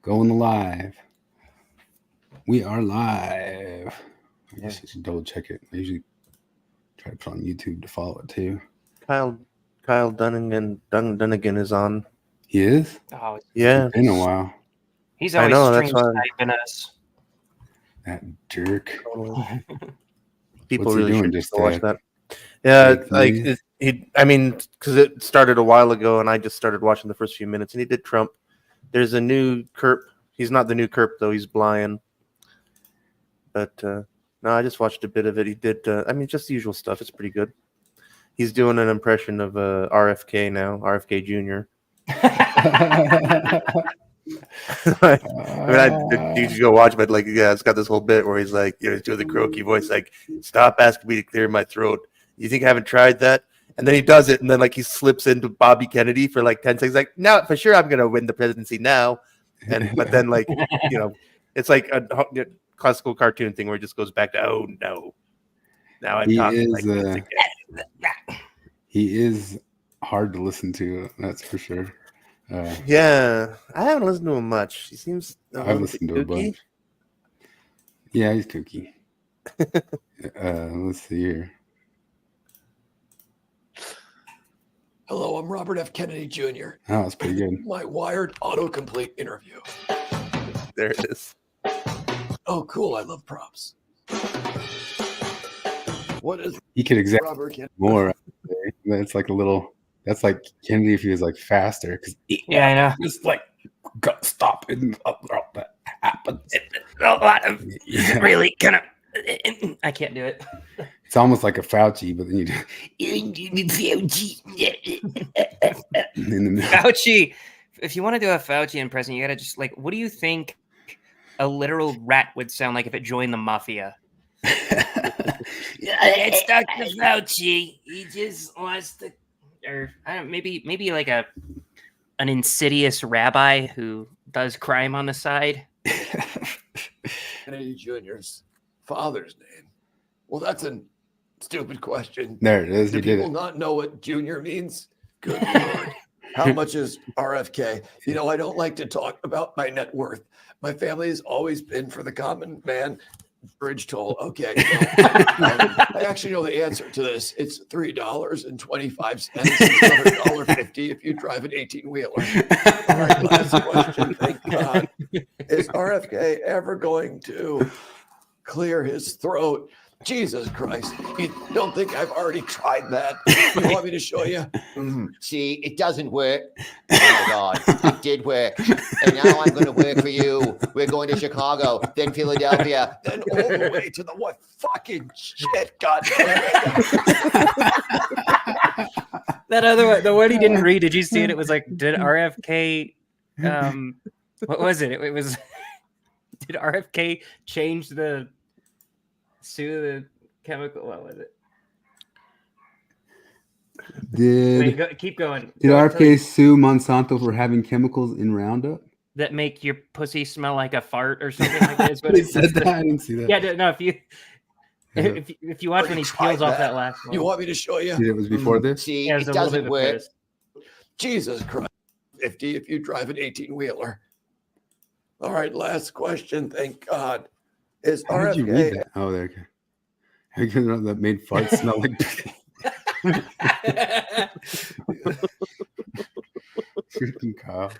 Going live. We are live. I guess you should double check it. I usually try to put on YouTube to follow it too. Kyle Dunnigan is on. He is? Oh, Yeah. It's been a while. he's I always know, that's stream why. sniping us. That jerk. People What's he really doing? should Just go watch that. Yeah, fake like news? because it started a while ago, and I just started watching the first few minutes, and he did Trump. There's a new Kerp. He's not the new Kerp though. He's blind. But no, I just watched a bit of it. He did. Just the usual stuff. It's pretty good. He's doing an impression of RFK now, RFK Jr. You should go watch, but it's got this whole bit where he's like, he's doing the croaky voice, like, "Stop asking me to clear my throat. You think I haven't tried that?" And then he does it, and then he slips into Bobby Kennedy for 10 seconds, like, "No, for sure, I'm gonna win the presidency now." But then it's like a classical cartoon thing where it just goes back to, "Oh no, now I'm talking like this again." He is hard to listen to. That's for sure. Yeah, I haven't listened to him much. He seems I've listened to a bunch. Yeah, he's kooky. Let's see here. Hello, I'm Robert F. Kennedy Jr. Oh, that's pretty good. My Wired autocomplete interview. There it is. Oh, cool. I love props. What is He could exaggerate Robert Kennedy? more. That's like a little. That's like Kennedy if he was faster. Because Yeah, I know. It's got stop and that happens. A lot of really kind of. I can't do it. It's almost like a Fauci, but then you do Fauci. in the middle. Fauci. If you want to do a Fauci impression, you gotta just what do you think a literal rat would sound like if it joined the mafia? It's Dr. Fauci. He just wants to, or I don't. Maybe like an insidious rabbi who does crime on the side. Kennedy Jr.'s father's name. Well, that's a stupid question. There it is. Do He did people it. not know what Junior means? Good Lord. How much is RFK? I don't like to talk about my net worth. My family has always been for the common man. Bridge toll. Okay. I actually know the answer to this. It's $3.25. It's $1.50 if you drive an 18-wheeler. All right, last question. Thank God. Is RFK ever going to clear his throat? Jesus Christ. You don't think I've already tried that? You want me to show you? See, it doesn't work. Oh my God, it did work. And now I'm going to work for you. We're going to Chicago, then Philadelphia. Then all the way to the what fucking shit, God damn it. That other one, the one he didn't read. Did you see it? It was did RFK? What was it? It was. Did RFK change the sue the chemical? What was it? Keep going. Did RFK sue Monsanto for having chemicals in Roundup? That make your pussy smell like a fart or something like that? They said that. I didn't see that. Yeah, no. If you watch when he peels off that last one, You want me to show you? It was before this. See, yeah, it doesn't work. Jesus Christ. 50 if you drive an 18-wheeler. All right, last question. Thank God. Is How did you read RFK that? Oh, there. Okay. That made farts smell like. Freaking Kyle.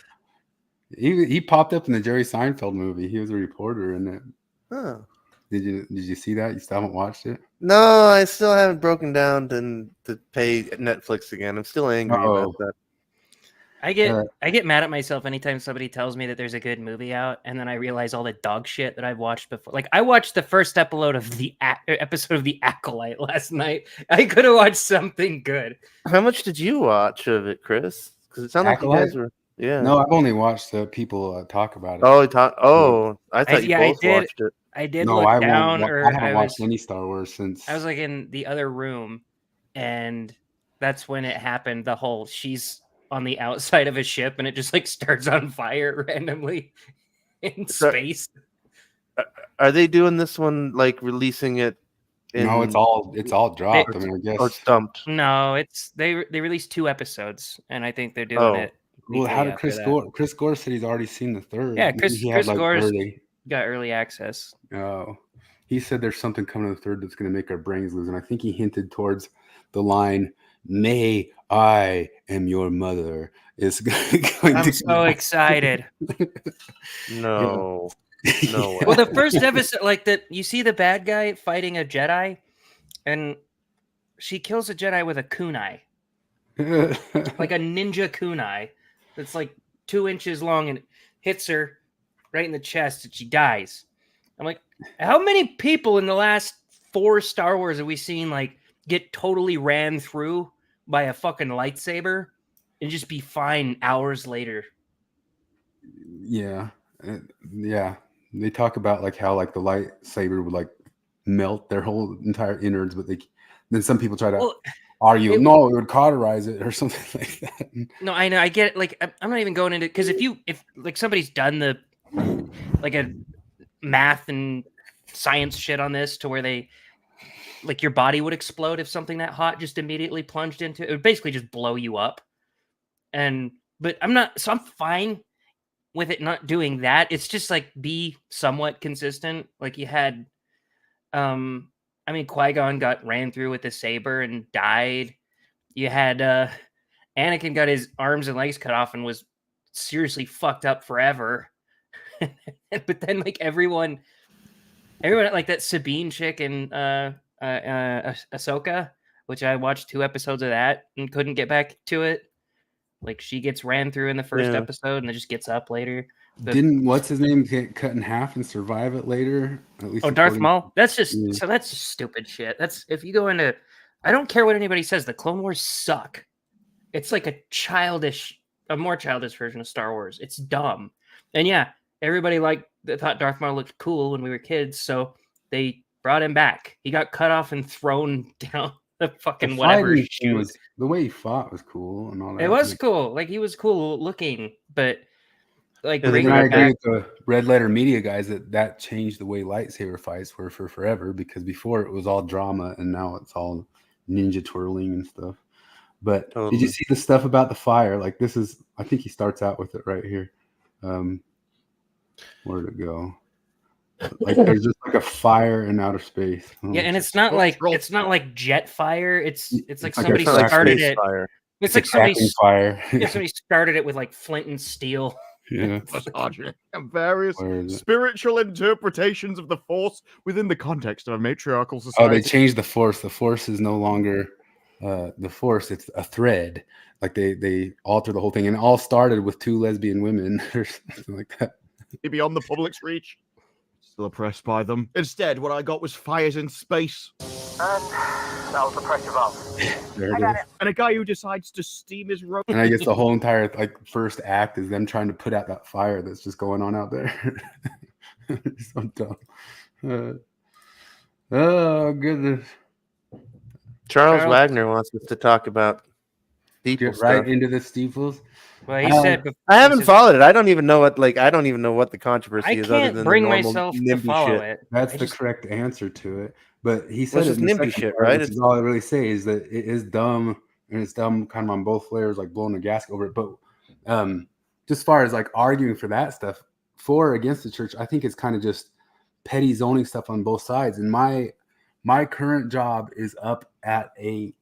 He popped up in the Jerry Seinfeld movie. He was a reporter in it. Huh. Did you see that? You still haven't watched it? No, I still haven't broken down to pay Netflix again. I'm still angry about that. I get mad at myself anytime somebody tells me that there's a good movie out, and then I realize all the dog shit that I've watched before. I watched the first episode of the Acolyte last night. I could have watched something good. How much did you watch of it, Chris? Because it sounded like you guys were. Yeah. No, I've only watched people talk about it. Oh, I thought you both watched it. I did No, look down. I haven't watched any Star Wars since. I was in the other room, and that's when it happened. The whole she's on the outside of a ship, and it just starts on fire randomly in space. Are they doing this one releasing it? No, it's all dropped. I guess. Or it's dumped. No, they released 2 episodes, and I think they're doing it Well, how did after Chris that. Gore? Chris Gore said he's already seen the third. Yeah, Maybe he had Chris like Gore's early. got early access. Oh, he said there's something coming to the third that's going to make our brains lose, and I think he hinted towards the line, "Nay, I am your mother." Is going I'm to so excited. No. No way. Well, the first episode, like that, you see the bad guy fighting a Jedi, and she kills a Jedi with a kunai, like a ninja kunai, that's like 2 inches long, and it hits her right in the chest, and she dies. I'm like, how many people in the last 4 Star Wars have we seen like get totally ran through by a fucking lightsaber and just be fine hours later? Yeah, yeah. They talk about like how like the lightsaber would like melt their whole entire innards, but then some people try to Well, argue, it- no, it would cauterize it or something like that. no, I know, I get it. Like, I'm not even going into, because if like somebody's done the like a math and science shit on this to where they like your body would explode if something that hot just immediately plunged into it would basically just blow you up. But I'm fine with it not doing that. It's just like be somewhat consistent. Like you had I mean, Qui-Gon got ran through with the saber and died. You had Anakin got his arms and legs cut off and was seriously fucked up forever. But then like everyone like that Sabine chick in Ahsoka, which I watched 2 episodes of that and couldn't get back to it. Like she gets ran through in the first episode and then just gets up later. Didn't what's his name get cut in half and survive it later? At least Darth Maul. That's just Yeah. so that's stupid shit. That's if you go into, I don't care what anybody says. The Clone Wars suck. It's like a more childish version of Star Wars. It's dumb. And yeah, everybody thought Darth Maul looked cool when we were kids, so they brought him back. He got cut off and thrown down the fucking whatever chute. The way he fought was cool and all that. It was cool. Like he was cool looking, but like Yeah, bringing I it agree back. with the red letter media guys that changed the way lightsaber fights were for forever, because before it was all drama and now it's all ninja twirling and stuff. But Totally. Did you see the stuff about the fire? Like this is, I think he starts out with it right here. Where did it go? Like there's just like a fire in outer space. Yeah, and it's not like jet fire. It's like It's like somebody a started space it. fire. It's like somebody fire. somebody started it with like flint and steel. Yeah. And various Where is it? spiritual interpretations of the Force within the context of a matriarchal society. Oh, they changed the Force. The Force is no longer the Force. It's a thread. Like they altered the whole thing, and it all started with 2 lesbian women or something like that. Beyond the public's reach. Still oppressed by them. Instead, what I got was fires in space. And that was the pressure valve. There it is. And a guy who decides to steam his rope. And I guess the whole entire like first act is them trying to put out that fire that's just going on out there. So dumb. Oh goodness! Charles Charles- Wagner wants us to talk about people Get stuff. right into the steeples. Well, he said I haven't he says, followed it. I don't even know what the controversy I is other can't than bring the normal myself to NIMBY follow shit. it. That's I the just- correct answer to it. But he said Well, it's it just in the NIMBY second shit, part, right? which is all I really say is that it is dumb, and it's dumb kind of on both layers, like blowing the gasket over it. But just as far as like arguing for that stuff, for or against the church, I think it's kind of just petty zoning stuff on both sides. And my current job is up at a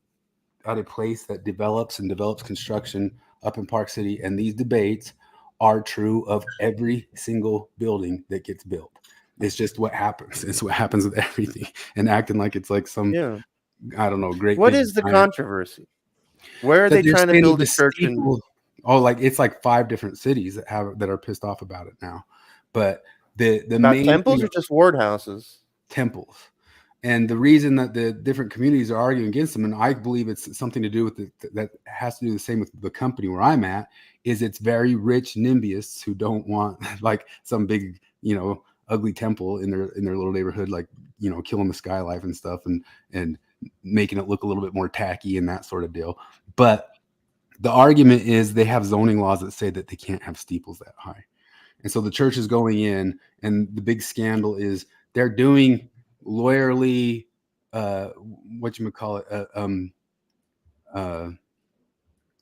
place that develops construction up in Park City, and these debates are true of every single building that gets built. It's just what happens. It's what happens with everything, and acting like it's like some I don't know great. What big is the giant- controversy? Where are that they they're trying to saying build a the church? Oh, like it's like 5 different cities that are pissed off about it now. But the About main temples thing or just ward houses? temples. And the reason that the different communities are arguing against them, and I believe it's something to do with that has to do the same with the company where I'm at, is it's very rich NIMBYists who don't want like some big, ugly temple in their little neighborhood, like, killing the skylife and stuff and making it look a little bit more tacky and that sort of deal. But the argument is they have zoning laws that say that they can't have steeples that high. And so the church is going in, and the big scandal is they're doing lawyerly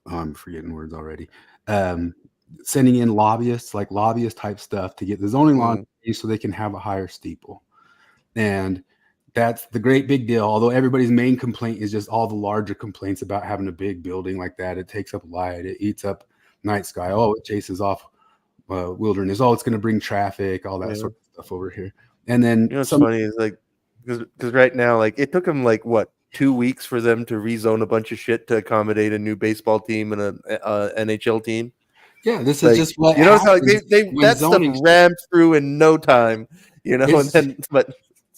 I'm forgetting words already. sending in lobbyists, like lobbyist type stuff, to get the zoning law so they can have a higher steeple. And that's the great big deal. Although everybody's main complaint is just all the larger complaints about having a big building like that. It takes up light. It eats up night sky. Oh, it chases off wilderness. Oh, it's going to bring traffic, all that sort of stuff over here. And then you know what's funny is like, because right now, like, it took them like what 2 weeks for them to rezone a bunch of shit to accommodate a new baseball team and a NHL team. Yeah, this like, is just what you know. How, like, they when that stuff zoning rammed through in no time. You know, and then but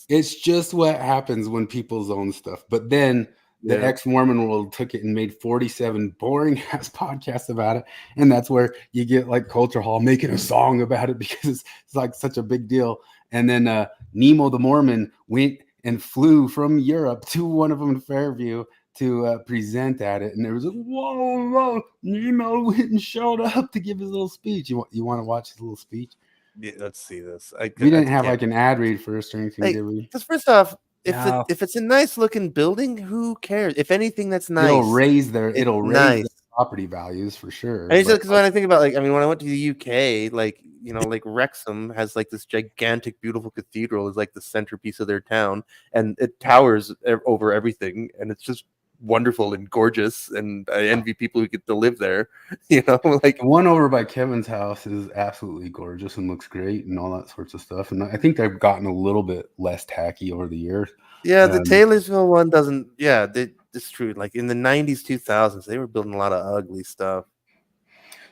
it's just what happens when people zone stuff. But then the ex-Mormon world took it and made 47 boring ass podcasts about it, and that's where you get like Culture Hall making a song about it because it's like such a big deal. And then Nemo the Mormon went and flew from Europe to one of them in Fairview to present at it, and there was a whoa, Nemo went and showed up to give his little speech. You want to watch his little speech? Yeah, let's see this. We didn't have like an ad read first or anything, did we? Because first off, No. if it's a nice looking building, who cares? If anything, that's nice. It'll raise their nice. property values for sure. And because when I think about, like, I mean, when I went to the UK, like, you know, like Wrexham has like this gigantic, beautiful cathedral is like the centerpiece of their town, and it towers over everything, and it's just wonderful and gorgeous, and I envy people who get to live there. You know, like the one over by Kevin's house is absolutely gorgeous and looks great and all that sorts of stuff. And I think they've gotten a little bit less tacky over the years. Yeah, the Taylorsville one doesn't. Yeah, it's true. Like in the 90s, 2000s, they were building a lot of ugly stuff.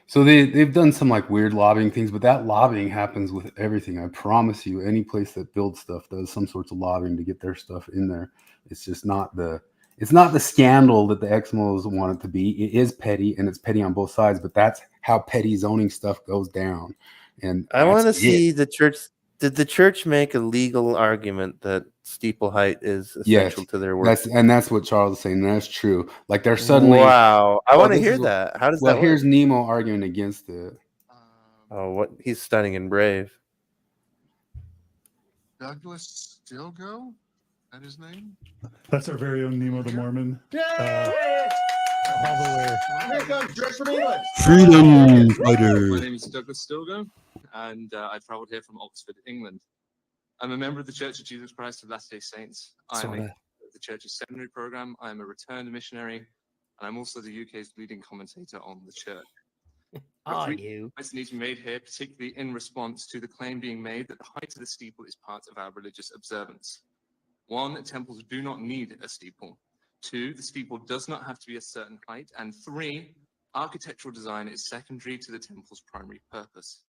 So they've done some like weird lobbying things, but that lobbying happens with everything. I promise you, any place that builds stuff does some sorts of lobbying to get their stuff in there. It's just not the scandal that the Exmos want it to be. It is petty, and it's petty on both sides, but that's how petty zoning stuff goes down. And I want to see the church. Did the church make a legal argument that steeple height is essential to their work? That's what Charles is saying. That's true. Like they're suddenly wow. I want to hear that. How does that work? Here's Nemo arguing against it. Oh, what he's stunning and brave. Douglas Stilgo? That his name? That's our very own Nemo the Mormon. All the way. Here comes Dress from England. Freedom fighter. My name is Douglas Stilgo, and I travelled here from Oxford, England. I'm a member of the Church of Jesus Christ of Latter-day Saints. I'm a the Church's seminary program. I'm a returned missionary, and I'm also the UK's leading commentator on the Church. Are you? Points need to be made here, particularly in response to the claim being made that the height of the steeple is part of our religious observance. 1, temples do not need a steeple. 2, the steeple does not have to be a certain height. And 3, architectural design is secondary to the temple's primary purpose.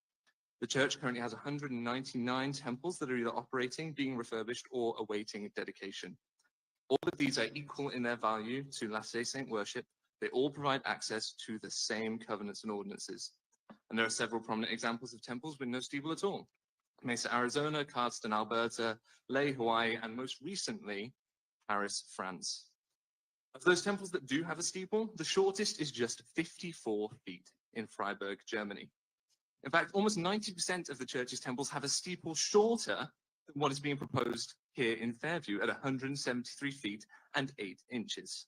The church currently has 199 temples that are either operating, being refurbished, or awaiting dedication. All of these are equal in their value to Latter-day Saint worship. They all provide access to the same covenants and ordinances. And there are several prominent examples of temples with no steeple at all. Mesa, Arizona, Cardston, Alberta, Leh, Hawaii, and most recently, Paris, France. Of those temples that do have a steeple, the shortest is just 54 feet in Freiburg, Germany. In fact, almost 90% of the church's temples have a steeple shorter than what is being proposed here in Fairview at 173 feet and 8 inches.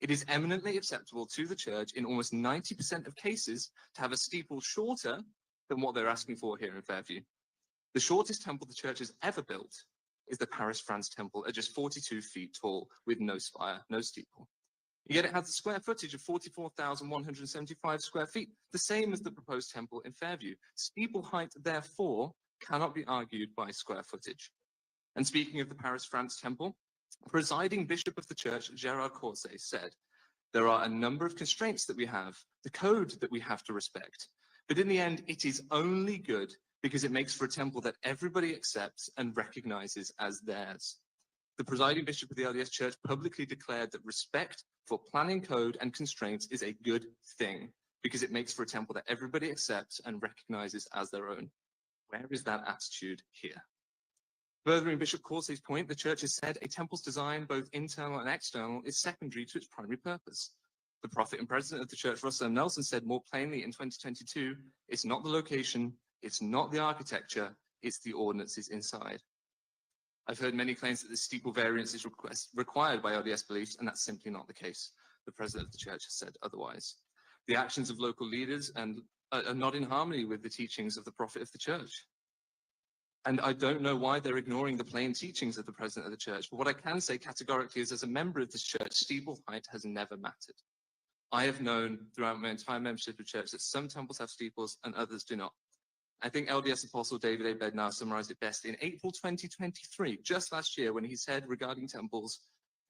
It is eminently acceptable to the church in almost 90% of cases to have a steeple shorter than what they're asking for here in Fairview. The shortest temple the church has ever built is the Paris, France temple at just 42 feet tall with no spire, no steeple. Yet it has a square footage of 44,175 square feet, the same as the proposed temple in Fairview. Steeple height, therefore, cannot be argued by square footage. And speaking of the Paris, France temple, presiding bishop of the church, Gérard Courset, said, "There are a number of constraints that we have, the code that we have to respect. But in the end, it is only good because it makes for a temple that everybody accepts and recognizes as theirs." The presiding bishop of the LDS Church publicly declared that respect for planning code and constraints is a good thing because it makes for a temple that everybody accepts and recognizes as their own. Where is that attitude here? Furthering Bishop Corset's point, the church has said a temple's design, both internal and external, is secondary to its primary purpose. The prophet and president of the church, Russell M. Nelson, said more plainly in 2022, it's not the location, it's not the architecture, it's the ordinances inside. I've heard many claims that this steeple variance is required by LDS beliefs, and that's simply not the case. The president of the church has said otherwise. The actions of local leaders and are not in harmony with the teachings of the prophet of the church. And I don't know why they're ignoring the plain teachings of the president of the church. But what I can say categorically is, as a member of this church, steeple height has never mattered. I have known throughout my entire membership of church that some temples have steeples and others do not. I think LDS Apostle David A. Bednar summarized it best in April 2023, just last year, when he said regarding temples,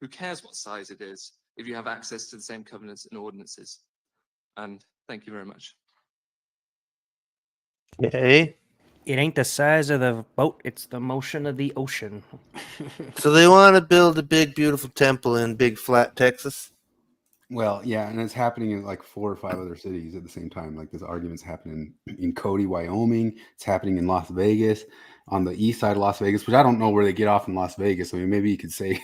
who cares what size it is if you have access to the same covenants and ordinances? And thank you very much. Okay. It ain't the size of the boat, it's the motion of the ocean. So they want to build a big, beautiful temple in Big Flat, Texas. Well, yeah, and it's happening in like 4 or 5 other cities at the same time. Like this argument's happening in Cody, Wyoming. It's happening in Las Vegas, on the east side of Las Vegas, which I don't know where they get off in Las Vegas. I mean, maybe you could say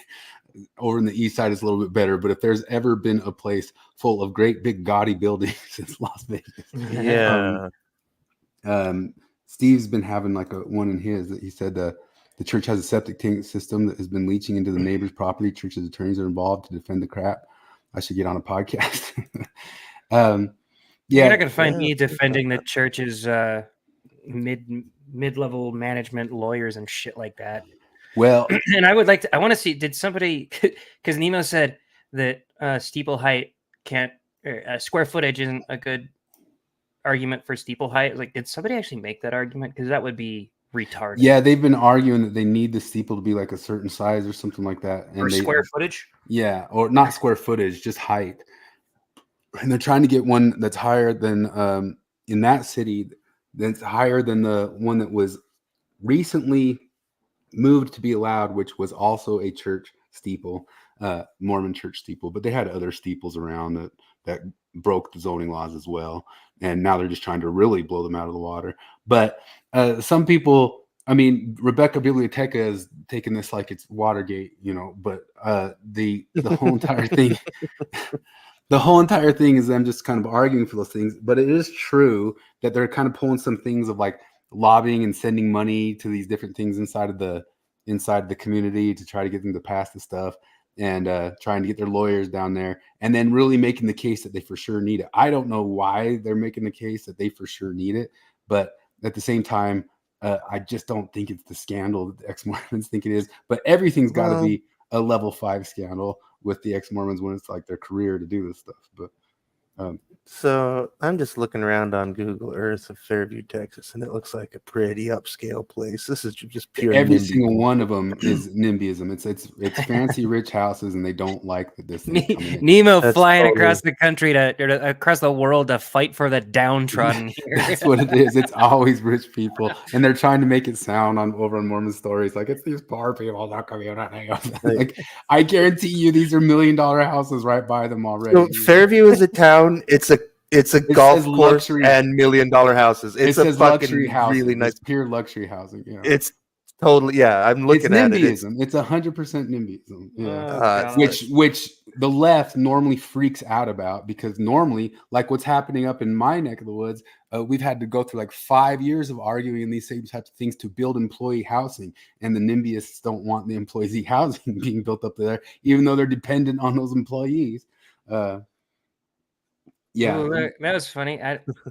over in the east side is a little bit better, but if there's ever been a place full of great big gaudy buildings, it's Las Vegas. Yeah. Steve's been having like one in his that he said the church has a septic tank system that has been leaching into the neighbor's property. Church's attorneys are involved to defend the crap. I should get on a podcast. You're not gonna find me defending the church's mid-level management lawyers and shit like that. Well, and I want to see, did somebody, because Nemo said that steeple height can't, square footage isn't a good argument for steeple height. Like, did somebody actually make that argument? Because that would be retarded. Yeah, they've been arguing that they need the steeple to be like a certain size or something like that. And square footage? Yeah, or not square footage, just height. And they're trying to get one that's higher than in that city, that's higher than the one that was recently moved to be allowed, which was also a church steeple, Mormon church steeple. But they had other steeples around that broke the zoning laws as well. And now they're just trying to really blow them out of the water. But some people, I mean, Rebecca Biblioteca is taking this like it's Watergate, you know, but the whole entire thing, the whole entire thing is them just kind of arguing for those things. But it is true that they're kind of pulling some things of like lobbying and sending money to these different things inside the community to try to get them to pass the stuff, and trying to get their lawyers down there, and then really making the case that they for sure need it. I don't know why they're making the case that they for sure need it, but at the same time, I just don't think it's the scandal that the ex-Mormons think it is. But everything's got to be a level 5 scandal with the ex-Mormons when it's like their career to do this stuff. But so I'm just looking around on Google Earth of Fairview, Texas, and it looks like a pretty upscale place. This is just pure. Every NIMBY. single one of them is NIMBYism. It's fancy rich houses, and they don't like that this thing's coming in. Nemo That's flying totally- across the country to across the world to fight for the downtrodden here. That's what it is. It's always rich people, and they're trying to make it sound over on Mormon Stories like it's these poor people that come here. Like, I guarantee you, these are $1 million houses right by them already. So Fairview is a town. It's a golf says course luxury. and $1 million houses. It's it a says fucking luxury housing. really nice. It's pure luxury housing. Yeah. It's totally, yeah. I'm It's looking at it. NIMBYism. It's 100% NIMBYism. Yeah. God. Which the left normally freaks out about, because normally, like what's happening up in my neck of the woods, we've had to go through like 5 years of arguing these same types of things to build employee housing, and the NIMBYists don't want the employee housing being built up there, even though they're dependent on those employees. Yeah, Well, that was funny.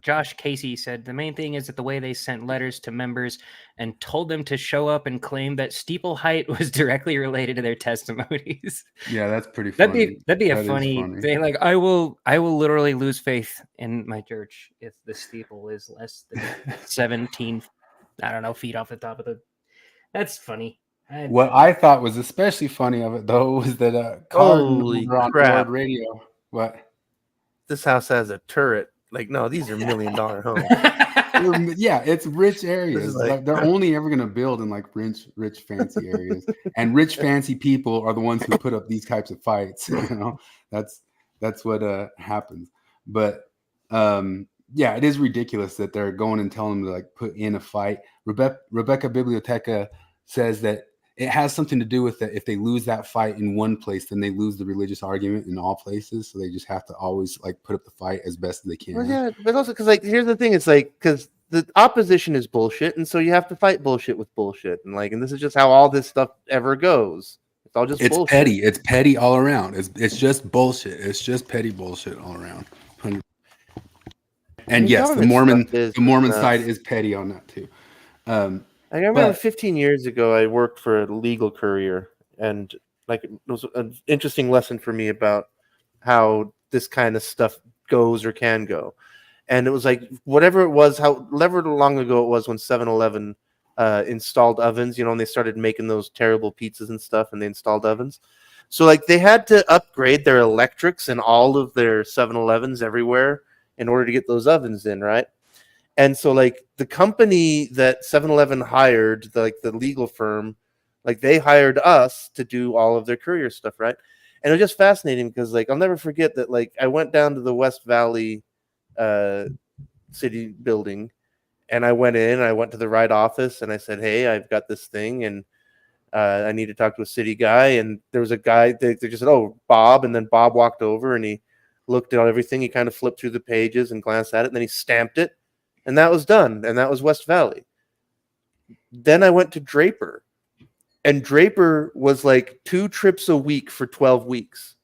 Josh Casey said the main thing is that the way they sent letters to members and told them to show up and claim that steeple height was directly related to their testimonies. yeah, that's pretty funny. That'd be a That is funny thing. Like, I will literally lose faith in my church if the steeple is less than 17, I don't know, feet off the top of the. That's funny. What I thought was especially funny of it, though, was that Holy Cardinals are on crap. Word Radio. What? This house has a turret. Like, no, these are $1 million homes. Yeah, it's rich areas. like- They're only ever going to build in like rich, fancy areas, and rich, fancy people are the ones who put up these types of fights. You know, that's what happens. But yeah, it is ridiculous that they're going and telling them to like put in a fight. Rebecca Biblioteca says that it has something to do with that. If they lose that fight in one place, then they lose the religious argument in all places. So they just have to always like put up the fight as best as they can. Well, yeah, but also because like here's the thing, it's like because the opposition is bullshit, and so you have to fight bullshit with bullshit, and this is just how all this stuff ever goes. It's all just bullshit. Petty. It's petty all around. It's just bullshit. It's just petty bullshit all around. And yes, the government stuff is Mormon nuts. side is petty on that too. I remember But 15 years ago, I worked for a legal courier, and like it was an interesting lesson for me about how this kind of stuff goes or can go. And it was like whatever it was, however long ago it was when 7-Eleven installed ovens, you know, and they started making those terrible pizzas and stuff, and they installed ovens. So like they had to upgrade their electrics in all of their 7-Elevens everywhere in order to get those ovens in, right? And so like the company that 7-Eleven hired, the legal firm, like they hired us to do all of their courier stuff, right? And it was just fascinating because like I'll never forget that like I went down to the West Valley city building, and I went in, I went to the right office, and I said, hey, I've got this thing, and I need to talk to a city guy. And there was a guy, they just said, oh, Bob. And then Bob walked over and he looked at everything. He kind of flipped through the pages and glanced at it, and then he stamped it, and that was done. And that was West Valley. Then I went to Draper, and Draper was like 2 trips a week for 12 weeks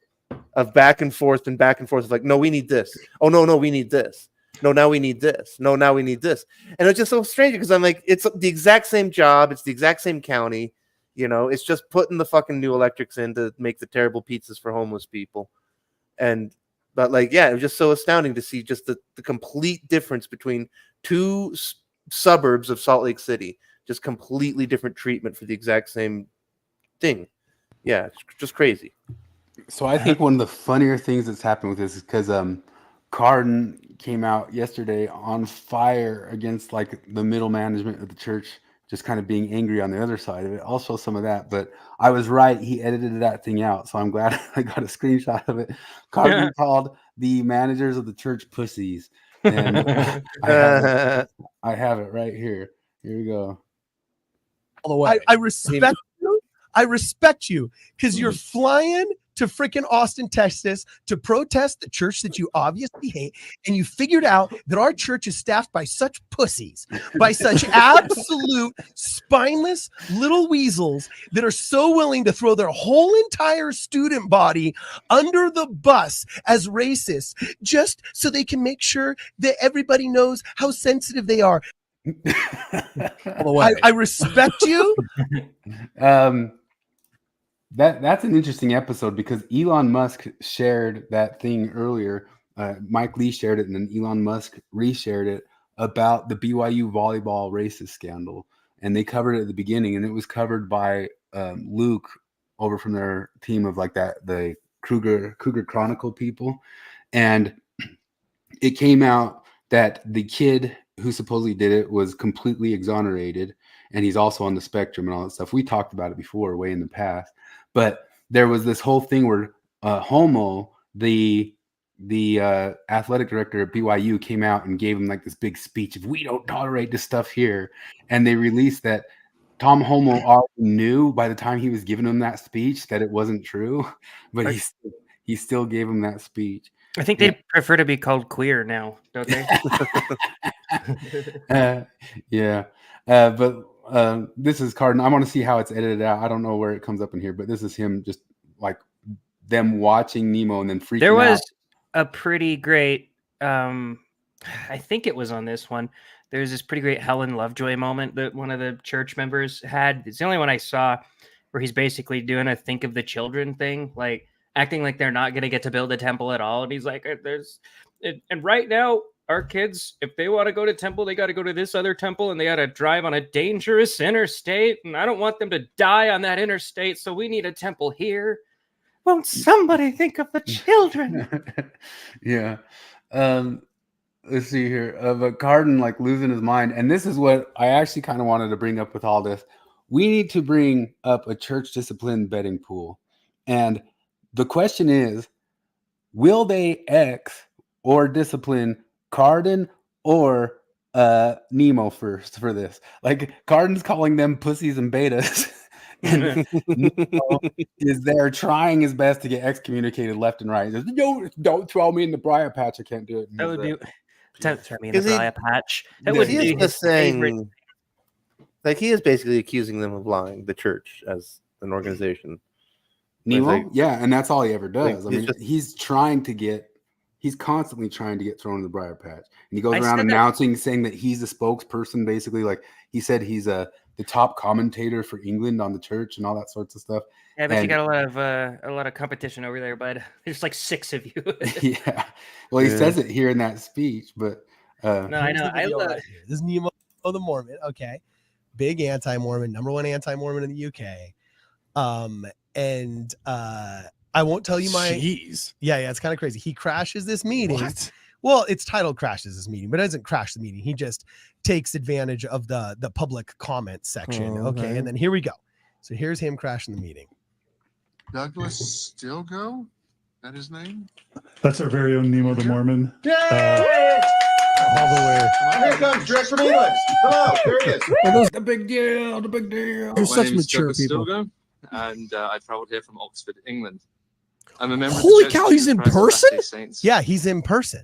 of back and forth and back and forth. Of like, no, we need this. Oh, no, we need this. No, now we need this. No, now we need this. And it's just so strange because I'm like, it's the exact same job. It's the exact same county. You know, it's just putting the fucking new electrics in to make the terrible pizzas for homeless people. But like, yeah, it was just so astounding to see just the complete difference between 2 suburbs of Salt Lake City. Just completely different treatment for the exact same thing. Yeah, it's just crazy. so I think one of the funnier things that's happened with this is because Cardin came out yesterday on fire against like the middle management of the church, just kind of being angry on the other side of it. I'll show some of that, but I was right. He edited that thing out, so I'm glad I got a screenshot of it. Cardin called the managers of the church pussies, and I have it right here. Here we go. All the way. I respect you. I respect you because you're flying to freaking Austin, Texas to protest the church that you obviously hate. And you figured out that our church is staffed by such pussies, by such absolute spineless little weasels that are so willing to throw their whole entire student body under the bus as racists just so they can make sure that everybody knows how sensitive they are. I respect you. That's an interesting episode because Elon Musk shared that thing earlier. Mike Lee shared it, and then Elon Musk reshared it about the BYU volleyball racist scandal, and they covered it at the beginning, and it was covered by Luke over from their team of like the Cougar Chronicle people, and it came out that the kid who supposedly did it was completely exonerated, and he's also on the spectrum and all that stuff. We talked about it before, way in the past, but there was this whole thing where Homo, the athletic director at BYU, came out and gave him like this big speech of, we don't tolerate this stuff here, and they released that Tom Homo already knew by the time he was giving him that speech that it wasn't true, but he still gave him that speech. I think they prefer to be called queer now, don't they? But this is Cardin. I want to see how it's edited out. I don't know where it comes up in here, but this is him just like them watching Nemo and then freaking out. There was a pretty great, I think it was on this one. There's this pretty great Helen Lovejoy moment that one of the church members had. It's the only one I saw where he's basically doing a think of the children thing, like acting like they're not going to get to build a temple at all. And he's like, and right now, our kids, if they want to go to temple, they got to go to this other temple, and they got to drive on a dangerous interstate. And I don't want them to die on that interstate, so we need a temple here. Won't somebody think of the children? Yeah. Let's see here. But Cardin like losing his mind. And this is what I actually kind of wanted to bring up with all this. We need to bring up a church discipline betting pool. And the question is, will they X or discipline Cardin or Nemo first for this? Like Cardin's calling them pussies and betas. And Nemo is there trying his best to get excommunicated left and right. He says, don't throw me in the briar patch. I can't do it. That would be don't throw me in the briar patch. That would he be his favorite. Like he is basically accusing them of lying, the church as an organization. Nemo, yeah, and that's all he ever does. I mean, he's trying to get he's constantly trying to get thrown in the briar patch, and he goes I around said that- announcing, saying that he's the spokesperson. Basically, like he said, he's the top commentator for England on the church and all that sorts of stuff. Yeah, but you And- got a lot of competition over there, bud. There's like 6 of you. Yeah, well, he says it here in that speech, but No, I Here's know. the video right here. This is Nemo the Mormon. Okay, big anti-Mormon, #1 anti-Mormon in the UK. I won't tell you my. Jeez. Yeah, it's kind of crazy. He crashes this meeting. What? Well, it's titled "Crashes This Meeting," but it doesn't crash the meeting. He just takes advantage of the public comment section. Oh, okay, okay. and then here we go. So here's him crashing the meeting. Douglas Stilgo? That his name? That's our very own Nemo the Mormon. All the way. Here it comes, direct from England. Hello, here it is. the big deal, the big deal. You're My such name is mature Douglas people. Stilgo, and I travelled here from Oxford, England. I'm a member Holy of the Church cow, of he's Jesus in Christ of person? Latter-day Saints. Yeah, he's in person.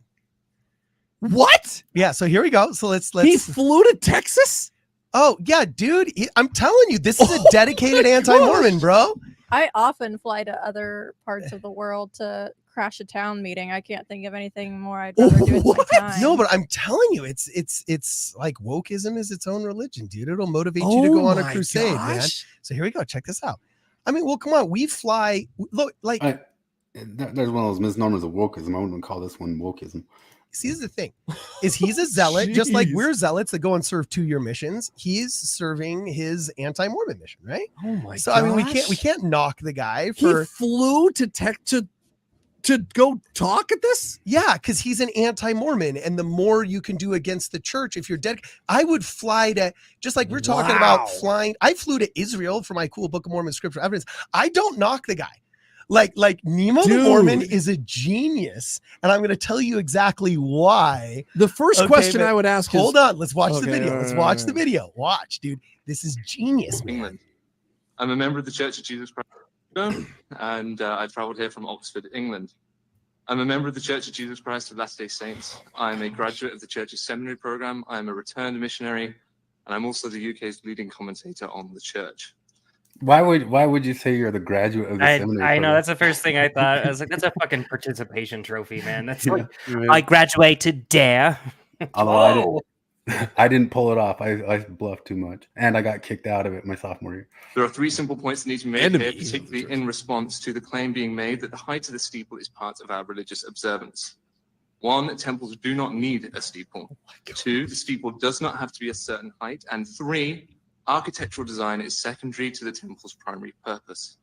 What? Yeah, so here we go. So let's He flew to Texas? Oh yeah, dude. I'm telling you, this is a dedicated anti-Mormon, bro. I often fly to other parts of the world to crash a town meeting. I can't think of anything more I'd rather do with my time. No, but I'm telling you, it's like wokeism is its own religion, dude. It'll motivate you to go on a my crusade, man. gosh. So here we go. Check this out. I mean, well, come on. We fly. Look, like, There's one of those misnomers of wokeism. I wouldn't call this one wokeism. see, here's the thing: is he's a zealot, just like Jeez. we're zealots that go and serve 2-year missions. He's serving his anti-Mormon mission, right? Oh my So I mean, we gosh. can't knock the guy He for flew to to go talk at this? yeah, because he's an anti-Mormon, and the more you can do against the church, if you're dead, I would fly to just like we're talking about Wow. flying. I flew to Israel for my cool Book of Mormon scripture evidence. I don't knock the guy. Like Nemo the Dude. Mormon is a genius, and I'm going to tell you exactly why. The first Okay, question but I would ask Hold is, on, let's watch the Okay, video. Let's watch the video. Watch, dude. This is genius, man. England. I'm a member of the Church of Jesus Christ, and I travelled here from Oxford, England. I'm a member of the Church of Jesus Christ of Latter-day Saints. I'm a graduate of the Church's seminary program. I'm a returned missionary, and I'm also the UK's leading commentator on the church. Why would you say you're the graduate of the seminary? I know program? that's the first thing I thought. I was like, that's a fucking participation trophy, man. That's Yeah, like right. I graduated dare. Although I didn't pull it off. I bluffed too much, and I got kicked out of it my sophomore year. There are 3 simple points that need to be made here, Enemies. particularly in response to the claim being made that the height of the steeple is part of our religious observance. 1, temples do not need a steeple. 2, the steeple does not have to be a certain height. And 3, architectural design is secondary to the temple's primary purpose.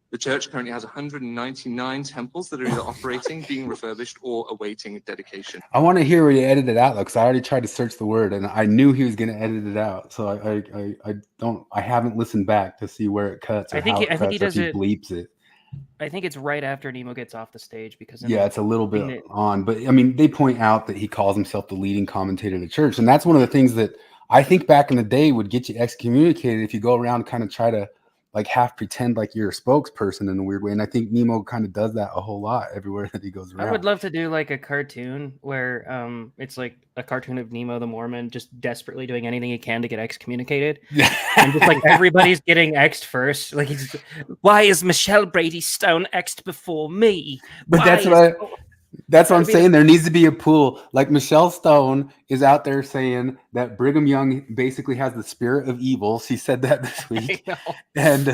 The church currently has 199 temples that are either operating, being refurbished, or awaiting dedication. I want to hear where you edited out, though, because I already tried to search the word, and I knew he was going to edit it out. So I haven't listened back to see where it cuts. Or I think how he- it I think he cuts, or does if it- bleeps it. I think it's right after Nemo gets off the stage because Yeah, it's a little bit it- on, but I mean, they point out that he calls himself the leading commentator of the church, and that's one of the things that I think back in the day would get you excommunicated if you go around and kind of try to like half pretend like you're a spokesperson in a weird way. And I think Nemo kind of does that a whole lot everywhere that he goes around. I would love to do like a cartoon where it's like a cartoon of Nemo the Mormon just desperately doing anything he can to get excommunicated. And just like everybody's getting exed first. Like he's why is Michelle Brady Stone exed before me? But Why that's is- what I'm That'd be saying. There needs to be a pool. Like Michelle Stone is out there saying that Brigham Young basically has the spirit of evil. She said that this week. And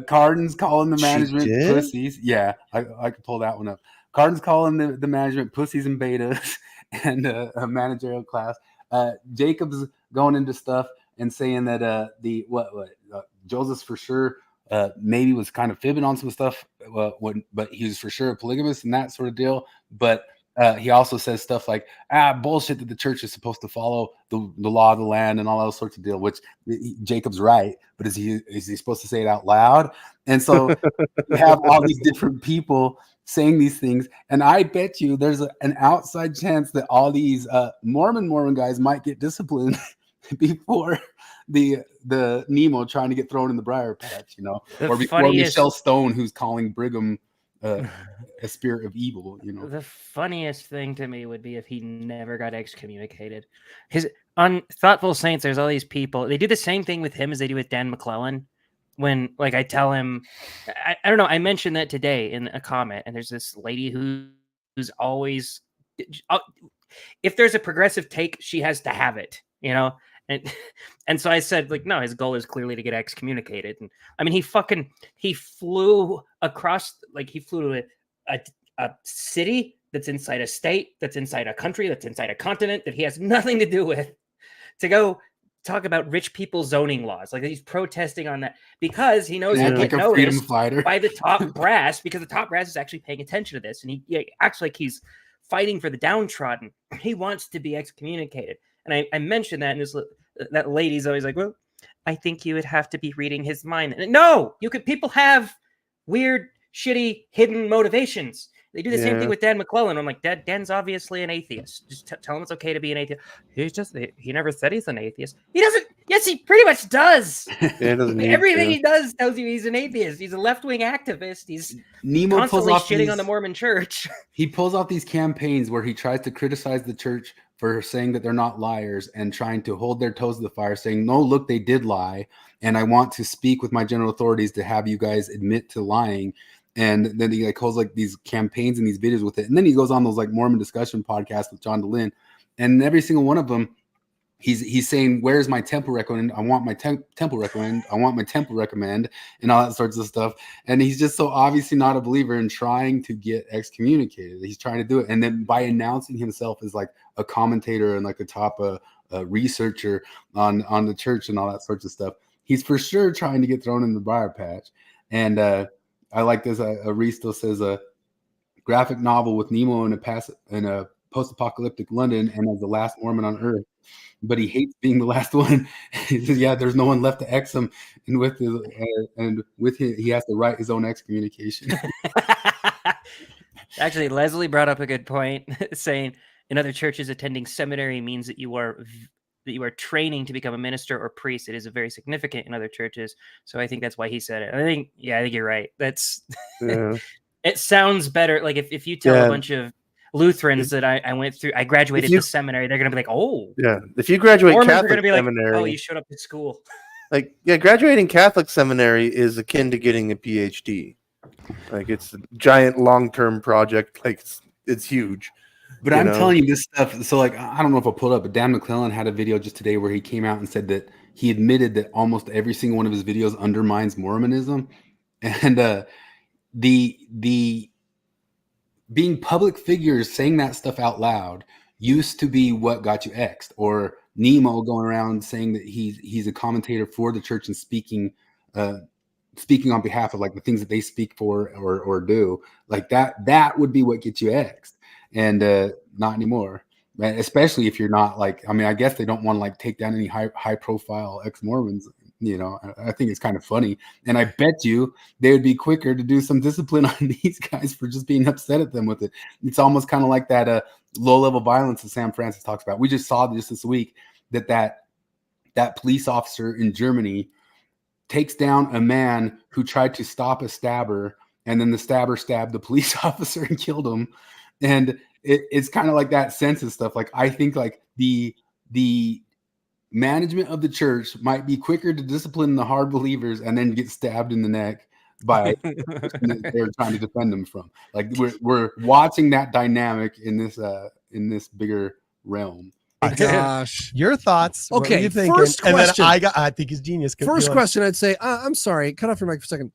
Cardin's calling the She management did? pussies. Yeah, I could pull that one up. Cardin's calling the management pussies and betas and a managerial class. Jacob's going into stuff and saying that Joseph for sure maybe was kind of fibbing on some stuff, but he was for sure a polygamist and that sort of deal. But he also says stuff like bullshit that the church is supposed to follow the law of the land and all those sorts of deal, which Jacob's right, but is he supposed to say it out loud? And so you have all these different people saying these things, and I bet you there's an outside chance that all these Mormon guys might get disciplined before the Nemo trying to get thrown in the briar patch, you know, The or before funniest- Michelle Stone who's calling Brigham a spirit of evil, you know. The funniest thing to me would be if he never got excommunicated. His unthoughtful saints, there's all these people. They do the same thing with him as they do with Dan McClellan. When like I tell him, I don't know, I mentioned that today in a comment, and there's this lady who who's always, if there's a progressive take, she has to have it, you know? And so I said, like, no, his goal is clearly to get excommunicated. And I mean, he flew across, like, he flew to a city that's inside a state, that's inside a country, that's inside a continent that he has nothing to do with, to go talk about rich people zoning laws. Like, he's protesting on that because he knows he'll get noticed by the top brass, because the top brass is actually paying attention to this. And he acts like he's fighting for the downtrodden. He wants to be excommunicated. And I mentioned that, and that lady's always like, well, I think you would have to be reading his mind. And no, people have weird, shitty, hidden motivations. They do the same thing with Dan McClellan. I'm like, Dan's obviously an atheist. Just tell him it's okay to be an atheist. He never said he's an atheist. He doesn't. Yes, he pretty much does. Everything he does tells you he's an atheist. He's a left-wing activist. He's constantly shitting on the Mormon church. He pulls off these campaigns where he tries to criticize the church for saying that they're not liars and trying to hold their toes to the fire, saying, no, look, they did lie. And I want to speak with my general authorities to have you guys admit to lying. And then he like holds like these campaigns and these videos with it. And then he goes on those like Mormon discussion podcasts with John DeLynn. And every single one of them, he's saying, where's my temple recommend? I want my temple recommend. I want my temple recommend, and all that sorts of stuff. And he's just so obviously not a believer and trying to get excommunicated. He's trying to do it. And then by announcing himself as like a commentator and like a top researcher on the church and all that sorts of stuff, he's for sure trying to get thrown in the briar patch. And I like this. Aristo says a graphic novel with Nemo in a post-apocalyptic London and as the last Mormon on Earth, but he hates being the last one. He says, "Yeah, there's no one left to ex him, and with his, he has to write his own excommunication." Actually, Leslie brought up a good point, saying in other churches, attending seminary means that you are training to become a minister or priest. It is very significant in other churches. So I think that's why he said it. I think you're right. That's it sounds better. Like if you tell a bunch of Lutherans that I graduated the seminary, they're going to be like, oh, yeah. If you graduate Mormons Catholic are going to be seminary, like, oh, you showed up to school. Like, yeah, graduating Catholic seminary is akin to getting a PhD. Like, it's a giant long-term project. Like, it's huge. But I'm telling you this stuff. So, like, I don't know if I'll pull it up, but Dan McClellan had a video just today where he came out and said that he admitted that almost every single one of his videos undermines Mormonism. And the being public figures saying that stuff out loud used to be what got you X'd, or Nemo going around saying that he's a commentator for the church and speaking on behalf of like the things that they speak for or do, like that would be what gets you X'd. And not anymore, especially if you're not like, I mean, I guess they don't want to like take down any high profile ex-Mormons. You know, I think it's kind of funny. And I bet you they would be quicker to do some discipline on these guys for just being upset at them with it. It's almost kind of like that low level violence that Sam Francis talks about. We just saw just this week that police officer in Germany takes down a man who tried to stop a stabber, and then the stabber stabbed the police officer and killed him. And it's kind of like that sense of stuff. Like, I think like the management of the church might be quicker to discipline the hard believers and then get stabbed in the neck by they're trying to defend them from. Like, we're watching that dynamic in this bigger realm. Gosh, your thoughts? Okay, what are you thinking? first question. And then I think he's genius. First question, I'd say, I'm sorry, cut off your mic for a second.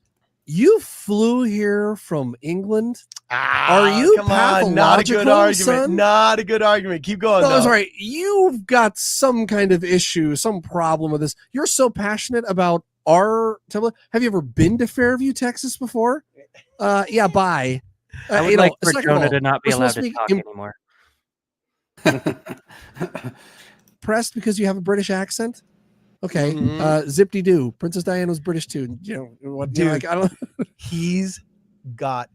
You flew here from England. Are you pathological? Not a good argument. Son? Not a good argument. Keep going. No, sorry. You've got some kind of issue, some problem with this. You're so passionate about our temple. Have you ever been to Fairview, Texas before? Yeah, bye. I would like for Jonah to not be allowed to talk anymore. Pressed because you have a British accent? Okay. Zip-de-doo. Princess Diana was British too. You know what? Dude, like, I don't. He's got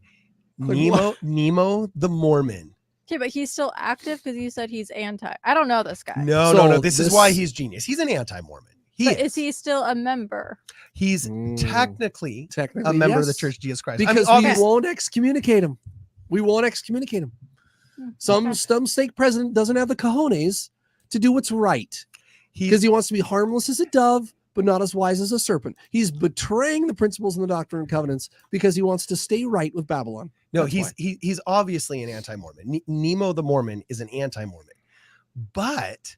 Nemo the Mormon. Okay, but he's still active because you said he's anti. I don't know this guy. No. This is why he's genius. He's an anti-Mormon. Is he still a member? He's technically a member of the Church of Jesus Christ. Because we won't excommunicate him. We won't excommunicate him. Some state president doesn't have the cojones to do what's right. Because he wants to be harmless as a dove, but not as wise as a serpent. He's betraying the principles and the Doctrine and Covenants because he wants to stay right with Babylon. No, That's he's obviously an anti-Mormon. Nemo the Mormon is an anti-Mormon, but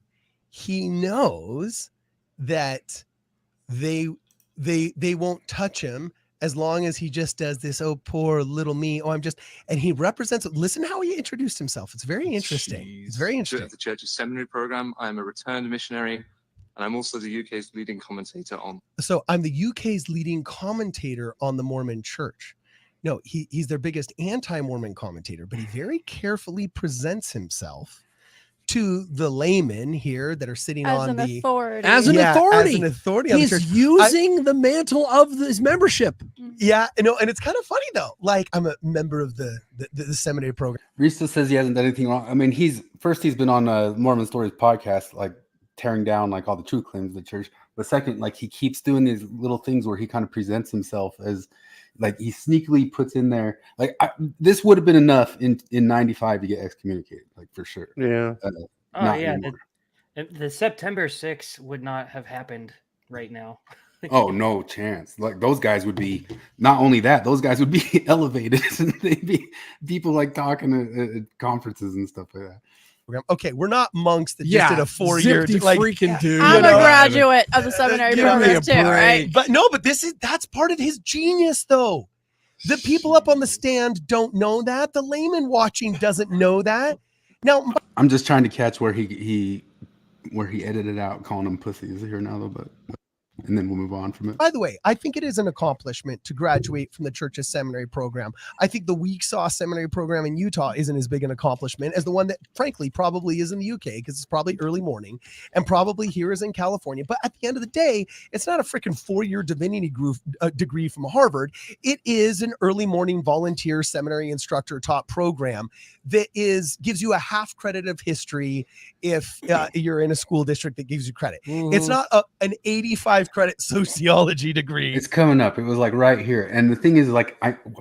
he knows that they won't touch him as long as he just does this. Oh, poor little me. Oh, and he represents. Listen how he introduced himself. It's very interesting. It's very interesting. The Church's seminary program. I am a returned missionary, and I'm also the UK's leading commentator on. So I'm the UK's leading commentator on the Mormon Church. No, he's their biggest anti-Mormon commentator, but he very carefully presents himself to the laymen here that are sitting As on an the authority. As an authority. As an authority on the He's church. using the mantle of his membership. Yeah, and it's kind of funny though. Like, I'm a member of the seminary program. Rista says he hasn't done anything wrong. I mean, he's been on Mormon Stories podcast, like tearing down like all the truth claims of the church. But second, like he keeps doing these little things where he kind of presents himself as like he sneakily puts in there. Like this would have been enough in 95 to get excommunicated, like for sure. Yeah. The September 6th would not have happened right now. Oh, no chance. Like those guys would be, not only that, those guys would be elevated and they'd be people like talking at conferences and stuff like that. Okay, we're not monks that just did a 4-year like freaking dude. I'm a graduate of the seminary program too, right? But that's part of his genius though. The people up on the stand don't know that. The layman watching doesn't know that. Now I'm just trying to catch where he edited out calling them pussies here now though, but and then we'll move on from it. By the way, I think it is an accomplishment to graduate from the church's seminary program. I think the weak sauce seminary program in Utah isn't as big an accomplishment as the one that, frankly, probably is in the UK because it's probably early morning and probably here is in California. But at the end of the day, it's not a freaking 4-year divinity degree from Harvard. It is an early morning volunteer seminary instructor taught program that gives you a half credit of history if you're in a school district that gives you credit. It's not an 85 credit sociology degree. It's coming up. It was like right here. And the thing is, like,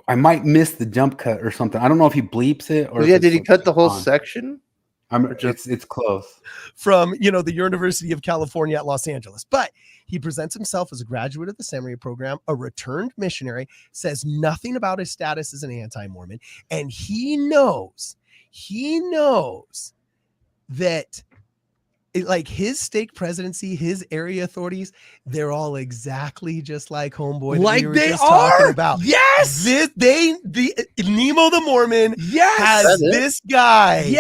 I might miss the jump cut or something. I don't know if he bleeps it or did he cut the whole section? It's close. From the University of California at Los Angeles. But he presents himself as a graduate of the seminary program, a returned missionary, says nothing about his status as an anti-Mormon, and he knows that like his stake presidency, his area authorities, they're all exactly just like homeboy. Like we were they just are. talking about. Yes. Nemo the Mormon has this guy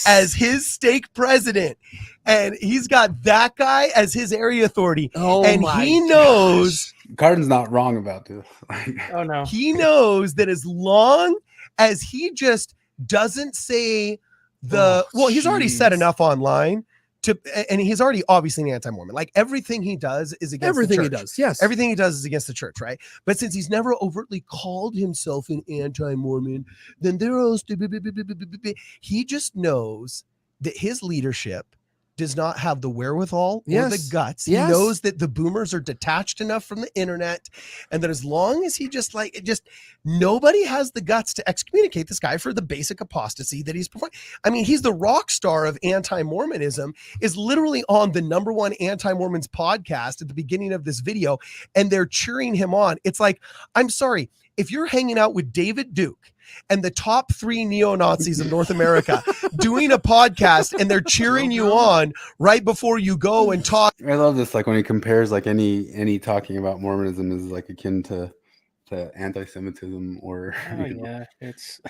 as his stake president. And he's got that guy as his area authority. And he knows Cardin's not wrong about this. Oh no. He knows that as long as he just doesn't say he's already said enough online and he's already obviously an anti-Mormon. Like everything he does is against everything the he church. does. Yes. Everything he does is against the church, right? But since he's never overtly called himself an anti-Mormon, then they're all he just knows that his leadership does not have the wherewithal or the guts. He knows that the boomers are detached enough from the internet and that as long as he just nobody has the guts to excommunicate this guy for the basic apostasy that he's performing. I mean, he's the rock star of anti-Mormonism, is literally on the #1 anti-Mormons podcast at the beginning of this video, and they're cheering him on. It's like, I'm sorry, if you're hanging out with David Duke and the top 3 neo-Nazis in North America doing a podcast and they're cheering you on right before you go and talk. I love this, like when he compares like any talking about Mormonism is like akin to anti-Semitism or it's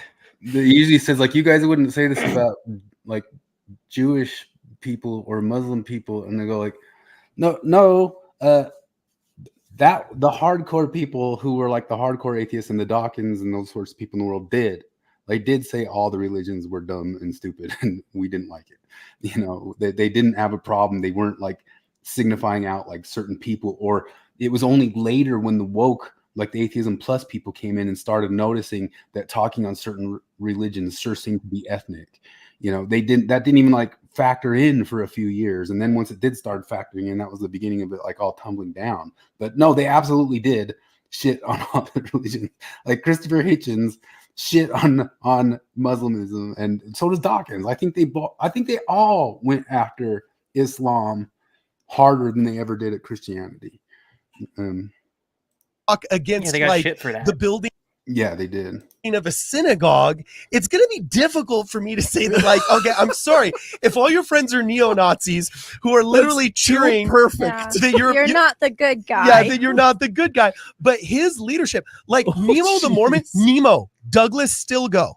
he usually says like you guys wouldn't say this about like Jewish people or Muslim people, and they go like no that the hardcore people who were like the hardcore atheists and the Dawkins and those sorts of people in the world did say all the religions were dumb and stupid and we didn't like it. They didn't have a problem. They weren't like signifying out like certain people, or it was only later when the woke, like the Atheism Plus people came in and started noticing that talking on certain religions sure seemed to be ethnic. That didn't even like factor in for a few years. And then once it did start factoring in, that was the beginning of it like all tumbling down. But no, they absolutely did shit on all the religions. Like Christopher Hitchens shit on Muslimism, and so does Dawkins. I think they all went after Islam harder than they ever did at Christianity. against they got like shit for that. the building Yeah, they did. of a synagogue, it's going to be difficult for me to say that, like, okay, I'm sorry. If all your friends are neo-Nazis who are literally cheering perfect that You're not the good guy. yeah, that you're not the good guy. But his leadership, like Nemo the Mormon, Nemo, Douglas Stilgo.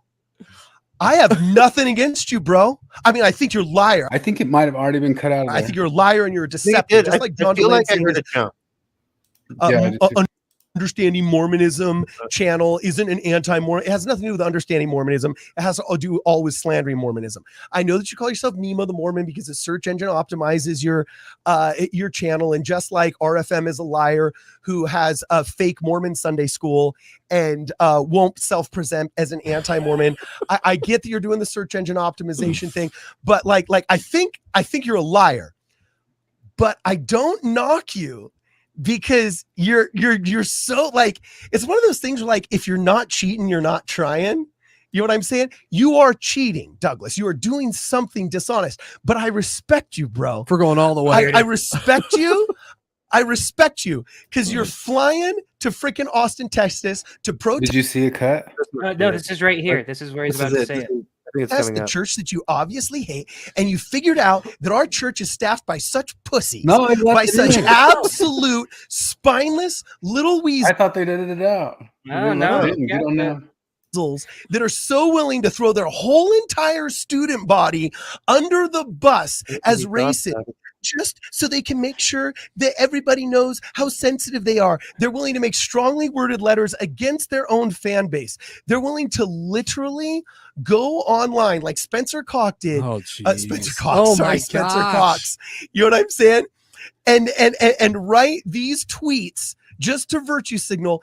I have nothing against you, bro. I mean, I think you're a liar. I think it might have already been cut out of there. I think you're a liar and you're a deceptive. Just like John feel like I Delancey heard is- it jump. Understanding Mormonism channel isn't an anti-Mormon. It has nothing to do with understanding Mormonism. It has to do all with slandering Mormonism. I know that you call yourself Nemo the Mormon because the search engine optimizes your channel, and just like RFM is a liar who has a fake Mormon Sunday school and won't self-present as an anti-Mormon. I get that you're doing the search engine optimization thing, but like I think you're a liar. But I don't knock you. Because you're so like, it's one of those things where like, if you're not cheating, you're not trying. You know what I'm saying? You are cheating, Douglas. You are doing something dishonest. But I respect you, bro. For going all the way. I respect you. I respect you because you're flying to freaking Austin, Texas to protest. Did you see a cut? No, this is right here. This is where he's about to say it. That's the church that you obviously hate, and you figured out that our church is staffed by such pussies, No, I left by it such in. absolute spineless little weasels. I thought they did it out. No, They didn't get on there. That are so willing to throw their whole entire student body under the bus as racist, just so they can make sure that everybody knows how sensitive they are. They're willing to make strongly worded letters against their own fan base. They're willing to literally go online like Spencer Cox did. Oh, Spencer Cox. Oh, sorry, my Spencer gosh. Cox. You know what I'm saying? And write these tweets just to virtue signal.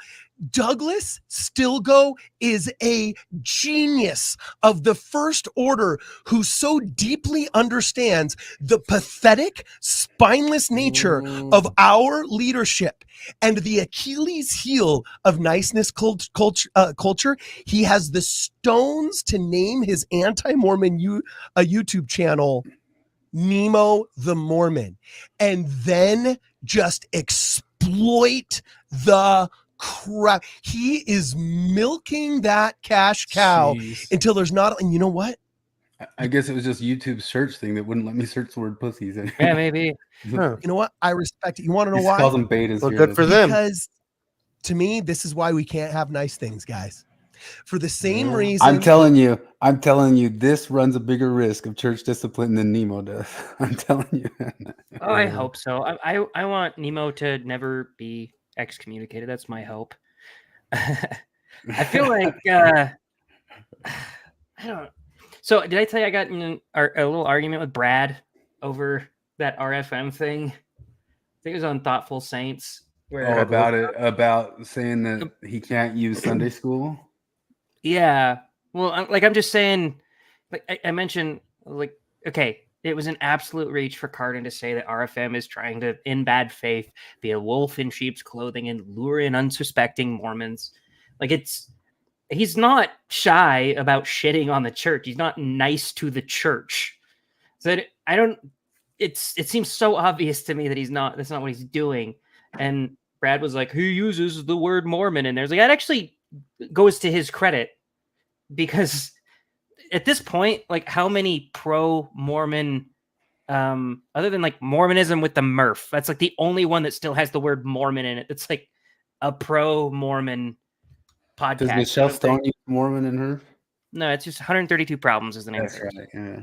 Douglas Stilgo is a genius of the first order who so deeply understands the pathetic, spineless nature of our leadership and the Achilles heel of niceness culture. He has the stones to name his anti-Mormon YouTube channel Nemo the Mormon, and then just exploit the crap. He is milking that cash cow until there's not. And you know what? I guess it was just YouTube's search thing that wouldn't let me search the word pussies. Yeah, maybe. You know what? I respect it. You want to know why? Calls them betas. Well, here. good for them. Because to me, this is why we can't have nice things, guys. For the same reason. I'm telling you, this runs a bigger risk of church discipline than Nemo does. I'm telling you. Oh, I hope so. I want Nemo to never be excommunicated. That's my hope. I feel like I don't. So did I tell you I got in a little argument with Brad over that RFM thing? I think it was on Thoughtful Saints. Where about saying that he can't use Sunday school. Yeah. Well, I'm just saying, like I mentioned, like, okay, it was an absolute reach for Cardin to say that RFM is trying to, in bad faith, be a wolf in sheep's clothing and lure in unsuspecting Mormons. Like, he's not shy about shitting on the church. He's not nice to the church. So it seems so obvious to me that that's not what he's doing. And Brad was like, who uses the word Mormon? And there's like, that actually goes to his credit, because at this point, like, how many pro-Mormon, other than like Mormonism with the Murph, that's like the only one that still has the word Mormon in it. That's like a pro-Mormon podcast. Does Michelle Stone use Mormon in her? No, it's just 132 Problems is the name. That's right. Yeah.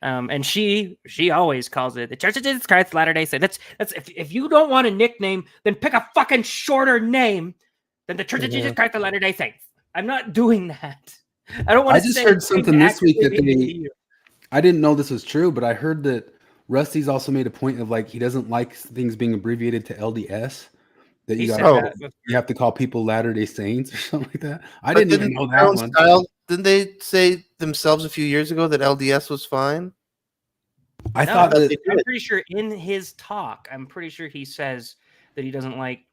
And she always calls it the Church of Jesus Christ Latter-day Saints. That's if you don't want a nickname, then pick a fucking shorter name than the Church of Jesus Christ of Latter-day Saints. I'm not doing that. I don't want to. I just heard something this week that I didn't know this was true, but I heard that Rusty's also made a point of like he doesn't like things being abbreviated to LDS. That you have to call people Latter-day Saints or something like that. I didn't even know that one. Style, didn't they say themselves a few years ago that LDS was fine? I thought that I'm pretty sure in his talk, I'm pretty sure he says that he doesn't like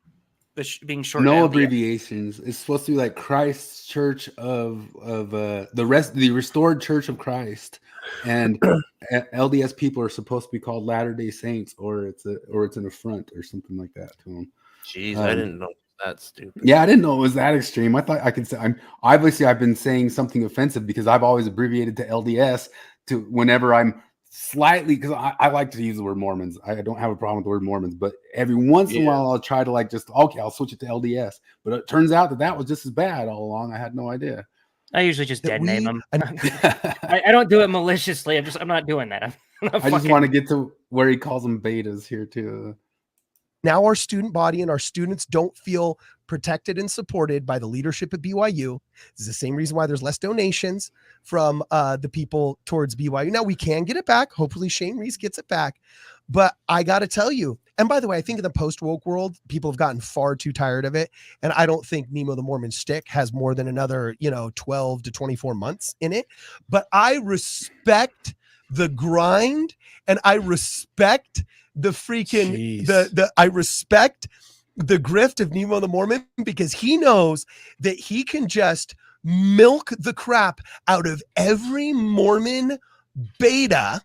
being short. No LDS. abbreviations. It's supposed to be like Christ's Church of the Restored Church of Christ, and LDS people are supposed to be called Latter-day Saints, or it's an affront or something like that to them. Jeez, I didn't know that stupid. Yeah, I didn't know it was that extreme. I thought I could say I've been saying something offensive because I've always abbreviated to LDS to whenever I'm slightly, because I like to use the word Mormons. I don't have a problem with the word Mormons, but every once in a while I'll try to I'll switch it to LDS. But it turns out that was just as bad all along. I had no idea. I usually just dead name them. I don't do it maliciously. I'm not doing that. I just want to get to where he calls them betas here too. Now our student body and our students don't feel protected and supported by the leadership at BYU. This is the same reason why there's less donations from the people towards BYU. Now we can get it back. Hopefully Shane Reese gets it back. But I got to tell you, and by the way, I think in the post-woke world, people have gotten far too tired of it. And I don't think Nemo the Mormon stick has more than another, 12 to 24 months in it. But I respect the grind, and I respect the freaking I respect the grift of Nemo the Mormon, because he knows that he can just milk the crap out of every Mormon beta,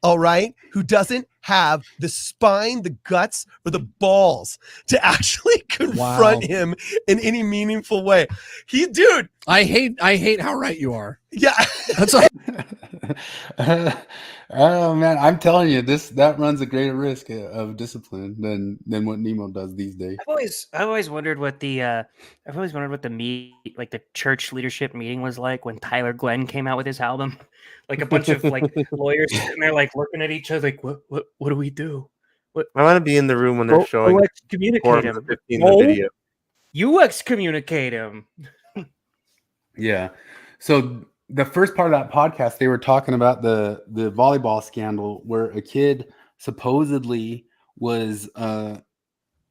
all right, who doesn't have the spine, the guts, or the balls to actually confront him in any meaningful way. Dude, I hate how right you are. Yeah. That's all. Oh man, I'm telling you, that runs a greater risk of discipline than what Nemo does these days. I've always wondered what the the church leadership meeting was like when Tyler Glenn came out with his album. Like a bunch of lawyers sitting there looking at each other like, what do we do? What? I want to be in the room when they're showing excommunicate him. The video. You excommunicate him. Yeah. So the first part of that podcast, they were talking about the volleyball scandal where a kid supposedly was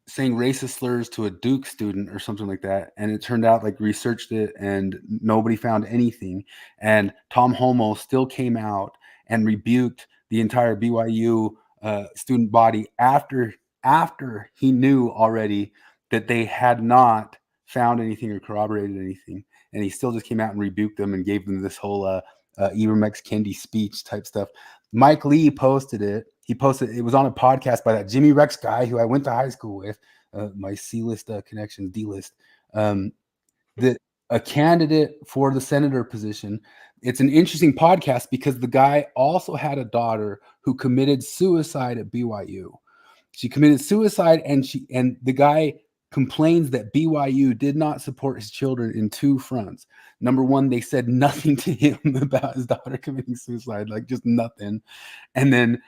saying racist slurs to a Duke student or something like that. And it turned out researched it and nobody found anything. And Tom Homo still came out and rebuked the entire BYU student body after he knew already that they had not found anything or corroborated anything. And he still just came out and rebuked them and gave them this whole Ivermex Kendi speech type stuff. Mike Lee posted it. He posted it was on a podcast by that Jimmy Rex guy who I went to high school with, my C-list connections, D-list. That a candidate for the senator position. It's an interesting podcast because the guy also had a daughter who committed suicide at BYU. She committed suicide, and the guy complains that BYU did not support his children in two fronts. Number one, they said nothing to him about his daughter committing suicide, just nothing. And then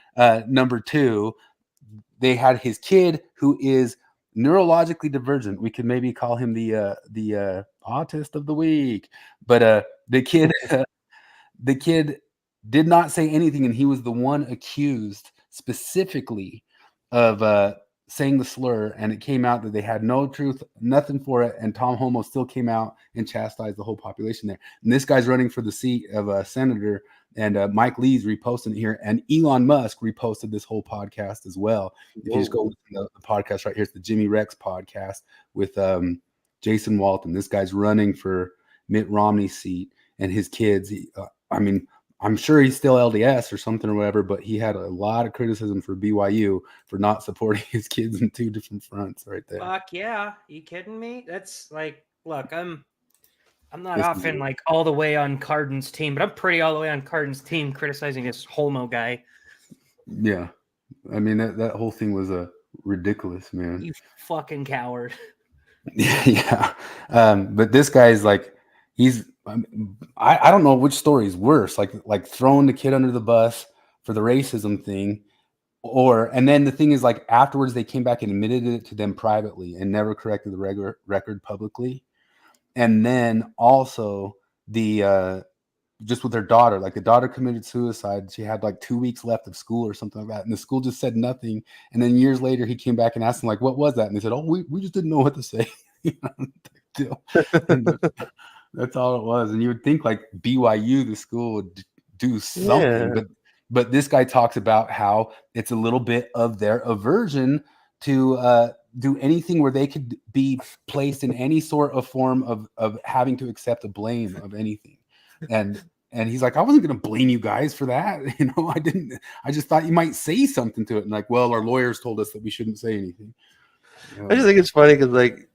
number two, they had his kid who is neurologically divergent. We could maybe call him the autist of the week, but the kid did not say anything, and he was the one accused specifically of saying the slur, and it came out that they had no truth, nothing for it, and Tom Homo still came out and chastised the whole population there. And this guy's running for the seat of a senator, and Mike Lee's reposting it here, and Elon Musk reposted this whole podcast as well. If you just go listen to the podcast right here, it's the Jimmy Rex podcast with Jason Walton. This guy's running for Mitt Romney's seat, and his kids. I'm sure he's still LDS or something or whatever, but he had a lot of criticism for BYU for not supporting his kids in two different fronts right there. Fuck yeah. You kidding me? That's look, I'm not often all the way on Cardin's team, but I'm pretty all the way on Cardin's team criticizing this homo guy. Yeah. That whole thing was ridiculous, man. You fucking coward. Yeah. But this guy's I don't know which story is worse, like throwing the kid under the bus for the racism thing, and then the thing is afterwards they came back and admitted it to them privately and never corrected the record publicly. And then also the just with their daughter, the daughter committed suicide. She had 2 weeks left of school or something like that, and the school just said nothing. And then years later he came back and asked them what was that, and they said, oh, we just didn't know what to say. That's all it was. And you would think BYU, the school, would do something. Yeah. But this guy talks about how it's a little bit of their aversion to do anything where they could be placed in any sort of form of having to accept the blame of anything. And he's like, I wasn't going to blame you guys for that. I just thought you might say something to it. And like, well, our lawyers told us that we shouldn't say anything. I just think it's funny because, like,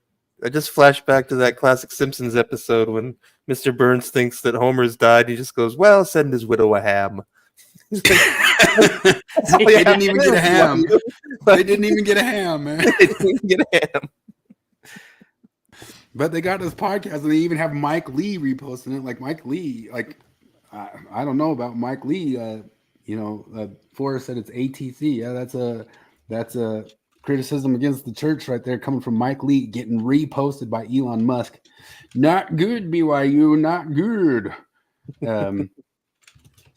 I just flashed back to that classic Simpsons episode when Mr. Burns thinks that Homer's died. He just goes, well, send his widow a ham. They didn't even get a ham. They didn't even get a ham, man. They didn't even get a ham. But they got this podcast, and they even have Mike Lee reposting it. Like, Mike Lee, like, I don't know about Mike Lee. Forrest said it's ATC. Yeah, that's a criticism against the church right there, coming from Mike Lee, getting reposted by Elon Musk. Not good, BYU. Not good.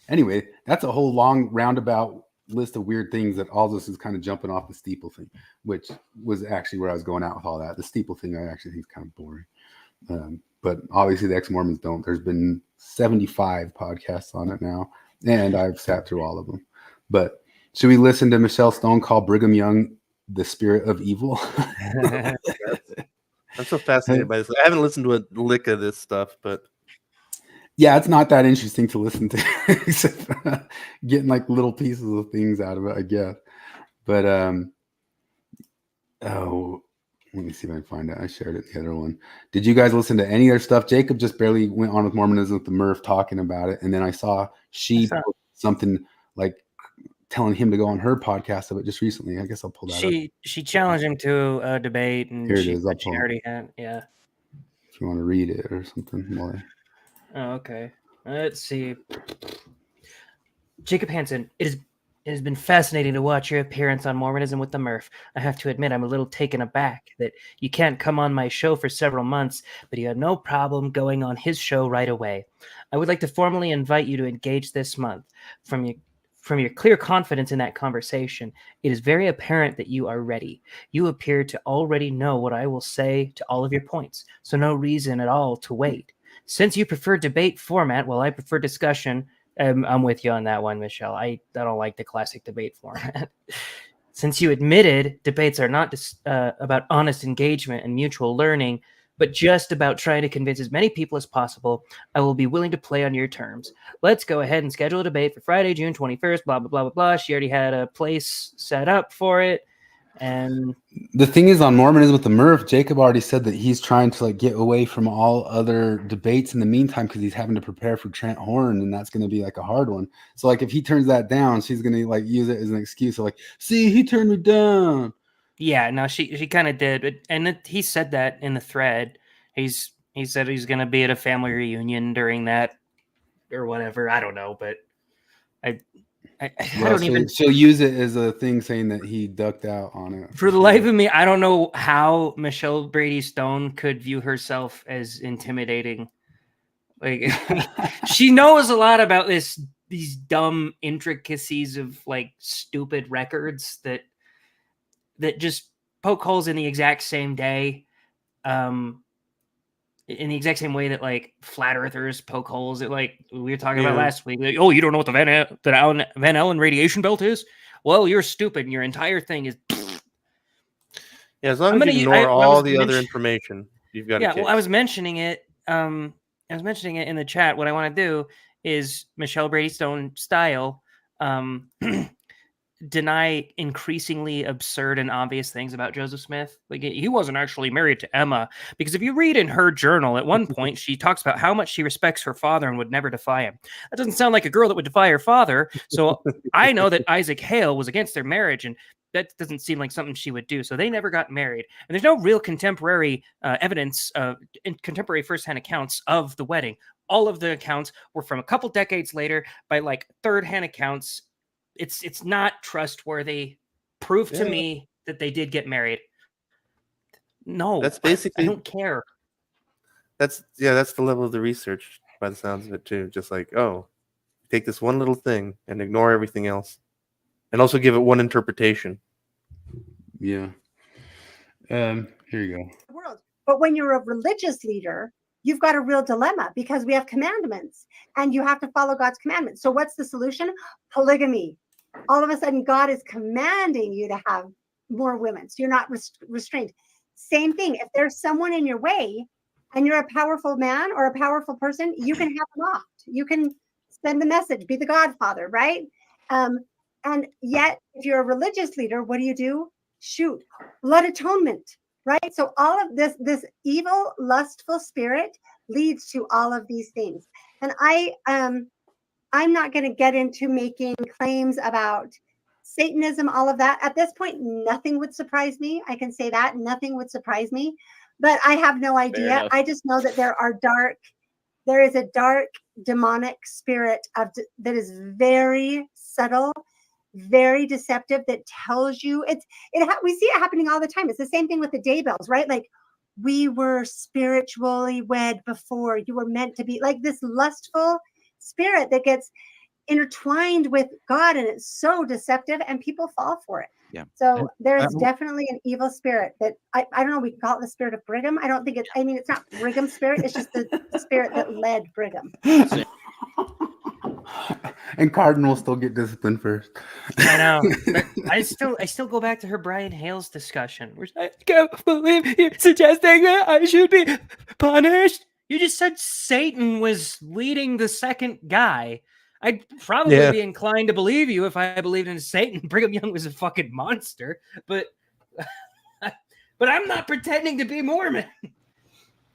Anyway, that's a whole long roundabout list of weird things that all this is kind of jumping off the steeple thing, which was actually where I was going out with all that. The steeple thing I actually think is kind of boring. But obviously the ex-Mormons don't. There's been 75 podcasts on it now, and I've sat through all of them. But should we listen to Michelle Stone call Brigham Young the spirit of evil? I'm so fascinated by this. I haven't listened to a lick of this stuff, but yeah, it's not that interesting to listen to, except getting like little pieces of things out of it, I guess. But let me see if I can find it. I shared it the other one. Did you guys listen to any other stuff? Jacob just barely went on with Mormonism with the Murph talking about it, and then I saw something like telling him to go on her podcast of it just recently. I guess I'll pull that up. She challenged him to a debate, and Here it she is. said she already had. Yeah. If you want to read it or something more. Oh, okay. Let's see. Jacob Hansen, it has been fascinating to watch your appearance on Mormonism with the Murph. I have to admit, I'm a little taken aback that you can't come on my show for several months, but you had no problem going on his show right away. I would like to formally invite you to engage this month. From your clear confidence in that conversation, it is very apparent that you are ready. You appear to already know what I will say to all of your points, so no reason at all to wait. Since you prefer debate format, while I prefer discussion, I'm with you on that one, Michelle. I don't like the classic debate format. Since you admitted debates are not about honest engagement and mutual learning, but just about trying to convince as many people as possible, I will be willing to play on your terms. Let's go ahead and schedule a debate for Friday, June 21st, blah, blah, blah, blah, blah. She already had a place set up for it. And the thing is, on Mormonism with the Murph, Jacob already said that he's trying to like get away from all other debates in the meantime because he's having to prepare for Trent Horn, and that's going to be like a hard one. So like if he turns that down, she's going to like use it as an excuse of like, see, he turned me down. Yeah, no, she kind of did, and he said that in the thread. He said he's going to be at a family reunion during that or whatever. I don't know, but I don't even. She'll use it as a thing saying that he ducked out on it. For the life of me, I don't know how Michelle Brady Stone could view herself as intimidating. Like she knows a lot about these dumb intricacies of like stupid records that just poke holes in the exact same day. In the exact same way that like flat earthers poke holes at, like we were talking about last week. Like, oh, you don't know what the Van Allen radiation belt is? Well, you're stupid. And your entire thing is. Yeah, as long as you ignore all the other information, you've got. Yeah, well, I was mentioning it. I was mentioning it in the chat. What I want to do is Michelle Brady Stone style. Deny increasingly absurd and obvious things about Joseph Smith. Like he wasn't actually married to Emma, because if you read in her journal, at one point she talks about how much she respects her father and would never defy him. That doesn't sound like a girl that would defy her father. So I know that Isaac Hale was against their marriage, and that doesn't seem like something she would do. So they never got married. And there's no real contemporary evidence in contemporary firsthand accounts of the wedding. All of the accounts were from a couple decades later by like third-hand accounts. It's not trustworthy. Prove to me that they did get married. No, that's basically. I don't care. That's the level of the research by the sounds of it too. Just like, oh, take this one little thing and ignore everything else, and also give it one interpretation. Yeah. Here you go. World. But when you're a religious leader, you've got a real dilemma because we have commandments and you have to follow God's commandments. So what's the solution? Polygamy. All of a sudden, God is commanding you to have more women. So you're not restrained. Same thing. If there's someone in your way and you're a powerful man or a powerful person, you can have them off. You can send the message, be the godfather, right? And yet, if you're a religious leader, what do? Shoot, blood atonement, right? So all of this evil, lustful spirit leads to all of these things. And I'm not going to get into making claims about Satanism, all of that. At this point, nothing would surprise me. I can say that nothing would surprise me, but I have no idea. I just know that there is a dark demonic spirit that is very subtle, very deceptive, that tells you we see it happening all the time. It's the same thing with the day bells, right? Like, we were spiritually wed before, you were meant to be, like this lustful spirit that gets intertwined with God, and it's so deceptive, and people fall for it. Yeah. So there's definitely an evil spirit that I don't know, we call it the spirit of Brigham. I don't think it's not Brigham's spirit, it's just the spirit that led Brigham. And Cardinal will still get disciplined first. I know. But I still go back to her Brian Hales discussion, where I can't believe you're suggesting that I should be punished. You just said Satan was leading the second guy. I'd probably be inclined to believe you if I believed in Satan. Brigham Young was a fucking monster, but I'm not pretending to be Mormon.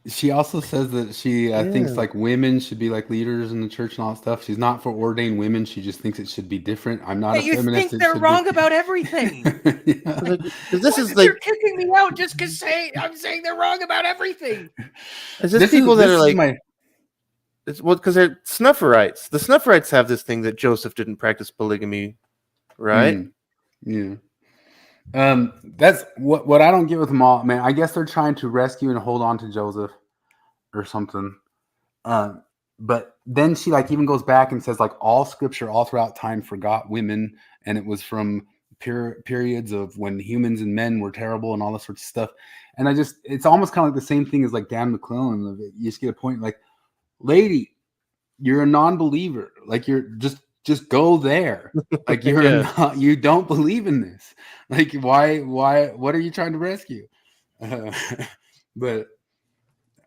She also says that she thinks like women should be like leaders in the church and all that stuff. She's not for ordained women. She just thinks it should be different. I'm not a feminist. You think they're wrong about everything. This is like, you're kicking me out just because I'm saying they're wrong about everything. Is this people that are like, because they're Snufferites. The Snufferites have this thing that Joseph didn't practice polygamy, right? Yeah. That's what I don't get with them all, man. I guess they're trying to rescue and hold on to Joseph or something. But then she like even goes back and says like all scripture all throughout time forgot women, and it was from periods of when humans and men were terrible and all this sort of stuff. And it's almost kind of like the same thing as like Dan McClellan. You just get a point like, lady, you're a non-believer. Like you're just go there. Like you don't believe in this. Like why what are you trying to rescue? But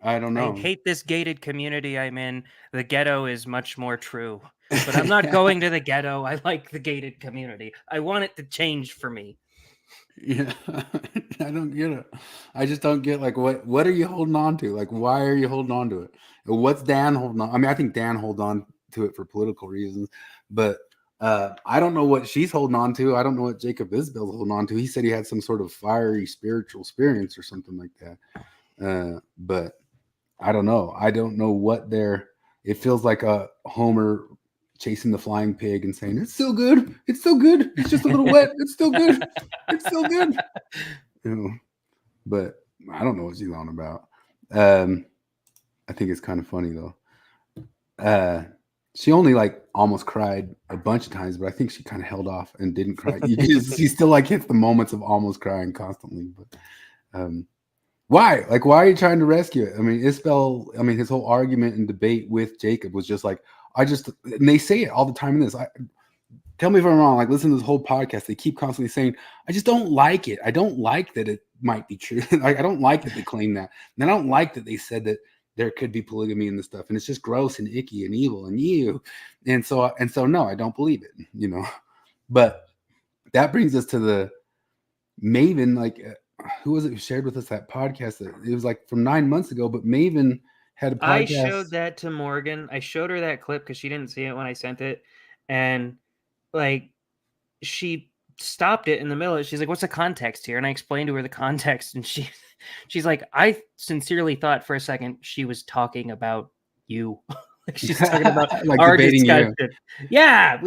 I don't know. I hate this gated community I'm in. The ghetto is much more true. But I'm not going to the ghetto. I like the gated community. I want it to change for me. Yeah. I don't get it. I just don't get like what are you holding on to? Like why are you holding on to it? What's Dan holding on? I mean, I think Dan holds on to it for political reasons, but I don't know what she's holding on to. I don't know what Jacob Isbell's holding on to. He said he had some sort of fiery spiritual experience or something like that. But I don't know. I don't know what it feels like a Homer chasing the flying pig and saying, it's still good. It's still good. It's just a little wet. It's still good. It's still good. You know, but I don't know what she's on about. I think it's kind of funny though. She only like almost cried a bunch of times, but I think she kind of held off and didn't cry. She still like hits the moments of almost crying constantly. But why? Like, why are you trying to rescue it? I mean, his whole argument and debate with Jacob was just like, and they say it all the time in this. Tell me if I'm wrong. Like, listen to this whole podcast. They keep constantly saying, I just don't like it. I don't like that it might be true. I don't like that they claim that. And I don't like that they said that there could be polygamy in this stuff, and it's just gross and icky and evil and you. And so no, I don't believe it, you know. But that brings us to the Maven, like who was it who shared with us that podcast? That it was like from 9 months ago, but Maven had a podcast. I showed that to Morgan. I showed her that clip because she didn't see it when I sent it, and like she stopped it in the middle. She's like, "What's the context here?" And I explained to her the context, and she's like, "I sincerely thought for a second she was talking about you." Like she's talking about like our debating discussion. you. Yeah,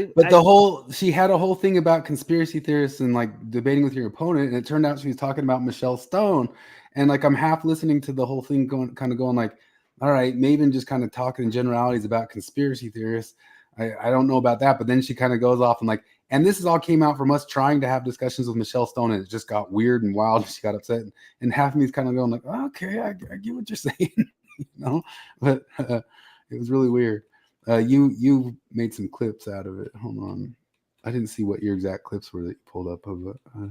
she had a whole thing about conspiracy theorists and like debating with your opponent, and it turned out she was talking about Michelle Stone. And like I'm half listening to the whole thing, going like, all right, Maven just kind of talking in generalities about conspiracy theorists. I don't know about that, but then she kind of goes off and like, and this is all came out from us trying to have discussions with Michelle Stone, and it just got weird and wild. She got upset, and half of me is kind of going like, okay, I get what you're saying, you know, but it was really weird. You made some clips out of it. Hold on, I didn't see what your exact clips were that you pulled up of it.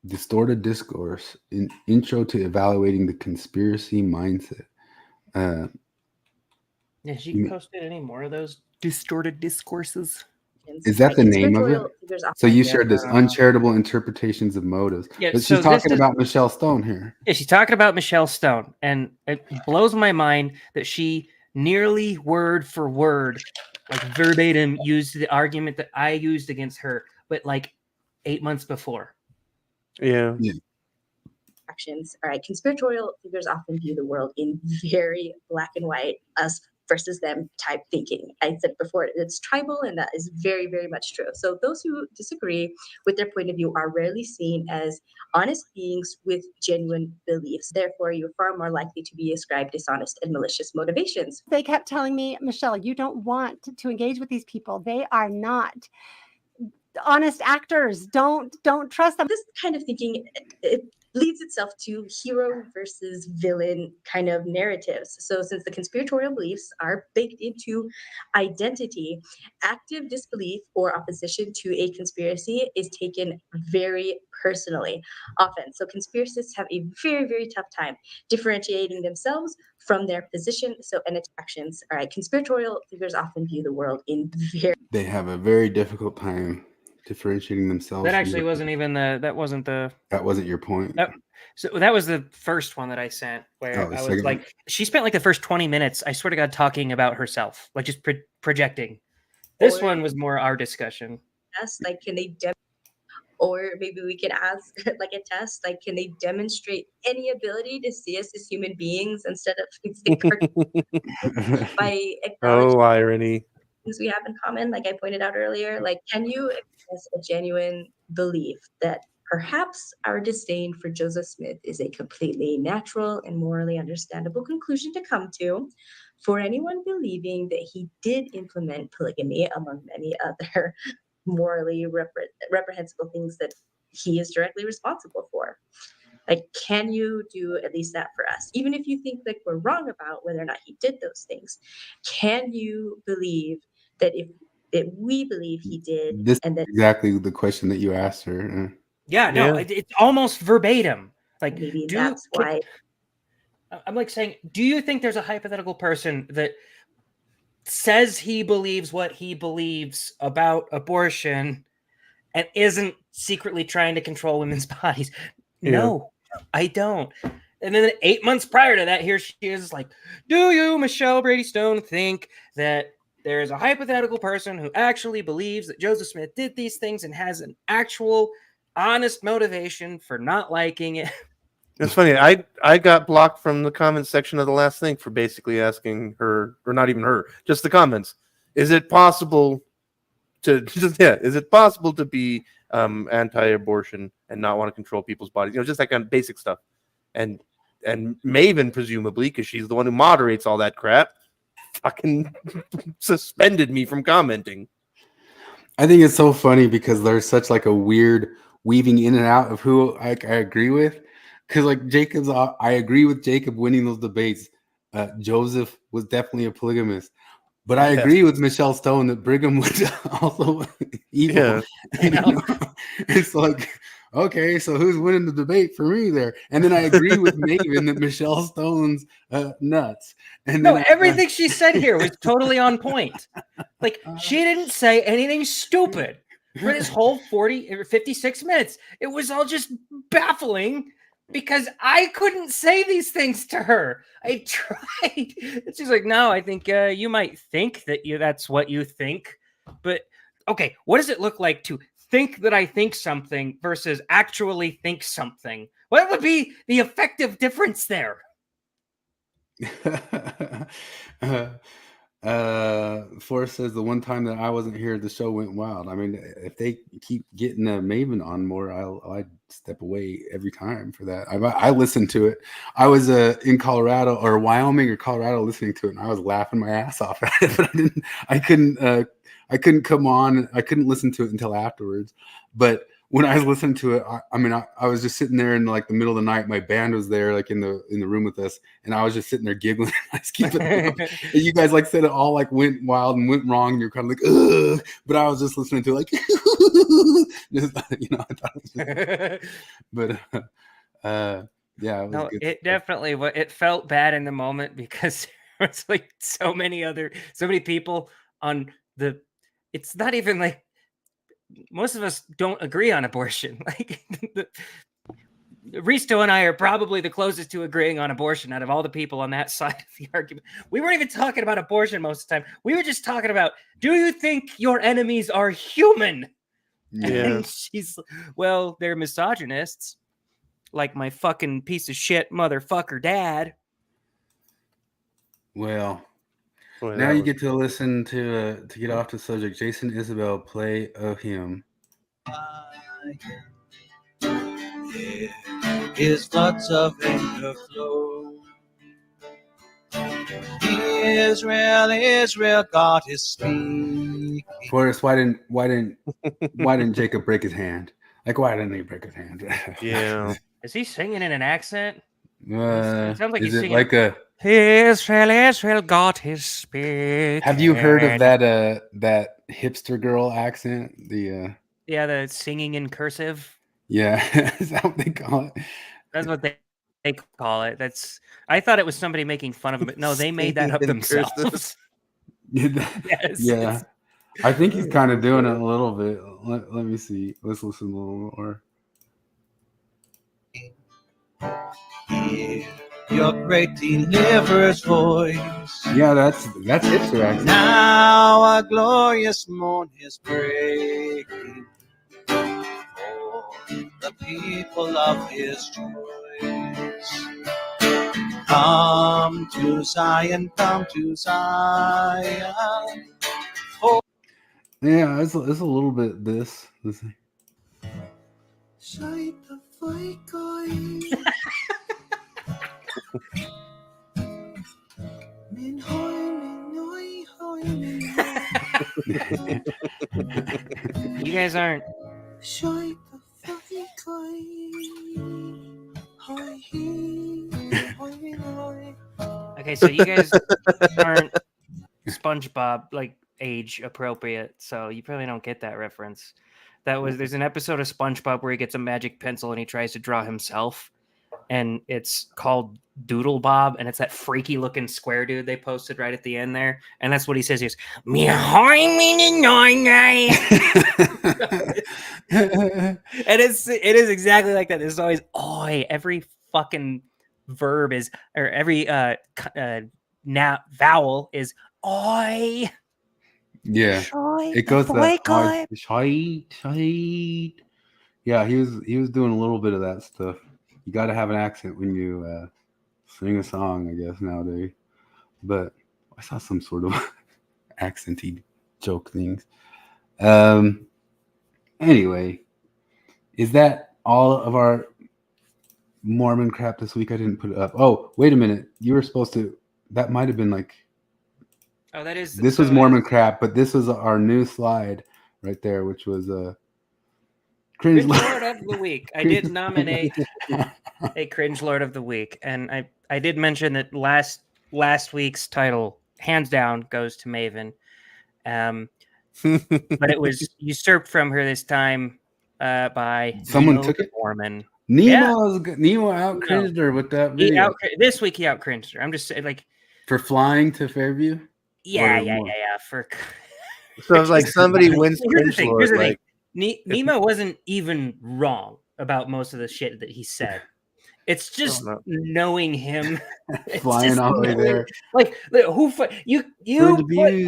Distorted discourse. Intro to evaluating the conspiracy mindset. Has she posted any more of those distorted discourses? Is that the name of it? So you shared this uncharitable interpretations of motives. Yeah, but so she's talking this is- about Michelle Stone here. Yeah, she's talking about Michelle Stone, and it blows my mind that she nearly word for word, like verbatim, used the argument that I used against her, but like 8 months before. Yeah. Actions. All right. Conspiratorial figures often view the world in very black and white, us versus them type thinking. I said before, it's tribal, and that is very, very much true. So those who disagree with their point of view are rarely seen as honest beings with genuine beliefs. Therefore, you're far more likely to be ascribed dishonest and malicious motivations. They kept telling me, Michelle, you don't want to engage with these people. They are not honest actors. Don't trust them. This kind of thinking, it leads itself to hero versus villain kind of narratives. So since the conspiratorial beliefs are baked into identity, active disbelief or opposition to a conspiracy is taken very personally often. So conspiracists have a very, very tough time differentiating themselves from their position. And its actions. All right, conspiratorial figures often view the world in very... They have a very difficult time differentiating themselves. That actually wasn't even that wasn't your point. So that was the first one that I sent, where I was like, she spent like the first 20 minutes, I swear to God, talking about herself, like just projecting. This one was more our discussion. Like, can they or maybe we could ask like a test, like, can they demonstrate any ability to see us as human beings instead of by acknowledging irony. things we have in common, like I pointed out earlier? Like, can you express a genuine belief that perhaps our disdain for Joseph Smith is a completely natural and morally understandable conclusion to come to, for anyone believing that he did implement polygamy among many other morally reprehensible things that he is directly responsible for? Like, can you do at least that for us? Even if you think like we're wrong about whether or not he did those things, can you believe that if we believe he did, This and that is exactly the question that you asked her. Yeah, no, it's almost verbatim. Like, maybe that's why. I'm like saying, do you think there's a hypothetical person that says he believes what he believes about abortion and isn't secretly trying to control women's bodies? No, I don't. And then 8 months prior to that, here she is like, do you, Michelle Brady Stone, think that there is a hypothetical person who actually believes that Joseph Smith did these things and has an actual honest motivation for not liking it? It's funny. I got blocked from the comments section of the last thing for basically asking her, or not even her, just the comments. Is it possible to is it possible to be anti-abortion and not want to control people's bodies? You know, just that kind of basic stuff. And Maven, presumably, because she's the one who moderates all that crap, fucking suspended me from commenting. I think it's so funny because there's such like a weird weaving in and out of who I agree with. Because like Jacob's, I agree with Jacob winning those debates. Joseph was definitely a polygamist, but I agree with Michelle Stone that Brigham was also evil. Yeah. It's like, okay, so who's winning the debate for me there? And then I agree with Maven that Michelle Stone's nuts. And no, then everything she said here was totally on point. Like, she didn't say anything stupid for this whole 40 or 56 minutes. It was all just baffling because I couldn't say these things to her. I tried. She's like, no, I think you might think that that's what you think. But okay, what does it look like to think that I think something versus actually think something? What would be the effective difference there? Forrest says the one time that I wasn't here, the show went wild. I mean, if they keep getting Maven on more, I'd step away every time for that. I listened to it. I was in Colorado or Wyoming or Colorado listening to it, and I was laughing my ass off at it, but I couldn't come on. I couldn't listen to it until afterwards. But when I was listening to it, I was just sitting there in like the middle of the night. My band was there, like in the room with us, and I was just sitting there giggling. I was keeping it up. And you guys like said it all like went wild and went wrong. And you're kind of like, ugh, but I was just listening to it, like, just, you know. I thought it was just, but yeah, it was No, good it stuff. definitely it felt bad in the moment because there was like so many people on the. It's not even like most of us don't agree on abortion. Like Risto and I are probably the closest to agreeing on abortion out of all the people on that side of the argument. We weren't even talking about abortion most of the time. We were just talking about, do you think your enemies are human? Yeah. And she's, well, they're misogynists, like my fucking piece of shit motherfucker dad. Well, Boy, now that you was- get to listen to get off the subject. Jason Isabel play a hymn. His floods of anger flow. Israel, God is speaking. Forrest, why didn't Jacob break his hand? Like, why didn't he break his hand? Yeah. Is he singing in an accent? It sounds like Is he's it singing. like a? Israel, God is speaking. Have you heard of that hipster girl accent? Yeah, the singing in cursive. Yeah, is that what they call it? That's what they call it. I thought it was somebody making fun of him, but no, they made that up Singing in cursive. themselves. Yes. Yeah, I think he's kind of doing it a little bit. Let me see. Let's listen a little more. Hear your great deliverer's voice. Yeah, that's hipster accent. Now a glorious morn is breaking for the people of his choice. Come to Zion, come to Zion. Yeah, it's a little bit this. You guys aren't. Okay, so you guys aren't SpongeBob like age appropriate, so you probably don't get that reference. There's an episode of SpongeBob where he gets a magic pencil and he tries to draw himself, and it's called Doodle Bob, and it's that freaky looking square dude they posted right at the end there, and that's what he says. He goes, and it is exactly like that. There's always oi. Every fucking verb is, or every vowel is oi. Yeah, it goes that shite. Yeah, he was doing a little bit of that stuff. You got to have an accent when you sing a song, I guess, nowadays. But I saw some sort of accenty joke things. Anyway, is that all of our Mormon crap this week? I didn't put it up. Oh, wait a minute. You were supposed to. That might have been like. Oh, that is. This was Mormon crap, but this was our new slide right there, which was Cringe Lord of the Week. I did nominate a Cringe Lord of the Week, and I did mention that last week's title, hands down, goes to Maven. But it was usurped from her this time by someone Nemo took it. Mormon. Nemo out cringed her with that video. This week he out cringed her. I'm just saying, like, for flying to Fairview. Yeah. For so it's like somebody wins. Here's the thing. Nemo wasn't even wrong about most of the shit that he said. It's just knowing him, flying all the way there. Like you put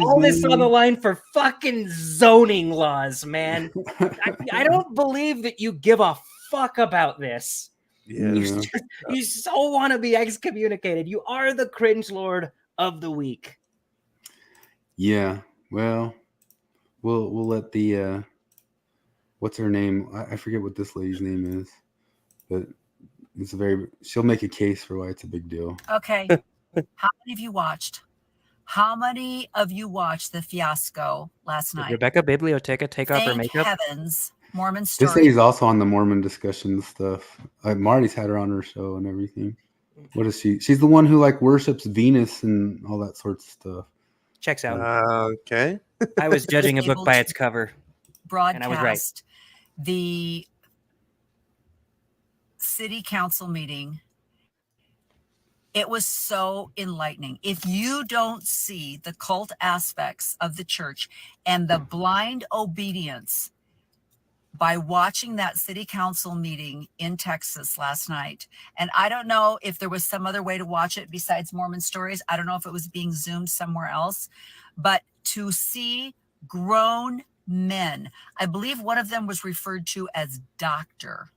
all this on the line for fucking zoning laws, man. I don't believe that you give a fuck about this. Yeah. You so want to be excommunicated. You are the Cringe Lord of the Week. Yeah. Well, we'll let the what's her name? I forget what this lady's name is, but she'll make a case for why it's a big deal. Okay. How many of you watched? How many of you watched the fiasco last night? Did Rebecca Biblioteca take off her makeup? Heavens Mormon This stories. lady's also on the Mormon discussion stuff. Marty's had her on her show and everything. What is she? She's the one who like worships Venus and all that sort of stuff. Checks out. Okay. I was judging a book able by to its cover, and broadcast I was right. the city council meeting. It was so enlightening. If you don't see the cult aspects of the church and the blind obedience by watching that city council meeting in Texas last night, and I don't know if there was some other way to watch it besides Mormon Stories. I don't know if it was being zoomed somewhere else, but to see grown men, I believe one of them was referred to as doctor,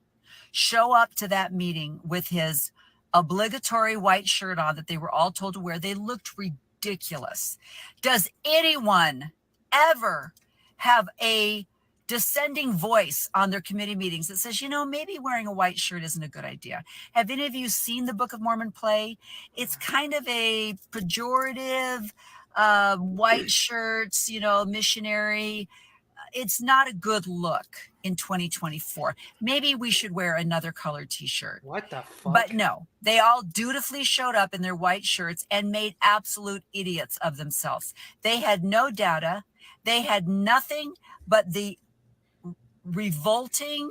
show up to that meeting with his obligatory white shirt on that they were all told to wear. They looked ridiculous. Does anyone ever have a dissenting voice on their committee meetings that says, you know, maybe wearing a white shirt isn't a good idea? Have any of you seen the Book of Mormon play? It's kind of a pejorative, white shirts, you know, missionary. It's not a good look in 2024. Maybe we should wear another colored t-shirt. What the fuck? But no, they all dutifully showed up in their white shirts and made absolute idiots of themselves. They had no data. They had nothing but the revolting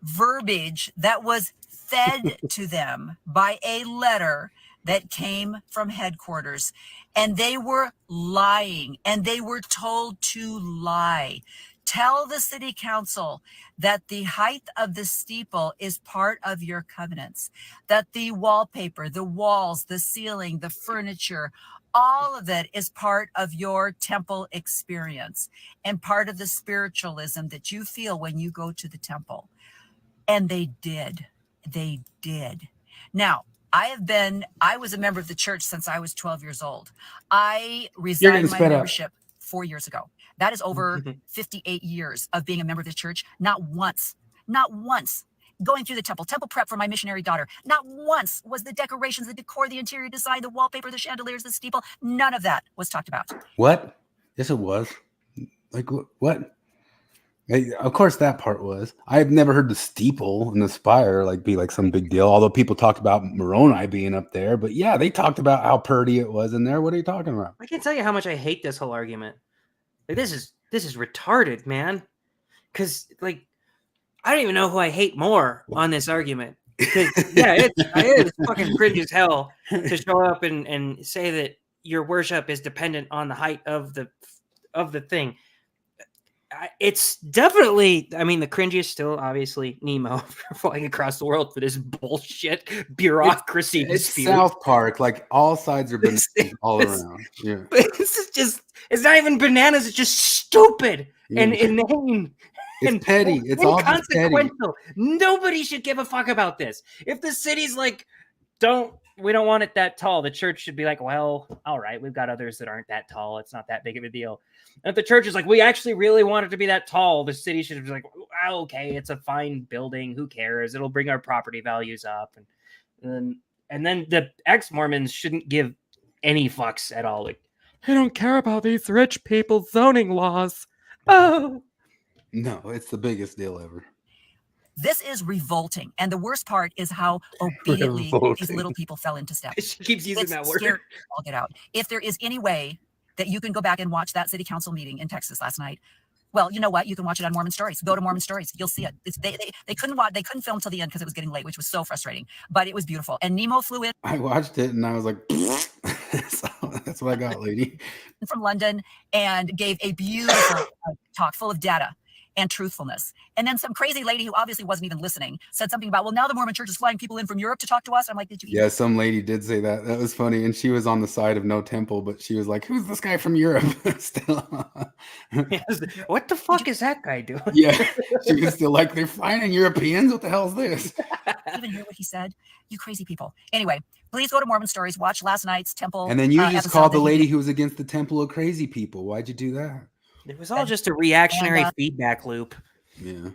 verbiage that was fed to them by a letter that came from headquarters. And they were lying, and they were told to lie. Tell the city council that the height of the steeple is part of your covenants, that the wallpaper, the walls, the ceiling, the furniture, all of it is part of your temple experience and part of the spiritualism that you feel when you go to the temple. And they did. They did. Now, I was a member of the church since I was 12 years old. I resigned my membership 4 years ago. That is over 58 years of being a member of the church. Not once going through the temple prep for my missionary daughter. Not once was the decorations, the decor, the interior design, the wallpaper, the chandeliers, the steeple. None of that was talked about. What? Yes, it was. Like what? Of course, that part was. I've never heard the steeple and the spire like be like some big deal. Although people talked about Moroni being up there, but yeah, they talked about how pretty it was in there. What are you talking about? I can't tell you how much I hate this whole argument. Like this is retarded, man. Because like I don't even know who I hate more on this argument. Because yeah, it's fucking cringe as hell to show up and say that your worship is dependent on the height of the thing. It's definitely, I mean, the cringiest still obviously Nemo flying across the world for this bullshit bureaucracy dispute. South Park, like all sides are bananas all around. Yeah, but this is just, it's not even bananas, it's just stupid and inane. It's petty. It's all just petty. Nobody should give a fuck about this. If the city's like, we don't want it that tall, the church should be like, well, all right, we've got others that aren't that tall. It's not that big of a deal. And if the church is like, we actually really want it to be that tall, the city should be like, oh, okay, it's a fine building. Who cares? It'll bring our property values up. And then the ex-Mormons shouldn't give any fucks at all. Like, I don't care about these rich people's zoning laws. Oh. No, it's the biggest deal ever. This is revolting. And the worst part is how obediently these little people fell into step. She keeps using that word. I'll get out. If there is any way that you can go back and watch that city council meeting in Texas last night, well, you know what? You can watch it on Mormon Stories. Go to Mormon Stories. You'll see it. They couldn't film till the end because it was getting late, which was so frustrating. But it was beautiful. And Nemo flew in. I watched it and I was like, so that's what I got, lady. From London and gave a beautiful talk full of data and truthfulness. And then some crazy lady who obviously wasn't even listening said something about, well, now the Mormon church is flying people in from Europe to talk to us. I'm like, did you? Yeah, some lady did say that. That was funny. And she was on the side of no temple, but she was like, who's this guy from Europe? Still. What the fuck is that guy doing? Yeah, she was still like, they're flying Europeans? What the hell is this? Even hear what he said? You crazy people. Anyway, please go to Mormon Stories. Watch last night's temple. And then you just called the lady who was against the temple of crazy people. Why'd you do that? It was all just a reactionary feedback loop. Yeah.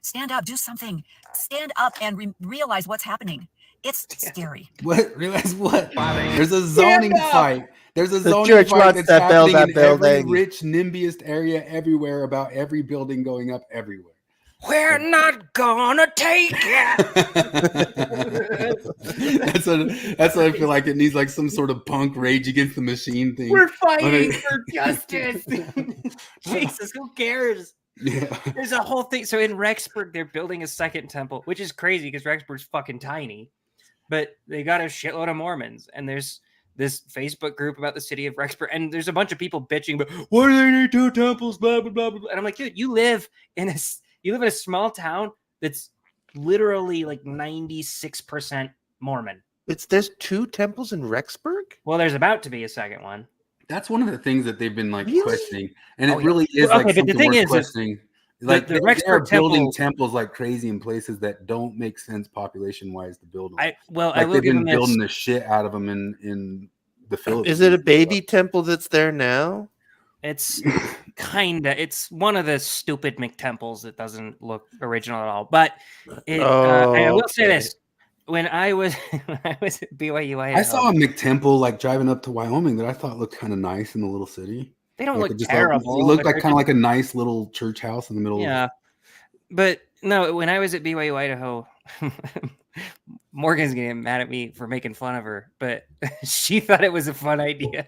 Stand up, do something. Stand up and realize what's happening. It's scary. What? Realize what? There's a zoning fight. There's a The zoning church fight wants that's to build happening that in every building. rich NIMBYist area everywhere about every building going up everywhere. We're not gonna take it. That's what I feel like. It needs like some sort of punk Rage Against the Machine thing. We're fighting for justice. Jesus, who cares? Yeah. There's a whole thing. So in Rexburg, they're building a second temple, which is crazy because Rexburg's fucking tiny, but they got a shitload of Mormons. And there's this Facebook group about the city of Rexburg, and there's a bunch of people bitching, but why do they need two temples? Blah blah blah blah. And I'm like, dude, you live in a small town that's literally like 96% Mormon. There's two temples in Rexburg? Well, there's about to be a second one. That's one of the things that they've been like Really? questioning, and it Oh, yeah. really is Well, like okay, but the something thing worth is questioning. the Like they are Rexburg building temple- temples like crazy in places that don't make sense population wise to build them. I will like they've give been them building this. the shit out of them in the Philippines. Is it a baby temple that's there now? It's it's one of the stupid McTemples that doesn't look original at all. But I will say this: when I was at BYU, I saw a McTemple like driving up to Wyoming that I thought looked kind of nice in the little city. They don't Like, look it terrible. It looked but like they're kind of just- like a nice little church house in the middle. Yeah, but no, when I was at BYU, Idaho, Morgan's getting mad at me for making fun of her, but she thought it was a fun idea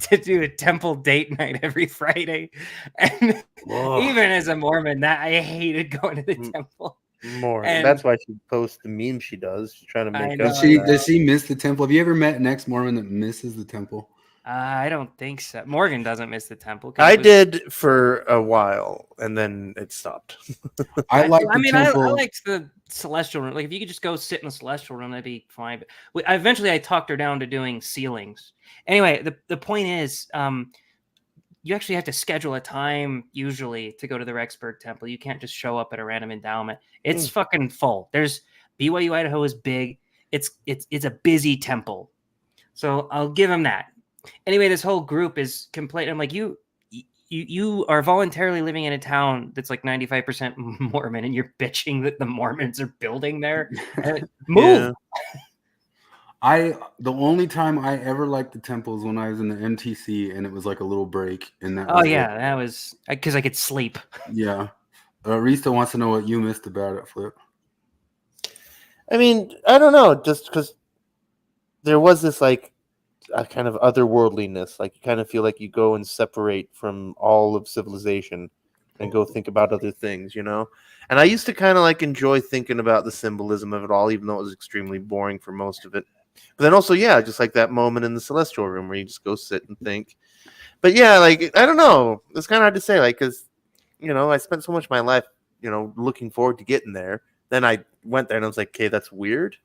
to do a temple date night every Friday. And even as a Mormon, that I hated going to the temple. More. And- That's why she posts the meme she does. She's trying to make up. Does she miss the temple? Have you ever met an ex-Mormon that misses the temple? I don't think so. Morgan doesn't miss the temple. 'cause I it was- did for a while, and then it stopped. I like I the mean, temple. I liked the celestial room. Like, if you could just go sit in the celestial room, that'd be fine. But eventually, I talked her down to doing ceilings. Anyway, the point is, you actually have to schedule a time usually to go to the Rexburg Temple. You can't just show up at a random endowment. It's fucking full. There's BYU Idaho is big. It's a busy temple, so I'll give him that. Anyway, this whole group is complaining. I'm like, you are voluntarily living in a town that's like 95% Mormon, and you're bitching that the Mormons are building there. Move. The only time I ever liked the temple was when I was in the MTC, and it was like a little break. And that. That was because I could sleep. Yeah. Rista wants to know what you missed about it, Flip. I mean, I don't know, just because there was this like a kind of otherworldliness, like you kind of feel like you go and separate from all of civilization and go think about other things, you know? And I used to kind of like enjoy thinking about the symbolism of it all, even though it was extremely boring for most of it. But then also, yeah, just like that moment in the celestial room where you just go sit and think. But yeah, like, I don't know. It's kind of hard to say, like, because, you know, I spent so much of my life, you know, looking forward to getting there. Then I went there and I was like, okay, that's weird.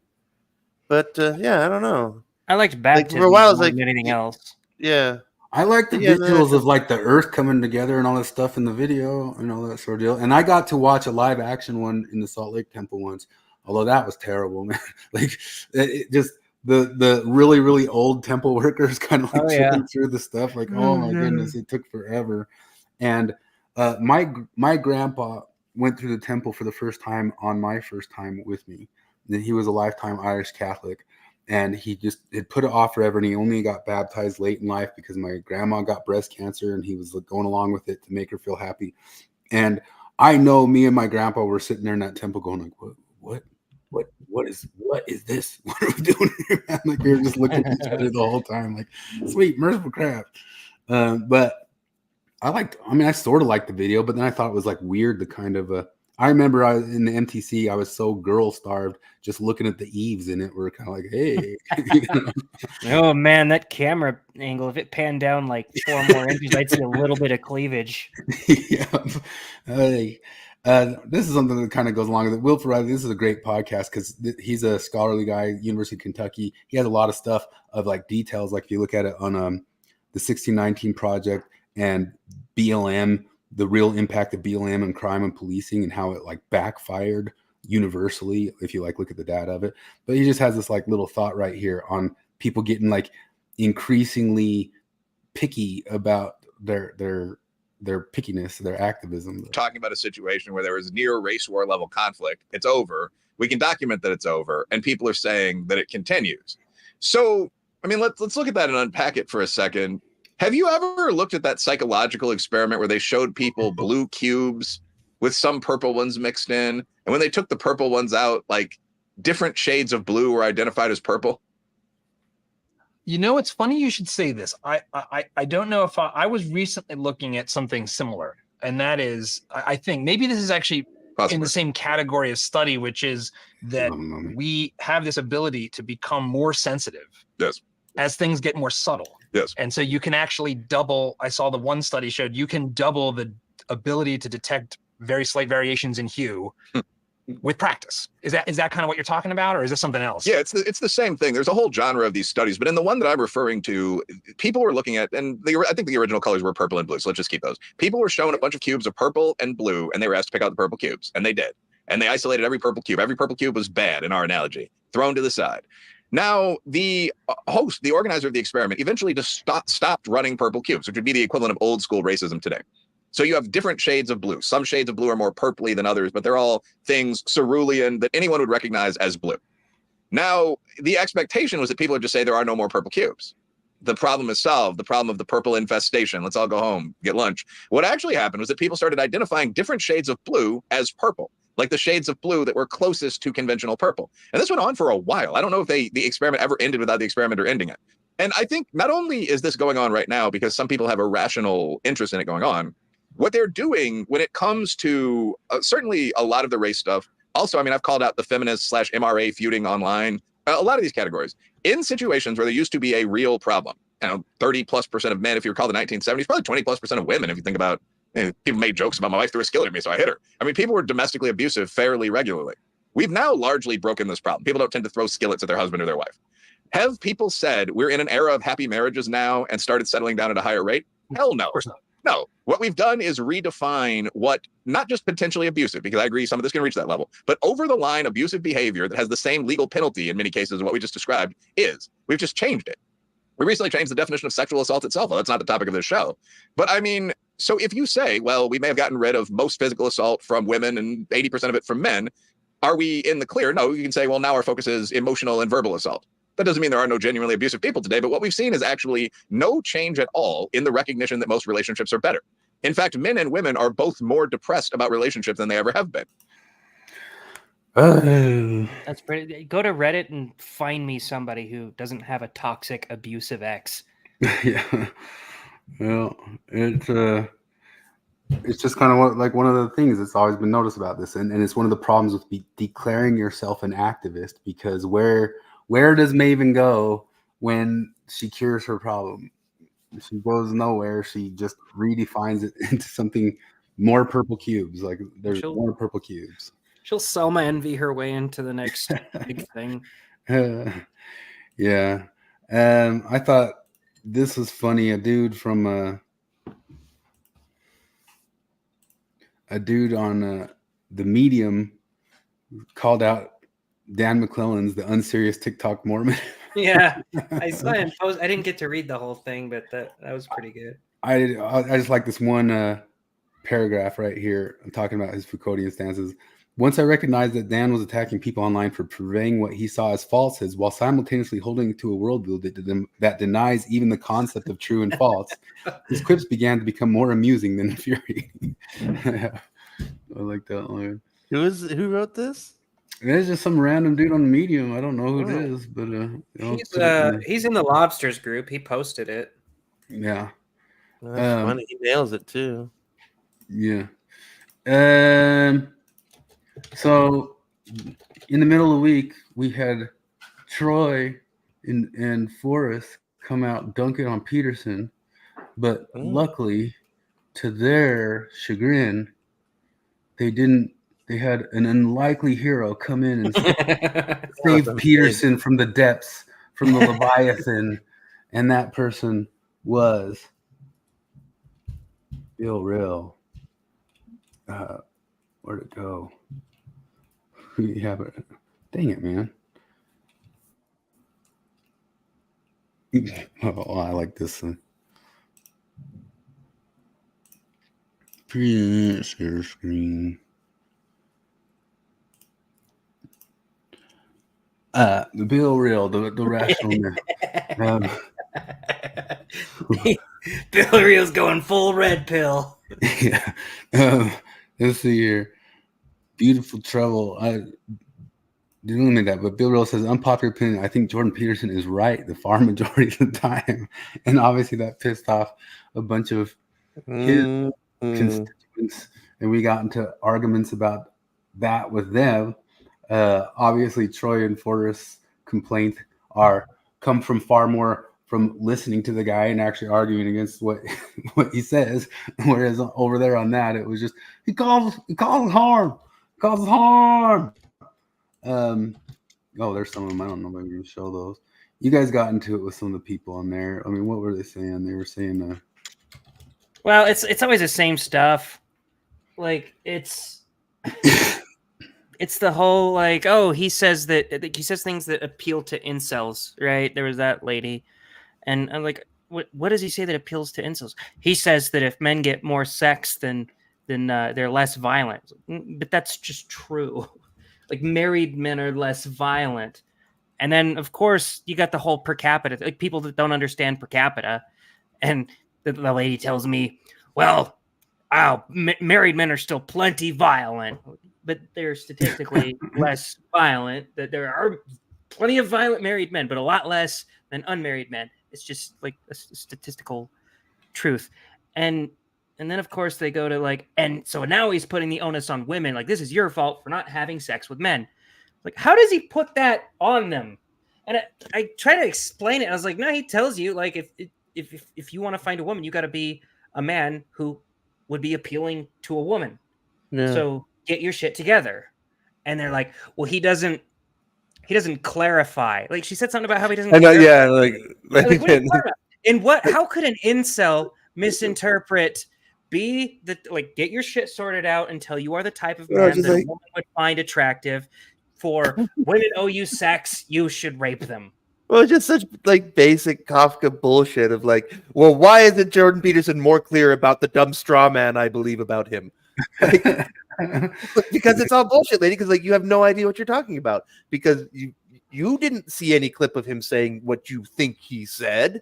But yeah, I don't know. I liked baptism for a while, I was more like than anything else. Yeah. I like the visuals of like the earth coming together and all that stuff in the video and all that sort of deal. And I got to watch a live action one in the Salt Lake Temple once, although that was terrible, man. Like it just the really, really old temple workers kind of like chipping through the stuff. Like, oh my goodness, it took forever. And my grandpa went through the temple for the first time on my first time with me. And he was a lifetime Irish Catholic. And he just had put it off forever, and he only got baptized late in life because my grandma got breast cancer, and he was going along with it to make her feel happy. And I know me and my grandpa were sitting there in that temple going like, what is this? What are we doing here? Like we were just looking at each other the whole time, like, sweet, merciful crap. But I sort of liked the video, but then I thought it was like weird, the kind of I remember I was in the MTC, I was so girl starved just looking at the eaves in it. We're kind of like, hey. Oh man, that camera angle, if it panned down like 4 more inches, I'd see a little bit of cleavage. Yeah. This is something that kind of goes along with it. Will Ferrari, this is a great podcast because he's a scholarly guy, University of Kentucky. He has a lot of stuff of like details. Like if you look at it on the 1619 Project and BLM, the real impact of BLM and crime and policing and how it like backfired universally, if you like look at the data of it. But he just has this like little thought right here on people getting like increasingly picky about their their pickiness, their activism. Talking about a situation where there was near race war level conflict. It's over. We can document that it's over, and people are saying that it continues. So, I mean, let's look at that and unpack it for a second. Have you ever looked at that psychological experiment where they showed people blue cubes with some purple ones mixed in, and when they took the purple ones out, like different shades of blue were identified as purple? You know, it's funny you should say this. I don't know if I was recently looking at something similar, and that is, I think maybe this is actually in the same category of study, which is that we have this ability to become more sensitive as things get more subtle. Yes. And so you can actually double. I saw the one study showed you can double the ability to detect very slight variations in hue with practice. Is that kind of what you're talking about, or is this something else? Yeah, it's the same thing. There's a whole genre of these studies, but in the one that I'm referring to, people were looking at, and I think the original colors were purple and blue, so let's just keep those. People were shown a bunch of cubes of purple and blue, and they were asked to pick out the purple cubes, and they did. And they isolated every purple cube. Every purple cube was bad in our analogy, thrown to the side. Now, the host, the organizer of the experiment, eventually just stopped running purple cubes, which would be the equivalent of old school racism today. So you have different shades of blue. Some shades of blue are more purpley than others, but they're all things cerulean that anyone would recognize as blue. Now, the expectation was that people would just say there are no more purple cubes. The problem is solved. The problem of the purple infestation. Let's all go home, get lunch. What actually happened was that people started identifying different shades of blue as purple, like the shades of blue that were closest to conventional purple. And this went on for a while. I don't know if the experiment ever ended without the experimenter ending it. And I think not only is this going on right now because some people have a rational interest in it going on, what they're doing when it comes to certainly a lot of the race stuff. Also, I mean, I've called out the feminist/MRA feuding online, a lot of these categories in situations where there used to be a real problem. 30+% of men, if you recall the 1970s, probably 20+% of women. If you think about, people made jokes about my wife threw a skillet at me, so I hit her. I mean, people were domestically abusive fairly regularly. We've now largely broken this problem. People don't tend to throw skillets at their husband or their wife. Have people said we're in an era of happy marriages now and started settling down at a higher rate? Hell no. Of course not. No, what we've done is redefine what, not just potentially abusive, because I agree some of this can reach that level, but over the line abusive behavior that has the same legal penalty in many cases as what we just described is. We've just changed it. We recently changed the definition of sexual assault itself. Well, that's not the topic of this show. But I mean, so if you say, well, we may have gotten rid of most physical assault from women and 80% of it from men, are we in the clear? No, you can say, well, now our focus is emotional and verbal assault. That doesn't mean there are no genuinely abusive people today, but what we've seen is actually no change at all in the recognition that most relationships are better. In fact, men and women are both more depressed about relationships than they ever have been. That's pretty. Go to Reddit and find me somebody who doesn't have a toxic, abusive ex. Yeah. Well, it's just kind of like one of the things that's always been noticed about this, and it's one of the problems with declaring yourself an activist, because where does Maven go when she cures her problem? She goes nowhere. She just redefines it into something more purple cubes. Like there's more purple cubes. She'll Selma envy her way into the next big thing. Yeah. I thought this was funny. A dude on the Medium called out Dan McClellan's The Unserious TikTok Mormon. Yeah, I saw him post. I didn't get to read the whole thing, but that was pretty good. I just like this one paragraph right here. I'm talking about his Foucauldian stances. Once I recognized that Dan was attacking people online for purveying what he saw as falsehoods while simultaneously holding to a worldview that denies even the concept of true and false, his quips began to become more amusing than infuriating. I like that line. Who wrote this? It's just some random dude on the Medium. I don't know who it is, but he's in the Lobsters group. He posted it. Yeah, that's funny. He nails it too. Yeah. So in the middle of the week, we had Troy and Forrest come out dunking on Peterson, but luckily, to their chagrin, they didn't. They had an unlikely hero come in and save Peterson from the depths, from the Leviathan, and that person was Bill Rill. Where'd it go? Yeah, but dang it, man. Oh, I like this one. Share screen. Bill Real, the rational man. Bill Reel's going full red pill. Yeah. Let's see here. Beautiful trouble. I didn't mean that, but Bill Real says unpopular opinion. I think Jordan Peterson is right the far majority of the time, and obviously that pissed off a bunch of his constituents, and we got into arguments about that with them. Obviously, Troy and Forrest's complaints come from far more from listening to the guy and actually arguing against what he says. Whereas over there on that, it was just he causes harm. Oh, there's some of them. I don't know if I'm going to show those. You guys got into it with some of the people on there. I mean, what were they saying? They were saying, well, it's always the same stuff. Like it's the whole like, oh, he says things that appeal to incels, right? There was that lady, and I'm like, what does he say that appeals to incels? He says that if men get more sex, then they're less violent. But that's just true. Like married men are less violent. And then of course you got the whole per capita, like people that don't understand per capita. And the lady tells me, well, married men are still plenty violent, but they're statistically less violent. That there are plenty of violent married men, but a lot less than unmarried men. It's just like a statistical truth. And then, of course, they go to like, and so now he's putting the onus on women. Like, this is your fault for not having sex with men. Like, how does he put that on them? And I try to explain it. I was like, no, he tells you, like, if you want to find a woman, you got to be a man who would be appealing to a woman. Yeah. So get your shit together. And they're like, well, he doesn't clarify. Like, she said something about how he doesn't. Yeah, like what are you talking about? And how could an incel misinterpret? Get your shit sorted out until you are the type of man that a woman would find attractive. For women owe you sex, you should rape them. Well, it's just such like basic Kafka bullshit of like, well, why isn't Jordan Peterson more clear about the dumb straw man I believe about him? Like, because it's all bullshit, lady. Because like you have no idea what you're talking about because you didn't see any clip of him saying what you think he said.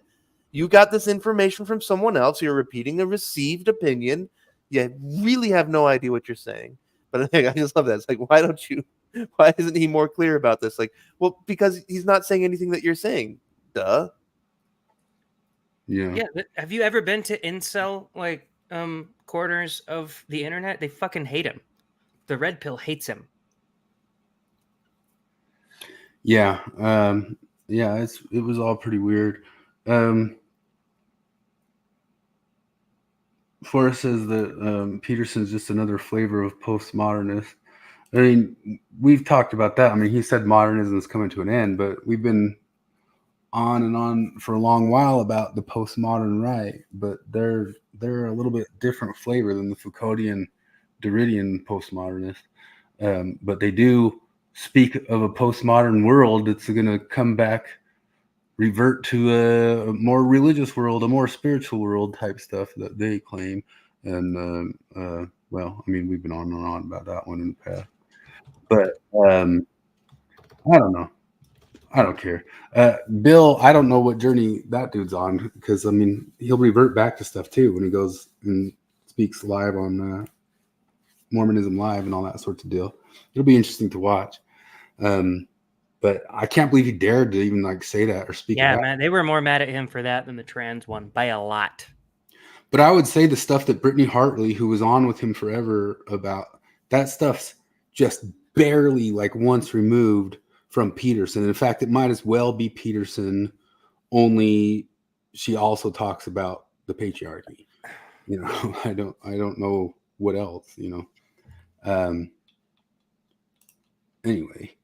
You got this information from someone else. You're repeating a received opinion. You really have no idea what you're saying. But I just love that. It's like, why isn't he more clear about this? Like, well, because he's not saying anything that you're saying. Duh. Yeah. Yeah. But have you ever been to incel corners of the internet? They fucking hate him. The red pill hates him. Yeah. It was all pretty weird. Forrest says that Peterson's just another flavor of postmodernist. I mean, we've talked about that. I mean, he said modernism is coming to an end, but we've been on and on for a long while about the postmodern right. But they're a little bit different flavor than the Foucauldian, Derridian postmodernist. But they do speak of a postmodern world that's going to come back, revert to a more religious world, a more spiritual world type stuff that they claim. And well, I mean, we've been on and on about that one in the past. But I don't know. I don't care. Bill, I don't know what journey that dude's on because, I mean, he'll revert back to stuff too when he goes and speaks live on Mormonism Live and all that sorts of deal. It'll be interesting to watch. But I can't believe he dared to even like say that or speak. Yeah, man, they were more mad at him for that than the trans one by a lot. But I would say the stuff that Brittany Hartley, who was on with him forever about, that stuff's just barely like once removed from Peterson. In fact, it might as well be Peterson, only she also talks about the patriarchy. You know, I don't know what else, you know. Anyway,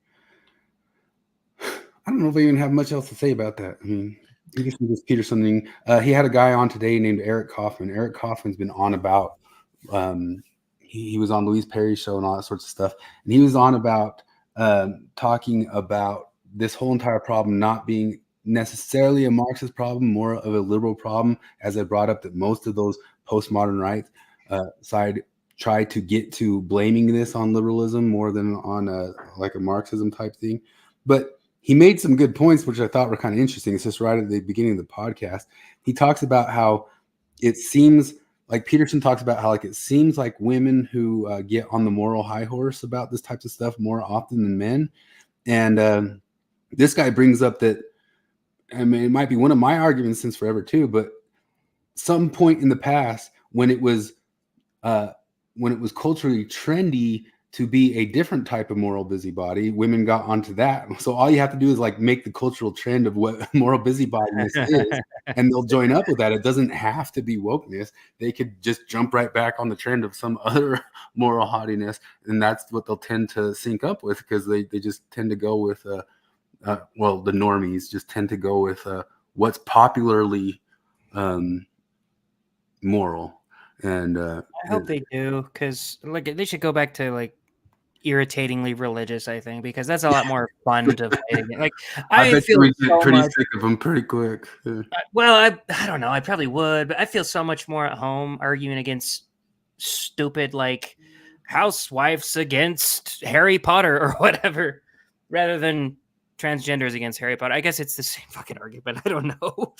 I don't know if I even have much else to say about that. I mean, this Peterson thing. He had a guy on today named Eric Kaufman. Eric Kaufman's been on about, he was on Louise Perry's show and all that sorts of stuff. And he was on about talking about this whole entire problem not being necessarily a Marxist problem, more of a liberal problem, as I brought up that most of those postmodern rights side try to get to blaming this on liberalism more than on like a Marxism type thing. But he made some good points, which I thought were kind of interesting. It's just right at the beginning of the podcast. He talks about how it seems like Peterson talks about how like it seems like women who get on the moral high horse about this types of stuff more often than men. And this guy brings up that, I mean, it might be one of my arguments since forever too, but some point in the past when it was culturally trendy to be a different type of moral busybody, women got onto that. So all you have to do is like make the cultural trend of what moral busybodiness is, and they'll join up with that. It doesn't have to be wokeness. They could just jump right back on the trend of some other moral haughtiness, and that's what they'll tend to sync up with, because they just tend to go with well, the normies just tend to go with what's popularly moral. And I hope they do, because like they should go back to like irritatingly religious, I think, because that's a lot more fun to fight against. Like I bet feel you would get so pretty much, sick of them pretty quick. Yeah. well, I don't know, I probably would, but I feel so much more at home arguing against stupid like housewives against Harry Potter or whatever, rather than transgenders against Harry Potter. I guess it's the same fucking argument. I don't know.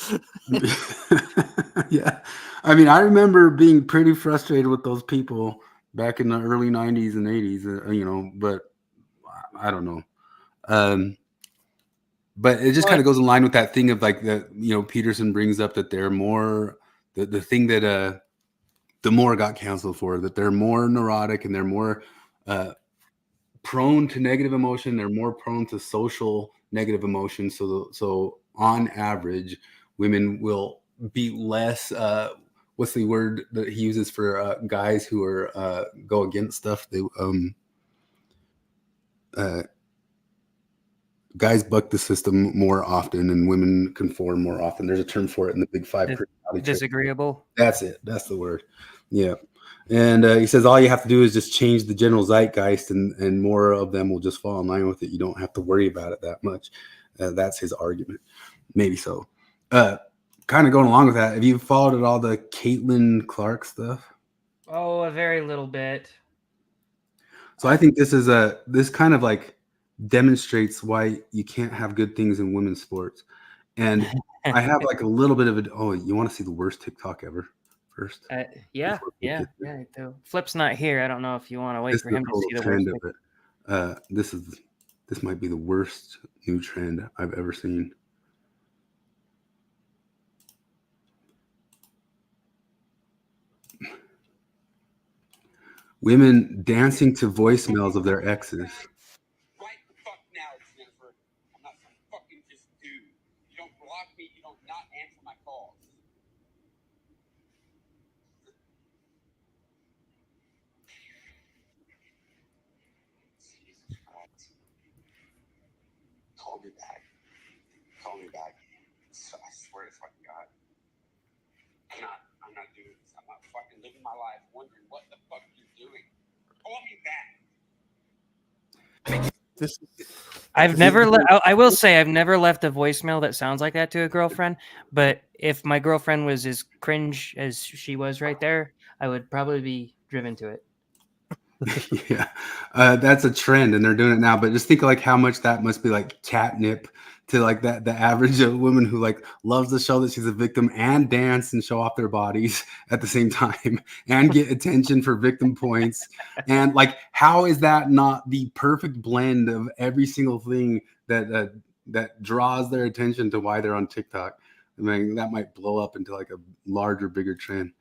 Yeah. I mean, I remember being pretty frustrated with those people back in the early 90s and 80s, you know, but I don't know. But it just kind of goes in line with that thing of like that, you know, Peterson brings up that they're more the thing that the more got canceled for, that they're more neurotic and they're more prone to negative emotion. They're more prone to social negative emotion. So on average, women will be less what's the word that he uses for guys who are go against stuff? They guys buck the system more often and women conform more often. There's a term for it in the Big Five. Disagreeable. That's it. That's the word. Yeah. And he says all you have to do is just change the general zeitgeist, and more of them will just fall in line with it. You don't have to worry about it that much. That's his argument. Maybe so. Kind of going along with that, have you followed at all the Caitlin Clark stuff? Oh, a very little bit. So I think this kind of like demonstrates why you can't have good things in women's sports. And I have like a little bit of it. Oh, you want to see the worst TikTok ever first? Yeah. I do. Flip's not here. I don't know if you want to wait for him to see the worst. Of it. This might be the worst new trend I've ever seen. Women dancing to voicemails of their exes. Right the fuck now, Jennifer. I'm not some fucking just dude. You don't block me. You don't not answer my calls. Jesus Christ. Call me back. Call me back. I swear to fucking God. I'm not doing this. I'm not fucking living my life wondering what the fuck you're doing. Call me back. I will say I've never left a voicemail that sounds like that to a girlfriend, but if my girlfriend was as cringe as she was right there, I would probably be driven to it. Yeah, that's a trend, and they're doing it now. But just think like how much that must be like catnip to like that the average woman who like loves to show that she's a victim and dance and show off their bodies at the same time and get attention for victim points. And like, how is that not the perfect blend of every single thing that draws their attention to why they're on TikTok? I mean, that might blow up into like a larger, bigger trend.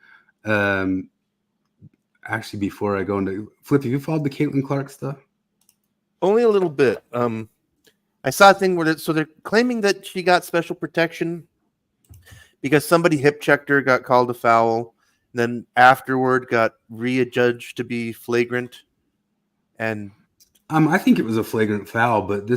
Actually, before I go into Flip, have you followed the Caitlin Clark stuff? Only a little bit. I saw a thing where they're claiming that she got special protection because somebody hip checked her, got called a foul, and then afterward got readjudged to be flagrant. And I think it was a flagrant foul, but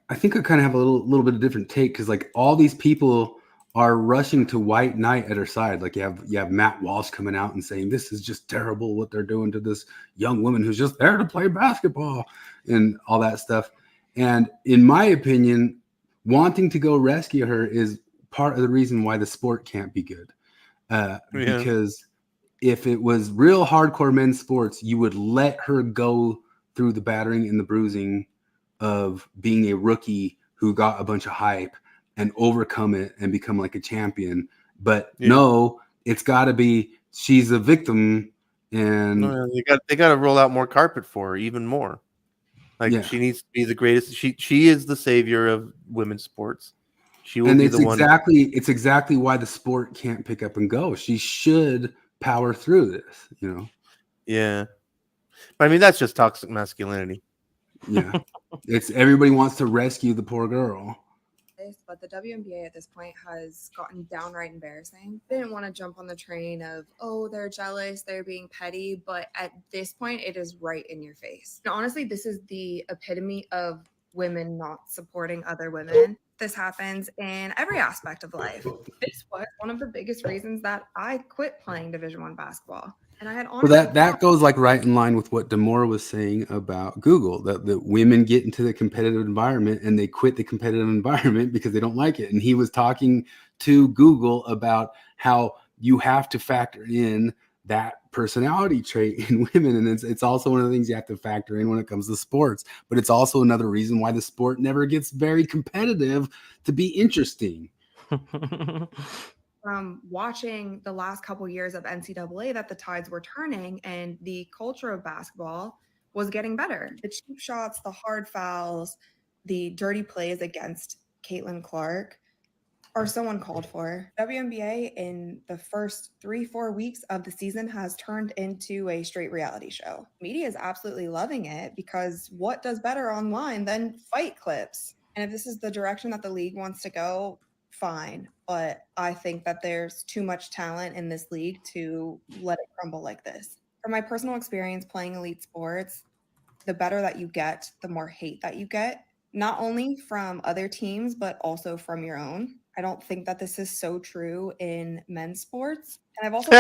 I think I kind of have a little bit of different take, because like all these people are rushing to white knight at her side. Like you have Matt Walsh coming out and saying this is just terrible what they're doing to this young woman who's just there to play basketball and all that stuff. And in my opinion, wanting to go rescue her is part of the reason why the sport can't be good. Because if it was real hardcore men's sports, you would let her go through the battering and the bruising of being a rookie who got a bunch of hype and overcome it and become like a champion. But no, it's got to be she's a victim, and they got to roll out more carpet for her, even more. Like she needs to be the greatest. She is the savior of women's sports. She will be the one. It's exactly why the sport can't pick up and go. She should power through this, you know. Yeah, but I mean that's just toxic masculinity. Yeah, it's everybody wants to rescue the poor girl. But the WNBA at this point has gotten downright embarrassing. They didn't want to jump on the train of, oh, they're jealous, they're being petty. But at this point, it is right in your face. And honestly, this is the epitome of women not supporting other women. This happens in every aspect of life. This was one of the biggest reasons that I quit playing Division I basketball. And I had honestly that goes like right in line with what Demore was saying about Google, that women get into the competitive environment and they quit the competitive environment because they don't like it. And he was talking to Google about how you have to factor in that personality trait in women. And it's also one of the things you have to factor in when it comes to sports. But it's also another reason why the sport never gets very competitive to be interesting. From watching the last couple years of NCAA that the tides were turning and the culture of basketball was getting better. The cheap shots, the hard fouls, the dirty plays against Caitlin Clark are so uncalled for. WNBA in the first 3-4 weeks of the season has turned into a straight reality show. Media is absolutely loving it because what does better online than fight clips? And if this is the direction that the league wants to go, fine, but I think that there's too much talent in this league to let it crumble like this. From my personal experience playing elite sports, the better that you get, the more hate that you get, not only from other teams, but also from your own. I don't think that this is so true in men's sports. And I've also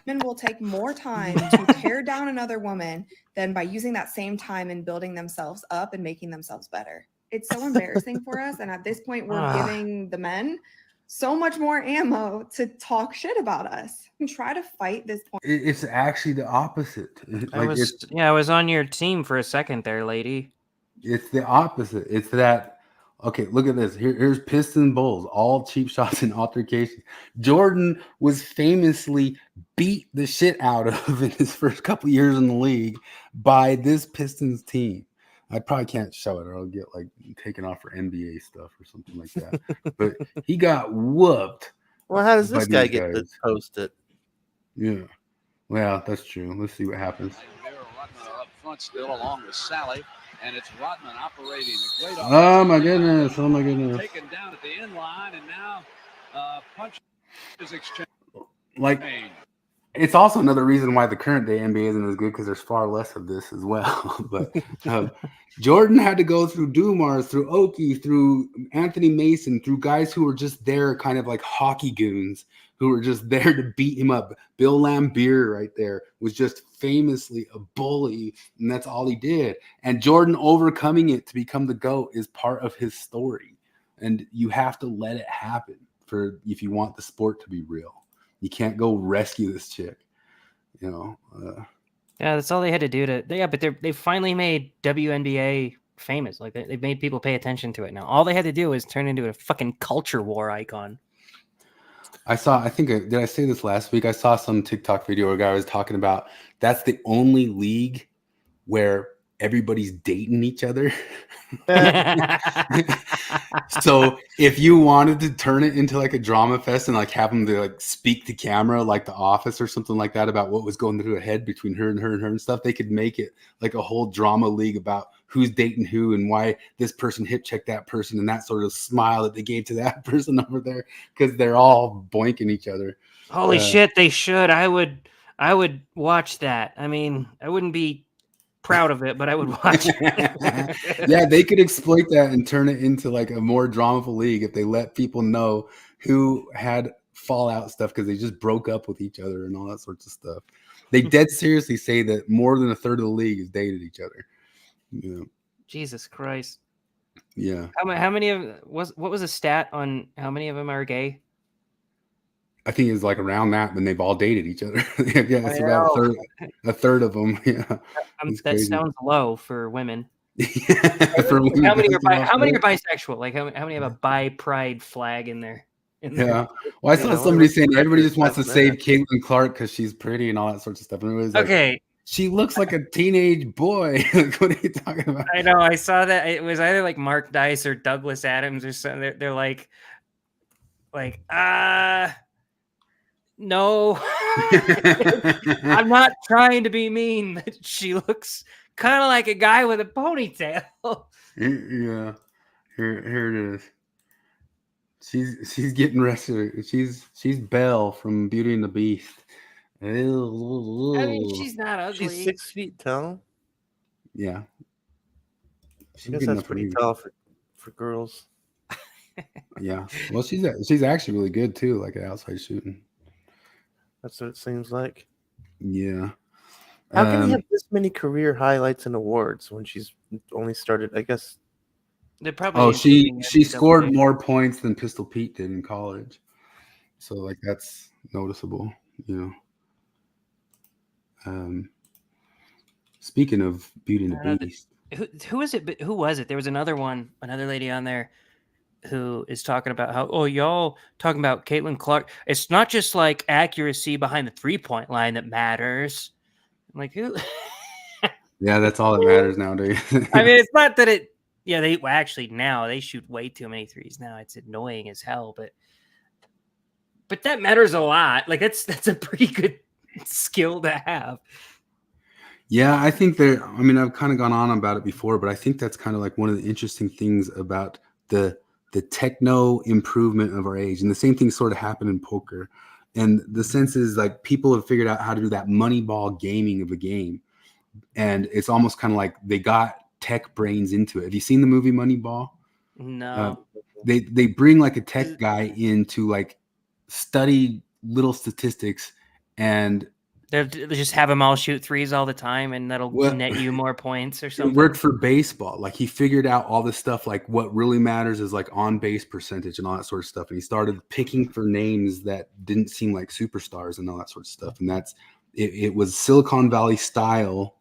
women will take more time to tear down another woman than by using that same time and building themselves up and making themselves better. It's so embarrassing for us. And at this point, we're giving the men so much more ammo to talk shit about us and try to fight this point. It's actually the opposite. I was on your team for a second there, lady. It's the opposite. It's that, okay, look at this. Here's Piston Bulls, all cheap shots and altercations. Jordan was famously beat the shit out of in his first couple years in the league by this Pistons team. I probably can't show it or I'll get like taken off for NBA stuff or something like that. But he got whooped. Well, how does this guy get to post it? Yeah. Well, that's true. Let's see what happens. Up front still along with Sally, and it's Rodman operating a great. Oh my goodness! Oh my goodness! Taken down at the end line, and now punch is exchanged. Like, it's also another reason why the current day NBA isn't as good because there's far less of this as well. But Jordan had to go through Dumars, through Oki, through Anthony Mason, through guys who were just there, kind of like hockey goons, who were just there to beat him up. Bill Laimbeer right there was just famously a bully, and that's all he did. And Jordan overcoming it to become the GOAT is part of his story. And you have to let it happen if you want the sport to be real. You can't go rescue this chick, you know. Yeah, that's all they had to do but they finally made WNBA famous. Like they made people pay attention to it now. All they had to do was turn into a fucking culture war icon. Did I say this last week? I saw some TikTok video where a guy was talking about that's the only league where everybody's dating each other. So if you wanted to turn it into like a drama fest and like have them to like speak to camera like The Office or something like that about what was going through her head between her and stuff, they could make it like a whole drama league about who's dating who and why this person hip checked that person and that sort of smile that they gave to that person over there because they're all boinking each other. Holy shit, they should. I would watch that. I mean, I wouldn't be proud of it, but I would watch it. Yeah, they could exploit that and turn it into like a more dramaful league if they let people know who had fallout stuff because they just broke up with each other and all that sorts of stuff. They dead seriously say that more than a third of the league has dated each other. Yeah. Jesus Christ. Yeah. How many of what was the stat on how many of them are gay? I think it's like around that when they've all dated each other. Yeah, it's about a third of them. Yeah, that sounds low for women. For women, how many that's are bisexual? Like how many have a bi pride flag in there? Yeah. Well, I saw somebody saying everybody just wants to save Caitlin Clark because she's pretty and all that sorts of stuff. And it was like, okay, she looks like a teenage boy. Like, what are you talking about? I know. I saw that it was either like Mark Dice or Douglas Adams or something. They're like, no, I'm not trying to be mean, but she looks kind of like a guy with a ponytail. Yeah. Here it is. She's getting rested. She's Belle from Beauty and the Beast. I mean, she's not ugly. She's 6 feet tall. Yeah. I guess that's pretty tall for girls. Yeah. Well, she's actually really good too, like at outside shooting. That's what it seems like. Yeah. How can you have this many career highlights and awards when she's only started? I guess. She scored more points than Pistol Pete did in college, so like that's noticeable, you know. Speaking of Beauty and the Beast, who is it? Who was it? There was another lady on there who is talking about how y'all talking about Caitlin Clark. It's not just like accuracy behind the 3-point line that matters. I'm like, who? Yeah, that's all that matters nowadays. I mean, it's not that it. Yeah, now they shoot way too many threes now. It's annoying as hell, but that matters a lot. Like that's a pretty good skill to have. Yeah, I think I mean, I've kind of gone on about it before, but I think that's kind of like one of the interesting things about the techno improvement of our age. And the same thing sort of happened in poker. And the sense is like people have figured out how to do that Moneyball gaming of a game. And it's almost kind of like they got tech brains into it. Have you seen the movie Moneyball? No. They bring like a tech guy in to like study little statistics, and they just have them all shoot threes all the time, and that'll net you more points or something. It worked for baseball. Like he figured out all this stuff, like what really matters is like on base percentage and all that sort of stuff. And he started picking for names that didn't seem like superstars and all that sort of stuff. And it was Silicon Valley style,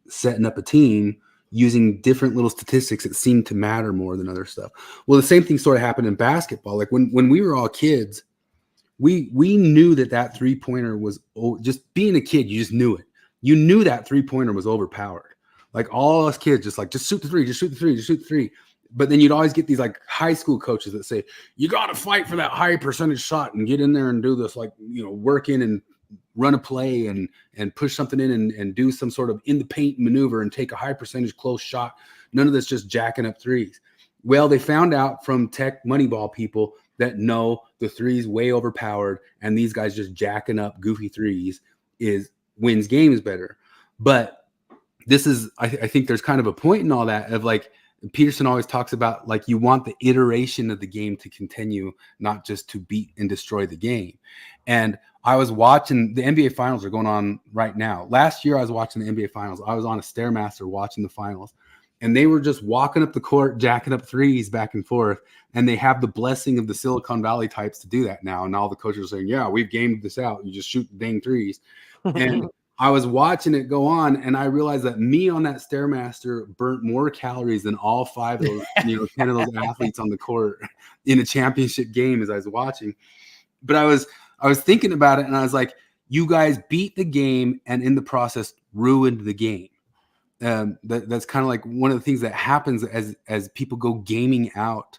setting up a team using different little statistics that seemed to matter more than other stuff. Well, the same thing sort of happened in basketball. Like when we were all kids, we knew that 3-pointer was, just being a kid, you just knew it. You knew that 3-pointer was overpowered. Like all us kids, just shoot the three, just shoot the three, just shoot the three. But then you'd always get these like high school coaches that say, you got to fight for that high percentage shot and get in there and do this, like, work in and run a play and push something in and do some sort of in the paint maneuver and take a high percentage close shot. None of this just jacking up threes. Well, they found out from tech Moneyball people that no, the three's way overpowered, and these guys just jacking up goofy threes wins games better. But this is, I think there's kind of a point in all that of like, Peterson always talks about like you want the iteration of the game to continue, not just to beat and destroy the game. And I was watching the NBA finals are going on right now. Last year I was watching the NBA finals. I was on a Stairmaster watching the finals, and they were just walking up the court, jacking up threes back and forth. And they have the blessing of the Silicon Valley types to do that now. And all the coaches are saying, yeah, we've gamed this out. You just shoot the dang threes. And I was watching it go on, and I realized that me on that Stairmaster burnt more calories than all 5 of those, 10 of those athletes on the court in a championship game as I was watching. But I was thinking about it, and I was like, you guys beat the game and in the process ruined the game. That's kind of like one of the things that happens as people go gaming out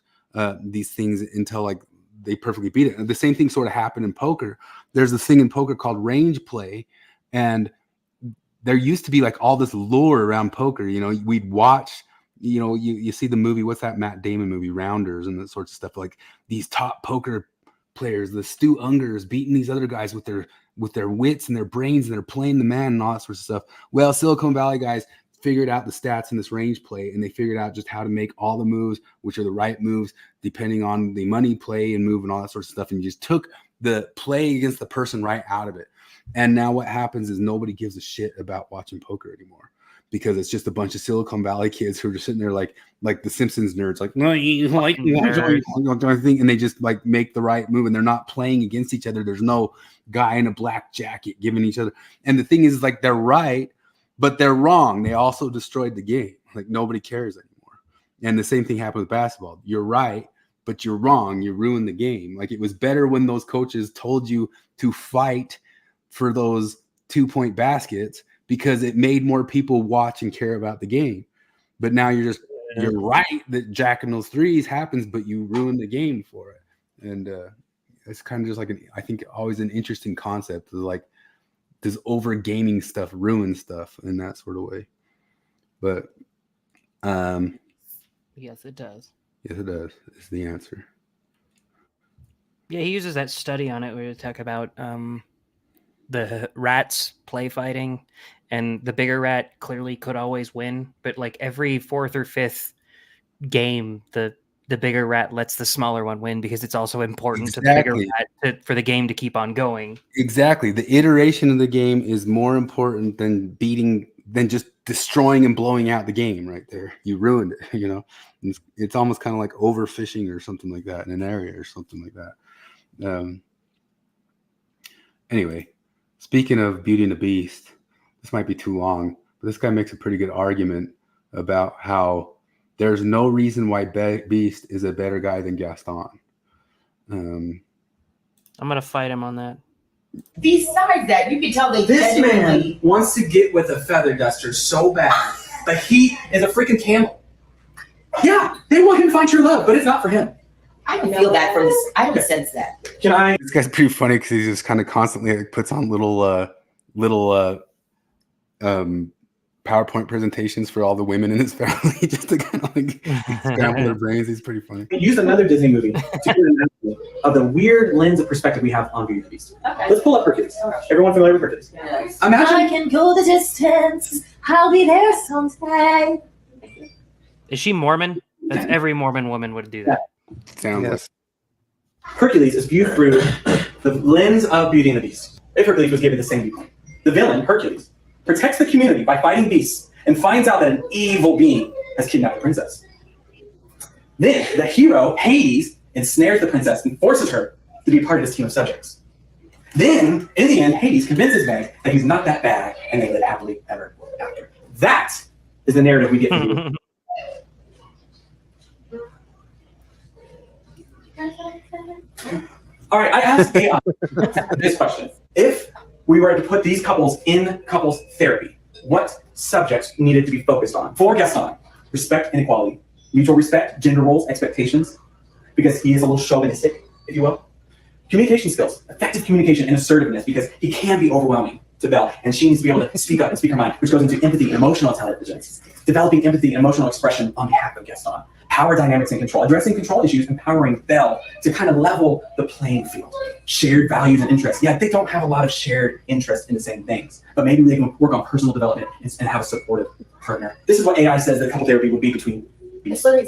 these things until like they perfectly beat it. And the same thing sort of happened in poker. There's a thing in poker called range play. And there used to be like all this lore around poker. We'd watch, you see the movie, what's that Matt Damon movie, Rounders, and that sorts of stuff. Like these top poker players, the Stu Ungers beating these other guys with their wits and their brains, and they're playing the man and all that sort of stuff. Well, Silicon Valley guys figured out the stats in this range play, and they figured out just how to make all the moves, which are the right moves, depending on the money play and move and all that sort of stuff. And you just took the play against the person right out of it. And now what happens is nobody gives a shit about watching poker anymore because it's just a bunch of Silicon Valley kids who are just sitting there like the Simpsons nerds, like, no, you like thing, and they just like make the right move, and they're not playing against each other. There's no guy in a black jacket giving each other. And the thing is, like, they're right, but they're wrong. They also destroyed the game. Like, nobody cares anymore. And the same thing happened with basketball. You're right, but you're wrong. You ruined the game. Like, it was better when those coaches told you to fight for those 2-point baskets, because it made more people watch and care about the game. But now you're right that jacking those threes happens, but you ruined the game for it. And it's kind of just like I think always an interesting concept of like, does over gaming stuff ruin stuff in that sort of way? But yes, it does. Yes, it does. Is the answer. Yeah, he uses that study on it where they talk about the rats play fighting, and the bigger rat clearly could always win, but like every 4th or 5th game, the bigger rat lets the smaller one win, because it's also important to the bigger rat for the game to keep on going. Exactly. The iteration of the game is more important than just destroying and blowing out the game right there. You ruined it, you know? It's almost kind of like overfishing or something like that in an area or something like that. Anyway, speaking of Beauty and the Beast, this might be too long, but this guy makes a pretty good argument about how there's no reason why Beast is a better guy than Gaston. I'm going to fight him on that. Besides that, you can tell this man wants to get with a feather duster so bad, but he is a freaking camel. Yeah, they want him to find true love, but it's not for him. I don't feel that from this. I don't sense that. This guy's pretty funny because he just kind of constantly puts on little PowerPoint presentations for all the women in his family just to kind of like scramble their brains. He's pretty funny. Use another Disney movie to get an example of the weird lens of perspective we have on Beauty and the Beast. Okay. Let's pull up Hercules. Everyone familiar with Hercules? Yes. Imagine I can go the distance. I'll be there sometime. Is she Mormon? That's every Mormon woman would do that. Sounds like Hercules is viewed through the lens of Beauty and the Beast. If Hercules was given the same viewpoint, the villain Hercules protects the community by fighting beasts and finds out that an evil being has kidnapped the princess. Then the hero, Hades, ensnares the princess and forces her to be part of his team of subjects. Then, in the end, Hades convinces Meg that he's not that bad, and they live happily ever after. That is the narrative we get from you. All right, I asked AI this question. If we were to put these couples in couples therapy, what subjects needed to be focused on? For Gaston, respect and equality, mutual respect, gender roles, expectations, because he is a little chauvinistic, if you will. Communication skills, effective communication and assertiveness, because he can be overwhelming to Belle, and she needs to be able to speak up and speak her mind, which goes into empathy and emotional intelligence. Developing empathy and emotional expression on behalf of Gaston. Power dynamics and control. Addressing control issues, empowering Belle to kind of level the playing field. Shared values and interests. Yeah, they don't have a lot of shared interest in the same things, but maybe they can work on personal development and have a supportive partner. This is what AI says that couple therapy would be between Beast and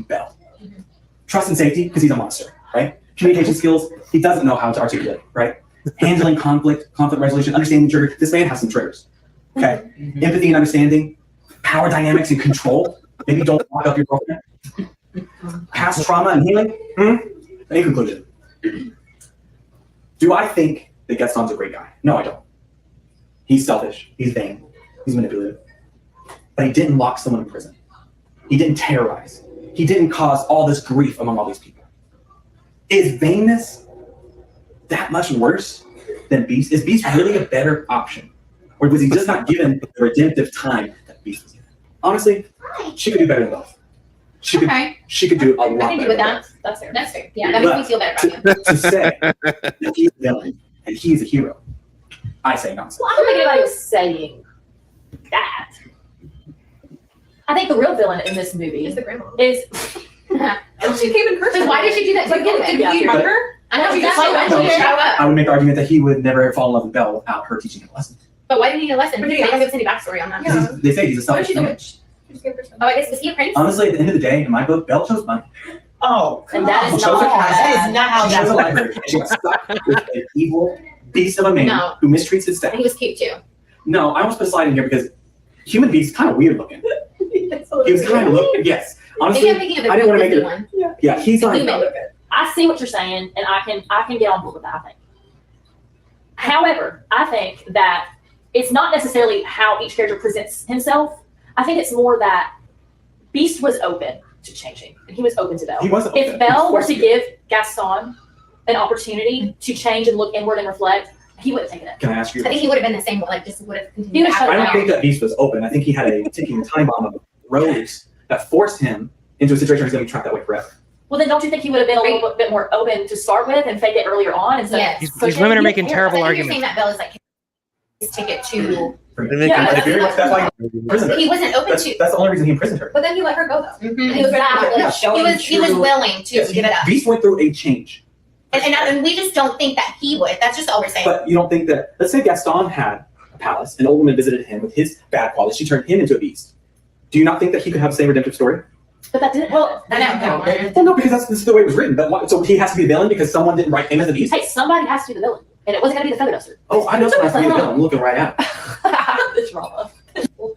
Belle. Mm-hmm. Trust and safety, because he's a monster, right? Communication skills, he doesn't know how to articulate, right? Handling conflict resolution, understanding trigger. This man has some triggers, okay? Mm-hmm. Empathy and understanding, power dynamics and control. Maybe don't lock up your girlfriend. Past trauma and healing. Any conclusion? Do I think that Gaston's a great guy? No, I don't. He's selfish. He's vain. He's manipulative. But he didn't lock someone in prison. He didn't terrorize. He didn't cause all this grief among all these people. Is vainness that much worse than Beast? Is Beast really a better option? Or was he just not given the redemptive time that Beast was given? Honestly, she could do better than both. She could do a lot better. I can do with that. That's fair. That's fair. Yeah, that makes me feel better about you. To say that he's a villain and he's a hero, I say nonsense. Well, I don't think anybody was saying that. I think the real villain in this movie is the grandma. She came in person. Why did she do that? Did you remember? I know she just I would make the argument that he would never fall in love with Belle without her teaching him a lesson. But why didn't he need a lesson? They don't give us any backstory on that. Yeah. They say he's a selfish man. Oh, I guess, was he a prince? Honestly, at the end of the day, in my book, Belle chose money. Oh, and that is not how She chose a library. She got stuck with an evil beast of a man who mistreats his staff. And he was cute too. No, I almost put a slide in here because Human Beast kind of weird looking. He was kind of looking. Yes, honestly, I'm thinking of the I didn't want to make Disney it. one. Yeah, he's The like. Blue Man. I see what you're saying, and I can get on board with that. I think. However, I think that it's not necessarily how each character presents himself. I think it's more that Beast was open to changing, and he was open to Belle. He was open. If Belle were to give Gaston an opportunity to change and look inward and reflect, he would have taken it. Can I ask you? I think he would have been the same, like just would have continued. I don't think that Beast was open. I think he had a ticking time bomb of Rose that forced him into a situation where he's going to be trapped that way forever. Well, then don't you think he would have been a little bit more open to start with and fake it earlier on? And so These women are making terrible You're saying arguments. that Belle is like his ticket to. That's why he imprisoned her. He wasn't open That's to. the only reason he imprisoned her. But then he let her go though. And he was Exactly. Yeah. he was willing to Yes, give it up. Beast went through a change. And we just don't think that he would. That's just all we're saying. But you don't think that, let's say Gaston had a palace, an old woman visited him with his bad qualities, she turned him into a beast. Do you not think that he could have the same redemptive story? But that didn't. Well, No, because this is the way it was written. So he has to be the villain because someone didn't write him as a beast? Hey, somebody has to be the villain. And it wasn't going to be the feather duster. Oh, I know someone has to be the villain. I'm looking right at it. The drama.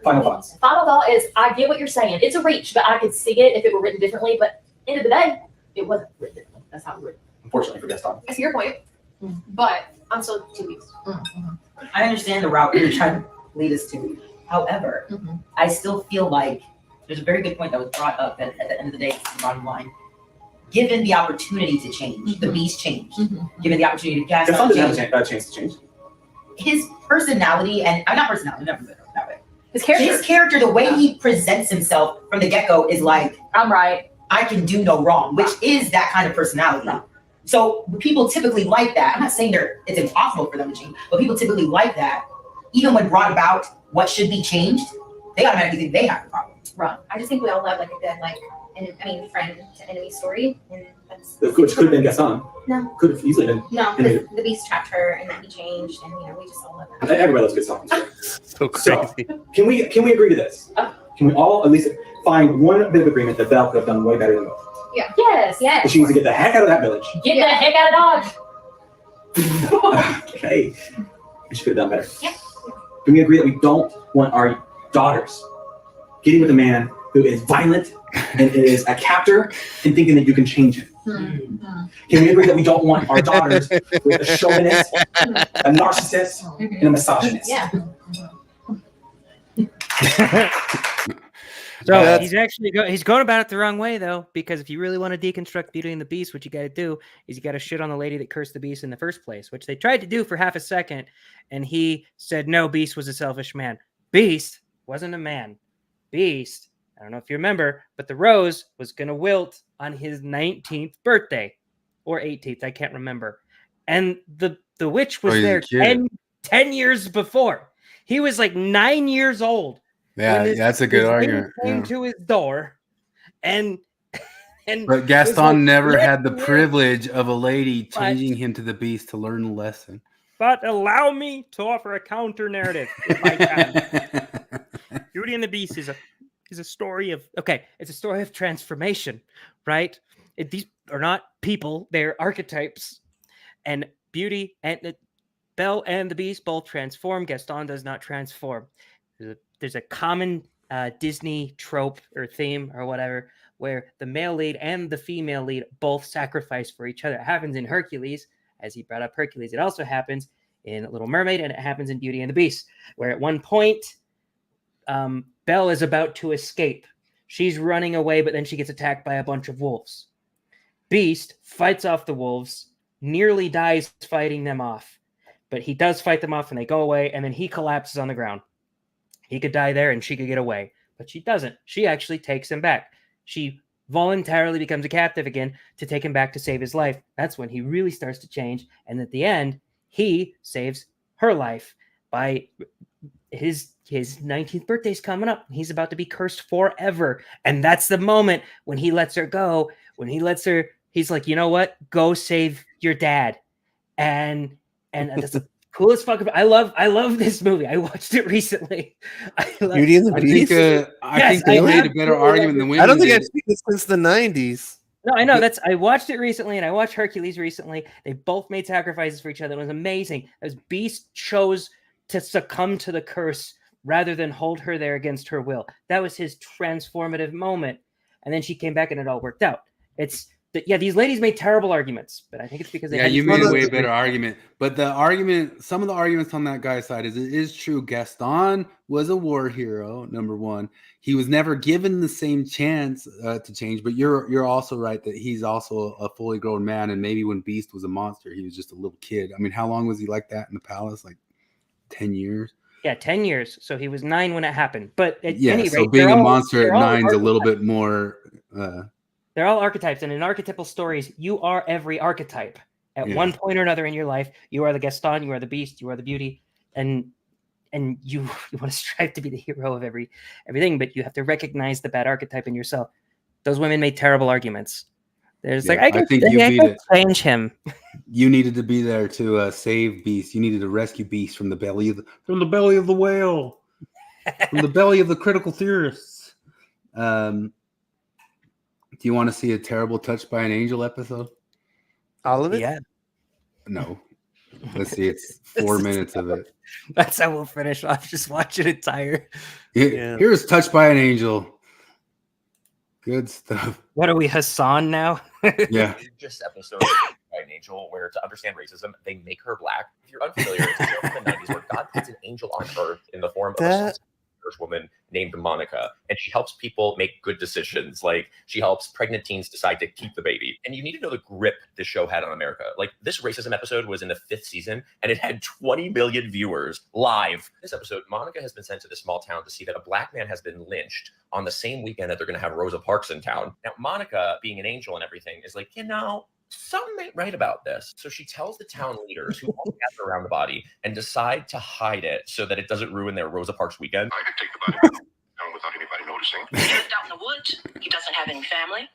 Final thoughts. Final thought is I get what you're saying. It's a reach, but I could see it if it were written differently. But end of the day, it wasn't written differently. That's how it was written. Unfortunately for Gaston. I see your point. But I'm still 2 weeks. I understand the route you're trying to lead us to. However, I still feel like there's a very good point that was brought up that at the end of the day, it's the bottom line. Given the opportunity to change, the beast changed. Given the opportunity to cast Gaston out didn't change, have a chance to change. his personality and not personality, never put it that way. His character, the way he presents himself from the get-go is like, I'm right. I can do no wrong, which is that kind of personality. So people typically like that. I'm not saying it's impossible for them to change, but people typically like that. Even when brought about what should be changed, they automatically think they have the problem. Right. I just think we all love like a good friend to enemy story, and that's. Which could have been Gaston. No. Could have easily been. No, enemy. because the beast trapped her, and then he changed, and we just all love that. Everybody loves Gaston. So crazy. Can we agree to this? Can we all at least find one bit of agreement that Belle could have done way better than both? Yeah. Yes. But she needs to get the heck out of that village. Get the heck out of Dodge. Okay. She could have done better. Yeah. Can we agree that we don't want our daughters getting with a man who is violent and is a captor and thinking that you can change him? Can we agree that we don't want our daughters with a chauvinist, a narcissist, and a misogynist? Yeah. So he's actually he's going about it the wrong way though, because if you really want to deconstruct Beauty and the Beast, what you got to do is you got to shit on the lady that cursed the Beast in the first place, which they tried to do for half a second, and he said no, Beast was a selfish man. Beast wasn't a man. Beast, I don't know if you remember, but the rose was gonna wilt on his 19th birthday or 18th, I can't remember, and the witch was there 10 years before. He was like 9 years old. Yeah, that's a good argument. Came to his door, and but Gaston never had the privilege of a lady changing him to the beast to learn a lesson. But allow me to offer a counter narrative, if I can. Beauty and the Beast is a story of it's a story of transformation, right? These are not people; they're archetypes, and Beauty and Belle and the Beast both transform. Gaston does not transform. There's a common Disney trope or theme or whatever where the male lead and the female lead both sacrifice for each other. It happens in Hercules, as he brought up Hercules. It also happens in Little Mermaid, and it happens in Beauty and the Beast, where at one point Belle is about to escape. She's running away, but then she gets attacked by a bunch of wolves. Beast fights off the wolves, nearly dies fighting them off, but he does fight them off and they go away, and then he collapses on the ground. He could die there and she could get away, but she doesn't. She actually takes him back. She voluntarily becomes a captive again to take him back to save his life. That's when he really starts to change. And at the end, he saves her life by his 19th birthday's coming up. He's about to be cursed forever. And that's the moment when he lets her go. When he lets her, he's like, you know what? Go save your dad. And that's the coolest fucking. I love this movie. I watched it recently. Beauty and the Beast. I think they made a better argument than women. I don't think did. I've seen this since the 90s. No, I know. I watched it recently, and I watched Hercules recently. They both made sacrifices for each other. It was amazing. As Beast chose to succumb to the curse rather than hold her there against her will. That was his transformative moment. And then she came back and it all worked out. These ladies made terrible arguments, but I think it's because they had you made a way these- better argument. But the argument, some of the arguments on that guy's side is it is true. Gaston was a war hero, number one. He was never given the same chance to change. But you're also right that he's also a fully grown man. And maybe when Beast was a monster, he was just a little kid. I mean, how long was he like that in the palace? Like 10 years? Yeah, 10 years. So he was 9 when it happened. But at Yeah, any so rate, being a monster at 9 is a little bit more... they're all archetypes, and in archetypal stories, you are every archetype at one point or another in your life. You are the Gaston, you are the Beast, you are the Beauty, and you want to strive to be the hero of everything, but you have to recognize the bad archetype in yourself. Those women made terrible arguments. There's I think you beat it. Change him. You needed to be there to save Beast. You needed to rescue Beast from the belly of the whale, from the belly of the critical theorists. Do you want to see a terrible Touched by an Angel episode? All of it? Yeah. No. Let's see. It's 4 minutes of it. That's how we'll finish off. Just watch it entire. Here's Touched by an Angel. Good stuff. What are we, Hassan now? Yeah. Just episode by an angel where to understand racism, they make her black. If you're unfamiliar, it's a show from the 90s where God puts an angel on earth in the form of a woman named Monica, and she helps people make good decisions. Like she helps pregnant teens decide to keep the baby. And you need to know the grip this show had on America. Like this racism episode was in the 5th season and it had 20 million viewers live. This episode, Monica has been sent to this small town to see that a black man has been lynched on the same weekend that they're going to have Rosa Parks in town. Now, Monica, being an angel and everything, is like, something ain't right about this. So she tells the town leaders who all gather around the body and decide to hide it so that it doesn't ruin their Rosa Parks weekend. I could take the body down without anybody noticing. He lived out in the woods. He doesn't have any family.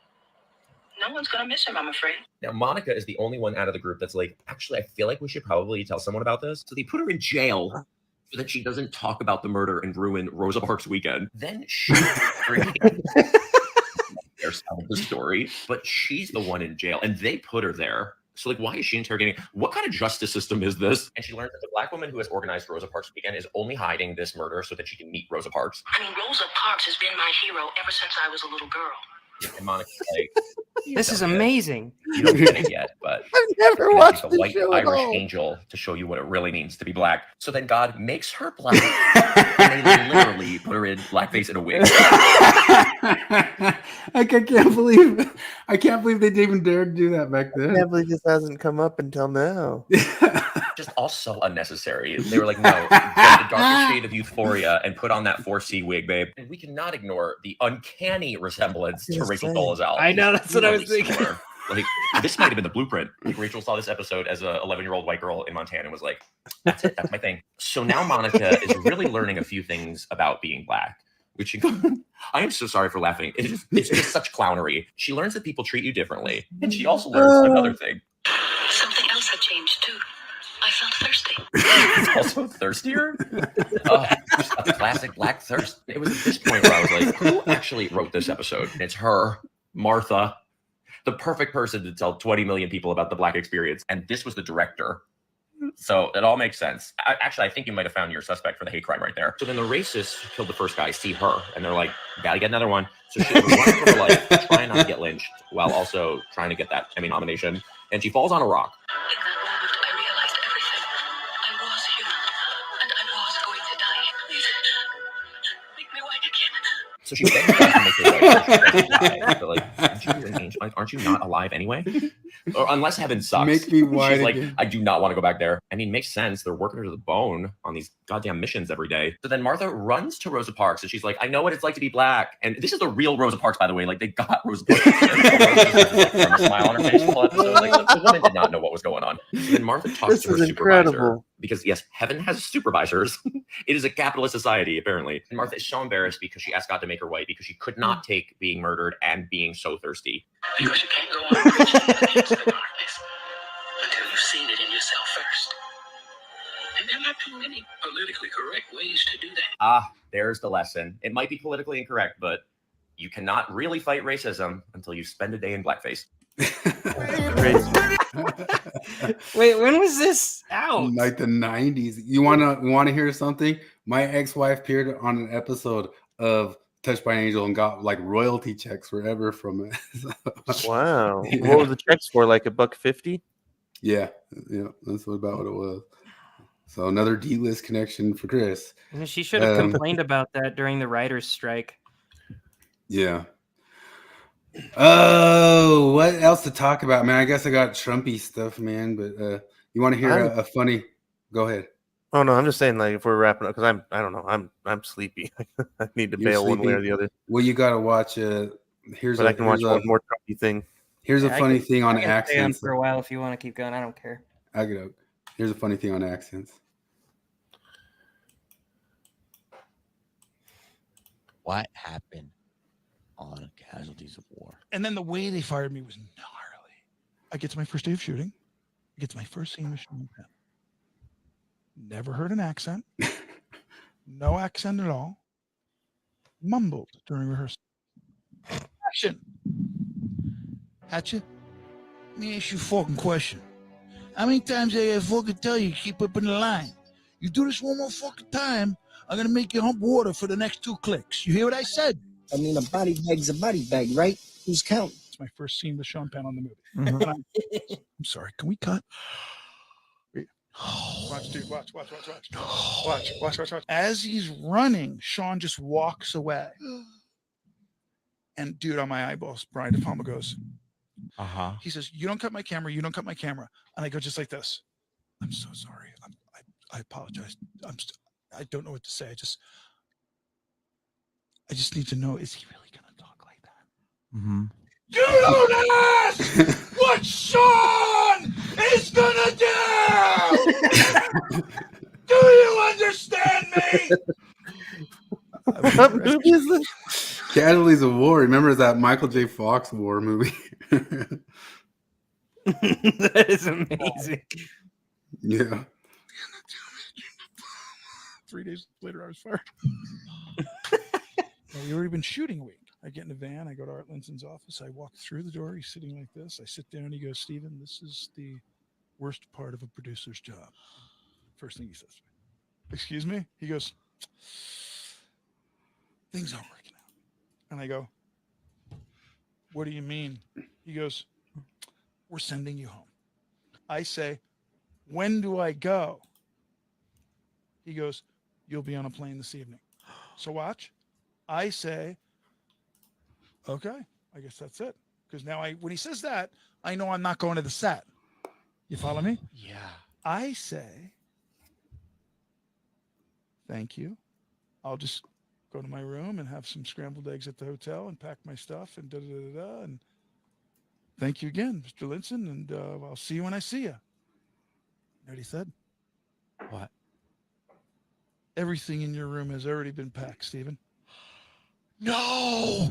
No one's gonna miss him, I'm afraid. Now, Monica is the only one out of the group that's like, actually, I feel like we should probably tell someone about this. So they put her in jail so that she doesn't talk about the murder and ruin Rosa Parks weekend. Then she their side of the story, but she's the one in jail and they put her there. So like, why is she interrogating? What kind of justice system is this? And she learns that the black woman who has organized Rosa Parks weekend is only hiding this murder so that she can meet Rosa Parks. I mean, Rosa Parks has been my hero ever since I was a little girl. And Monica's like, this is amazing. You don't get it yet, but I've never watched the the white show at Irish all. angel to show you what it really means to be black. So then God makes her black, and they literally put her in blackface in a wig. I can't believe they didn't even dare to do that back then. I can't believe this hasn't come up until now. Just also unnecessary. They were like, no, get the darkest shade of euphoria and put on that 4C wig, babe. And we cannot ignore the uncanny resemblance to Rachel Dolezal. I know, that's what I was thinking. Like, this might have been the blueprint. Like, Rachel saw this episode as a 11-year-old white girl in Montana and was like, that's it, that's my thing. So now Monica is really learning a few things about being black, which I am so sorry for laughing. It's just such clownery. She learns that people treat you differently. And she also learns another thing. Something else had changed too. I felt thirsty. Also thirstier? Just a classic black thirst. It was at this point where I was like, who actually wrote this episode? And it's her, Martha, the perfect person to tell 20 million people about the black experience. And this was the director. So it all makes sense. Actually, I think you might have found your suspect for the hate crime right there. So then the racists who killed the first guy see her and they're like, gotta get another one. So she's running for her life, trying not to get lynched while also trying to get that Emmy nomination. And she falls on a rock. So she begs God to make her white. But like, aren't you an angel? Aren't you not alive anyway? Or unless heaven sucks. Make me white She's like, again. I do not want to go back there. I mean, makes sense. They're working her to the bone on these goddamn missions every day. So then Martha runs to Rosa Parks and she's like, I know what it's like to be black. And this is the real Rosa Parks, by the way. Like, they got Rosa Parks. From a smile on her face the whole episode. Like, the woman did not know what was going on. So then Martha talks to her supervisor. Because yes, heaven has supervisors. It is a capitalist society, apparently. And Martha is so embarrassed because she asked God to make her white because she could not take being murdered and being so thirsty. Because you can't go on preaching against the darkness until you've seen it in yourself first. And there are not too many politically correct ways to do that. Ah, there's the lesson. It might be politically incorrect, but you cannot really fight racism until you spend a day in blackface. Wait, when was this out? Like the 90s. You wanna hear something? My ex-wife appeared on an episode of Touched by an Angel and got like royalty checks forever from it. Wow. Yeah. What was the checks for? Like $1.50? Yeah, that's about what it was. So another D-list connection for Chris. She should have complained about that during the writer's strike. Yeah. Oh, what else to talk about, man? I guess I got Trumpy stuff, man. But you want to hear a funny? Go ahead. Oh no, I'm just saying, like, if we're wrapping up, because I don't know, I'm sleepy. I need to You're bail one way or sleepy? the other. Well, you got to watch. But I can watch one more Trumpy thing. Here's a Yeah, funny thing on I can stay on accents. for a while if you want to keep going. I don't care. Here's a funny thing on accents. What happened on Casualties of War? And then the way they fired me was gnarly. I get to my first day of shooting. I get to my first scene with Sean Penn. Never heard an accent. No accent at all. Mumbled during rehearsal. Action. Hatchet, let me ask you a fucking question. How many times I fucking tell you keep up in the line? You do this one more fucking time, I'm gonna make you hump water for the next 2 clicks. You hear what I said? I mean, a body bag's a body bag, right? Who's counting? It's my first scene with Sean Penn on the movie. Mhm. I'm sorry, can we cut? Watch, dude, watch. As he's running, Sean just walks away. And dude, on my eyeballs, Brian De Palma goes, he says, you don't cut my camera. And I go just like this. I'm so sorry. I apologize. I don't know what to say. I just need to know, is he really going to talk like that? Mm-hmm. You don't ask what Sean is going to do! Do you understand me? What movie is this? Casualties of War. Remember that Michael J. Fox war movie? That is amazing. Yeah. 3 days later, I was fired. Well, we've already been shooting a week. I get in a van. I go to Art Linson's office. I walk through the door. He's sitting like this. I sit down. He goes, Steven, this is the worst part of a producer's job. First thing he says to me. Excuse me? He goes, things aren't working out. And I go, what do you mean? He goes, we're sending you home. I say, when do I go? He goes, you'll be on a plane this evening. So watch. I say, okay, I guess that's it. Because now when he says that, I know I'm not going to the set. You follow me? Yeah. I say, thank you. I'll just go to my room and have some scrambled eggs at the hotel and pack my stuff and da-da-da-da. And thank you again, Mr. Linson. And I'll see you when I see you. You know what he said? What? Everything in your room has already been packed, Stephen. No!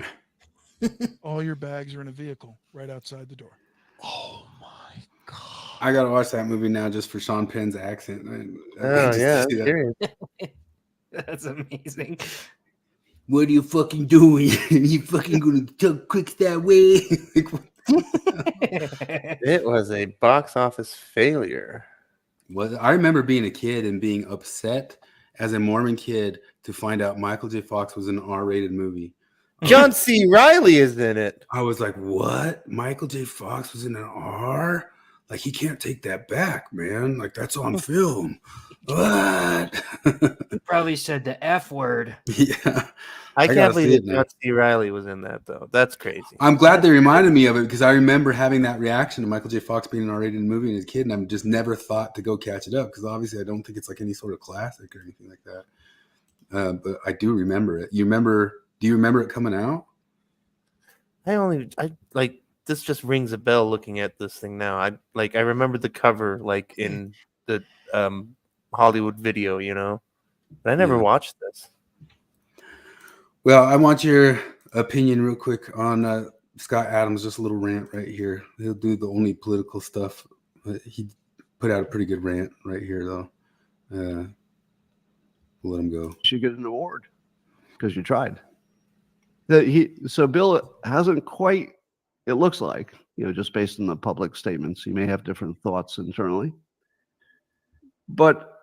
All your bags are in a vehicle right outside the door. Oh my God. I gotta watch that movie now just for Sean Penn's accent. Oh yeah, serious. That's amazing. What are you fucking doing? You fucking gonna talk quick that way? It was a box office failure. Well, I remember being a kid and being upset as a Mormon kid to find out Michael J. Fox was in an R-rated movie. John C. Reilly is in it. I was like, what? Michael J. Fox was in an R? Like, he can't take that back, man. Like, that's on film. What? You probably said the F word. Yeah. I can't believe that now. John C. Reilly was in that, though. That's crazy. I'm glad they reminded me of it because I remember having that reaction to Michael J. Fox being in an R-rated movie as a kid, and I've just never thought to go catch it up because obviously I don't think it's like any sort of classic or anything like that. But I do remember it. Do you remember it coming out? This just rings a bell looking at this thing now. I remember the cover like in the Hollywood video, you know, but I never watched this. Well, I want your opinion real quick on Scott Adams. Just a little rant right here. He'll do the only political stuff. He put out a pretty good rant right here, though. We'll let him go. You should get an award because you tried. So Bill hasn't quite, it looks like, just based on the public statements. You may have different thoughts internally. But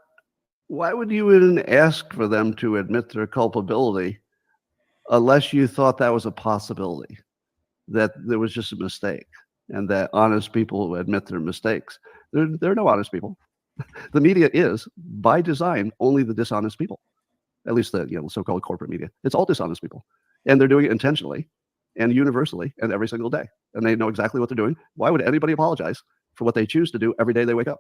why would you even ask for them to admit their culpability unless you thought that was a possibility, that there was just a mistake, and that honest people admit their mistakes? There are no honest people. The media is, by design, only the dishonest people. At least the so-called corporate media. It's all dishonest people. And they're doing it intentionally and universally and every single day. And they know exactly what they're doing. Why would anybody apologize for what they choose to do every day they wake up?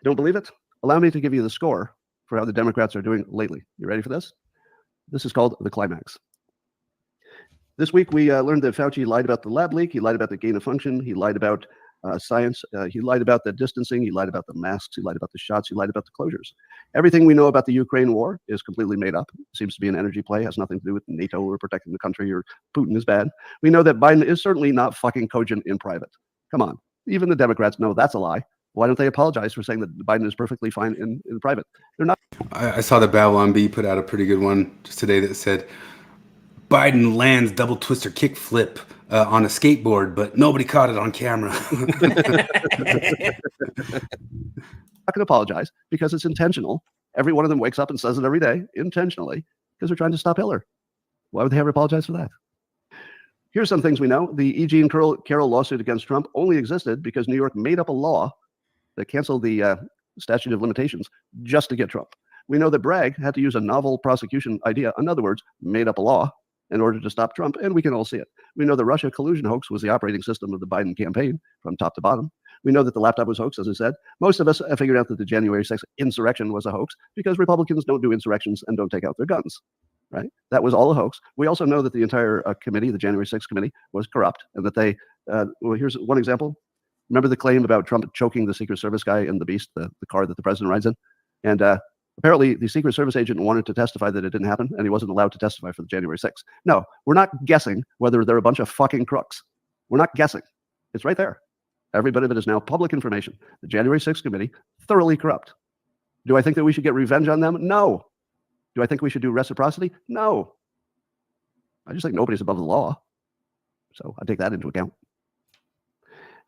Don't believe it? Allow me to give you the score for how the Democrats are doing lately. You ready for this? This is called the climax. This week, we learned that Fauci lied about the lab leak. He lied about the gain of function. He lied about science. He lied about the distancing. He lied about the masks. He lied about the shots. He lied about the closures. Everything we know about the Ukraine war is completely made up. It seems to be an energy play. Has nothing to do with NATO or protecting the country or Putin is bad. We know that Biden is certainly not fucking cogent in private. Come on. Even the Democrats know that's a lie. Why don't they apologize for saying that Biden is perfectly fine in private? They're not. I saw the Babylon Bee put out a pretty good one just today that said, Biden lands double twister kick flip on a skateboard, but nobody caught it on camera. Not going to apologize because it's intentional. Every one of them wakes up and says it every day intentionally because they're trying to stop Hitler. Why would they ever apologize for that? Here's some things we know. The E. Jean Carroll lawsuit against Trump only existed because New York made up a law that canceled the statute of limitations just to get Trump. We know that Bragg had to use a novel prosecution idea, in other words, made up a law in order to stop Trump, and we can all see it. We know the Russia collusion hoax was the operating system of the Biden campaign from top to bottom. We know that the laptop was hoax, as I said. Most of us figured out that the January 6th insurrection was a hoax because Republicans don't do insurrections and don't take out their guns, right? That was all a hoax. We also know that the entire committee, the January 6th committee, was corrupt, and that they, well, here's one example. Remember the claim about Trump choking the Secret Service guy in the Beast, the car that the president rides in? And apparently the Secret Service agent wanted to testify that it didn't happen, and he wasn't allowed to testify for the January 6th. No, we're not guessing whether they're a bunch of fucking crooks. We're not guessing. It's right there. Every bit of it is now public information. The January 6th committee, thoroughly corrupt. Do I think that we should get revenge on them? No. Do I think we should do reciprocity? No. I just think nobody's above the law. So I take that into account.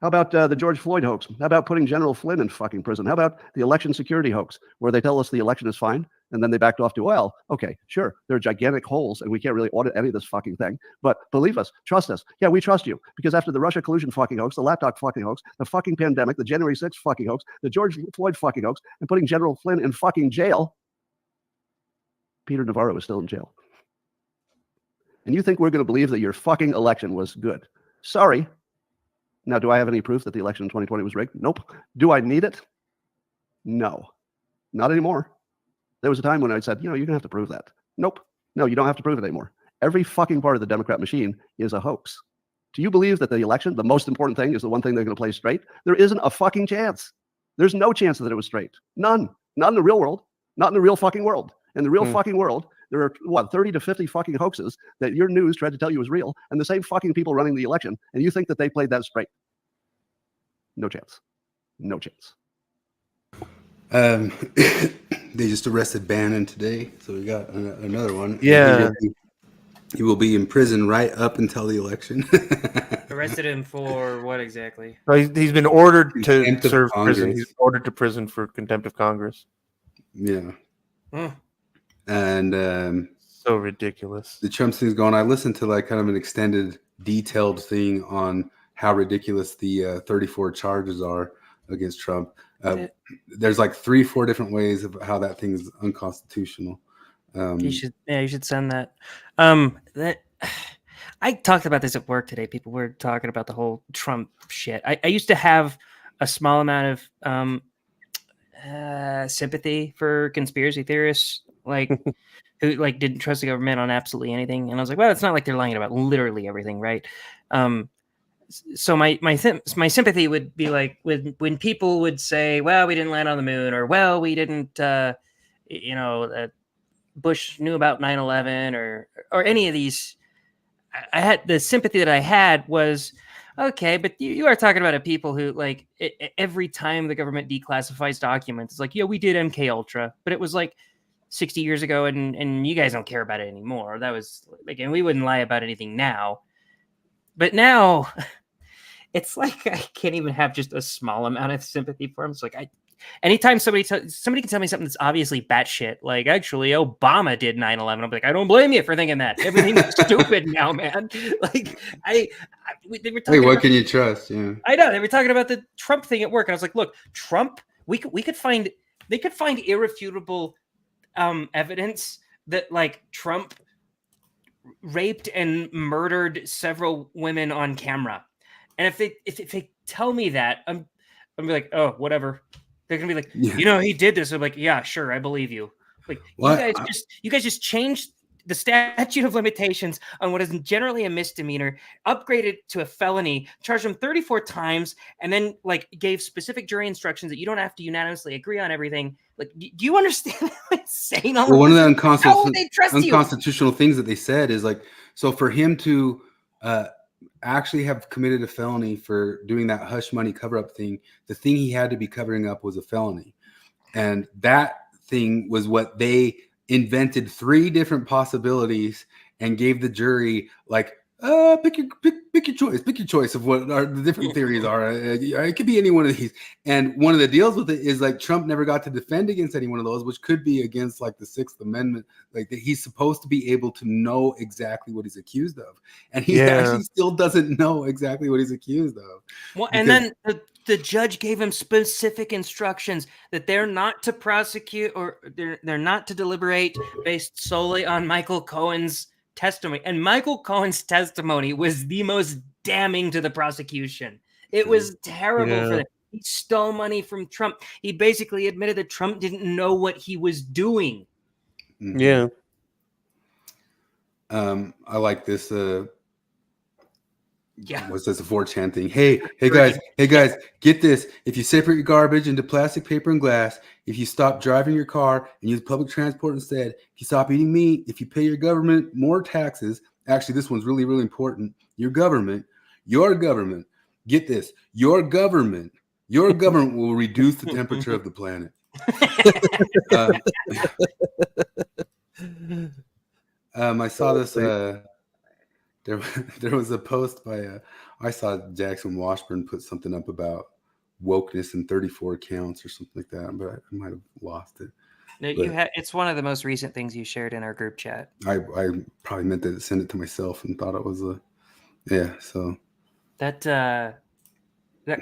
How about the George Floyd hoax? How about putting General Flynn in fucking prison? How about the election security hoax, where they tell us the election is fine, and then they backed off to, well, okay, sure, there are gigantic holes, and we can't really audit any of this fucking thing. But believe us, trust us. Yeah, we trust you, because after the Russia collusion fucking hoax, the laptop fucking hoax, the fucking pandemic, the January 6th fucking hoax, the George Floyd fucking hoax, and putting General Flynn in fucking jail, Peter Navarro is still in jail. And you think we're going to believe that your fucking election was good? Sorry. Now, do I have any proof that the election in 2020 was rigged? Nope. Do I need it? No. Not anymore. There was a time when I said, you're going to have to prove that. Nope. No, you don't have to prove it anymore. Every fucking part of the Democrat machine is a hoax. Do you believe that the election, the most important thing, is the one thing they're going to play straight? There isn't a fucking chance. There's no chance that it was straight. None. Not in the real world. Not in the real fucking world. In the real fucking world, there are, 30 to 50 fucking hoaxes that your news tried to tell you was real, and the same fucking people running the election, and you think that they played that straight. No chance. No chance. They just arrested Bannon today, so we got another one. Yeah. He will be in prison right up until the election. Arrested him for what exactly? He's been ordered to Contempt of serve Congress. prison. He's ordered to prison for contempt of Congress. Yeah. Hmm. And so ridiculous. The Trump thing's going. I listened to like kind of an extended, detailed thing on how ridiculous the 34 charges are against Trump. There's like 3-4 different ways of how that thing is unconstitutional. You should send that. I talked about this at work today. People were talking about the whole Trump shit. I used to have a small amount of sympathy for conspiracy theorists, like who like didn't trust the government on absolutely anything. And I was like, well, it's not like they're lying about literally everything, right? So my sympathy would be like when people would say, well, we didn't land on the moon, or well, we didn't, Bush knew about 9/11 or any of these. I had the sympathy that I had was, okay, but you are talking about people who like every time the government declassifies documents, it's like, yeah, we did MK Ultra, but it was like 60 years ago, and you guys don't care about it anymore. That was like, and we wouldn't lie about anything now. But now, it's like I can't even have just a small amount of sympathy for him. It's like anytime somebody can tell me something that's obviously batshit, like actually Obama did 9/11, I'm like, I don't blame you for thinking that. Everything's stupid now, man. Like they were talking Hey, what about, can you trust? Yeah, I know they were talking about the Trump thing at work, and I was like, look, Trump, they could find irrefutable evidence that like Trump raped and murdered several women on camera, and if they tell me that, I'm be like, oh, whatever. They're gonna be like, he did this. I'm like, yeah, sure, I believe you. Like, what? you guys just changed the statute of limitations on what is generally a misdemeanor, upgraded to a felony, charged them 34 times, and then like gave specific jury instructions that you don't have to unanimously agree on everything. Like, do you understand how insane all One of the how will they trust you? unconstitutional things that they said is like, so for him to actually have committed a felony for doing that hush money cover-up thing, the thing he had to be covering up was a felony. And that thing was what they invented 3 different possibilities and gave the jury like, pick your choice of what the different theories are. It could be any one of these. And one of the deals with it is like Trump never got to defend against any one of those, which could be against like the 6th Amendment. Like that he's supposed to be able to know exactly what he's accused of, and he actually still doesn't know exactly what he's accused of. Well, and then the judge gave him specific instructions that they're not to prosecute or they're not to deliberate based solely on Michael Cohen's testimony. And Michael Cohen's testimony was the most damning to the prosecution. It was terrible for them. He stole money from Trump. He basically admitted that Trump didn't know what he was doing. Yeah. I like this. Yeah. What's this? A 4chan thing? Hey guys, get this. If you separate your garbage into plastic, paper, and glass, if you stop driving your car and use public transport instead, if you stop eating meat, if you pay your government more taxes, actually, this one's really, really important. Your government, get this. Your government will reduce the temperature of the planet. I saw this. There was a post by I saw Jackson Washburn put something up about wokeness in 34 counts or something like that, but I might have lost it. No, it's one of the most recent things you shared in our group chat. I probably meant to send it to myself and thought it was so that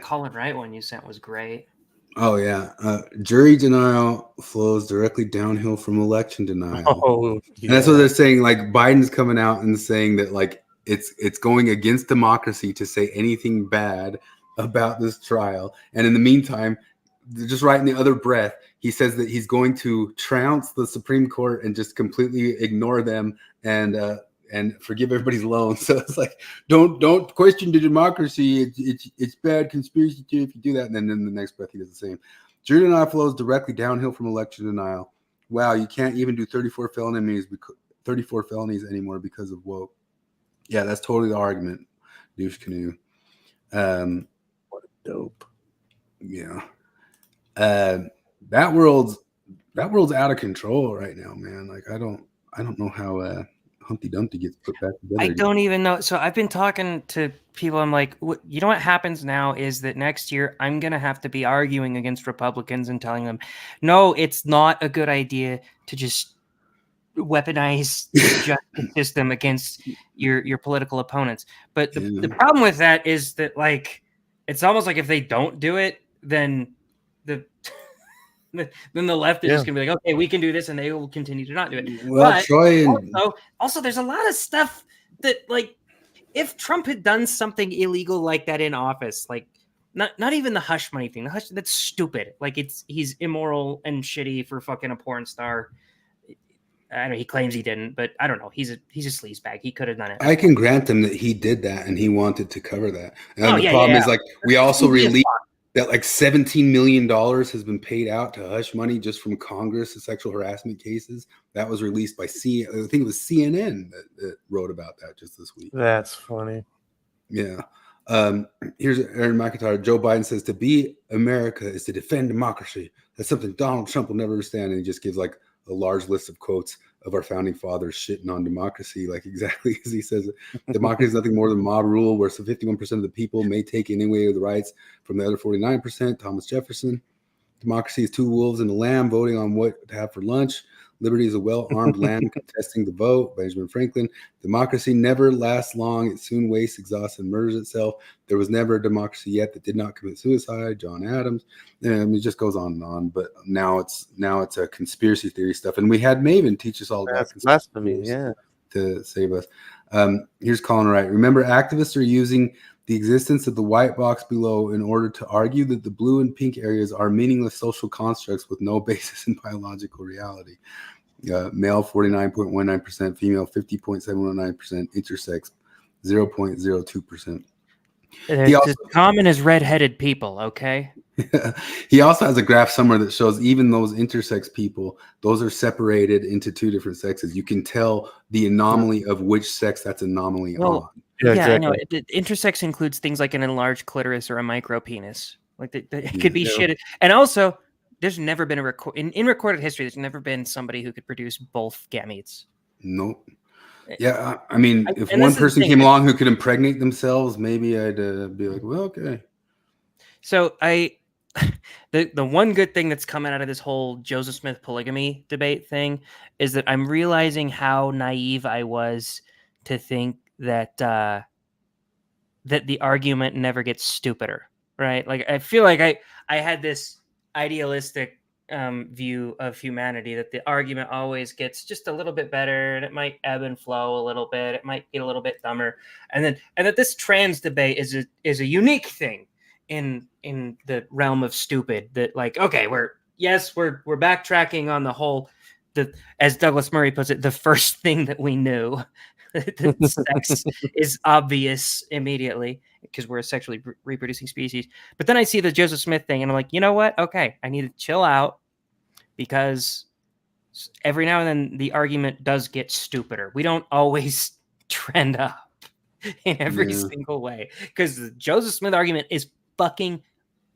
Colin Wright one you sent was great. Oh yeah, jury denial flows directly downhill from election denial. Oh, yeah. And that's what they're saying. Like Biden's coming out and saying that like it's going against democracy to say anything bad about this trial. And in the meantime, just right in the other breath, he says that he's going to trounce the Supreme Court and just completely ignore them and forgive everybody's loans. So it's like, don't question the democracy. It's bad conspiracy theory if you do that. And then in the next breath, he does the same. Jury denial flows directly downhill from election denial. Wow, you can't even do 34 felonies anymore because of woke. Yeah, that's totally the argument, douche canoe. What a dope. Yeah. That world's out of control right now, man. Like I don't know how Humpty Dumpty gets put back together. I don't even know. So I've been talking to people. I'm like, you know what happens now is that next year I'm going to have to be arguing against Republicans and telling them, no, it's not a good idea to just weaponize the justice system against your political opponents. But the problem with that is that like, it's almost like if they don't do it, then the left is just gonna be like, okay, we can do this, and they will continue to not do it. Well, But also, there's a lot of stuff that, like, if Trump had done something illegal like that in office, like not even the hush money thing, that's stupid. Like he's immoral and shitty for fucking a porn star. I know he claims he didn't, but I don't know. He's a sleazebag. He could have done it. I can grant him that he did that and he wanted to cover that. And the problem is like we also released that like $17 million has been paid out to hush money just from Congress to sexual harassment cases. That was released by I think it was CNN that wrote about that just this week. That's funny. Yeah. Here's Aaron McIntyre. Joe Biden says to be America is to defend democracy. That's something Donald Trump will never understand. And he just gives like a large list of quotes of our founding fathers shitting on democracy, like exactly as he says it. Democracy is nothing more than mob rule, where some 51% of the people may take any way of the rights from the other 49%. Thomas Jefferson. Democracy is two wolves and a lamb voting on what to have for lunch. Liberty is a well-armed lamb contesting the vote. Benjamin Franklin. Democracy never lasts long. It soon wastes, exhausts, and murders itself. There was never a democracy yet that did not commit suicide. John Adams. And it just goes on and on. But now it's a conspiracy theory stuff. And we had Maven teach us all about blasphemy. Yeah. To save us. Here's Colin Wright. Remember, activists are using the existence of the white box below in order to argue that the blue and pink areas are meaningless social constructs with no basis in biological reality. Male 49.19%, female 50.719%, intersex 0.02%. It's as common as redheaded people, okay? He also has a graph somewhere that shows even those intersex people, those are separated into two different sexes. You can tell the anomaly of which sex that's anomaly on. Yeah, I know. Intersex includes things like an enlarged clitoris or a micro penis. Like it could be shit. And also, there's never been in recorded history. There's never been somebody who could produce both gametes. Nope. Yeah, I mean, if and one person came along who could impregnate themselves, maybe I'd be like, well, okay. So the one good thing that's coming out of this whole Joseph Smith polygamy debate thing is that I'm realizing how naive I was to think that that the argument never gets stupider, right? Like I feel like I had this idealistic view of humanity that the argument always gets just a little bit better, and it might ebb and flow a little bit, it might get a little bit dumber, and that this trans debate is a unique thing in the realm of stupid. That like, okay, we're backtracking on the whole, as Douglas Murray puts it, the first thing that we knew. Sex is obvious immediately because we're a sexually reproducing species. But then I see the Joseph Smith thing and I'm like, you know what? Okay, I need to chill out because every now and then the argument does get stupider. We don't always trend up in every single way because the Joseph Smith argument is fucking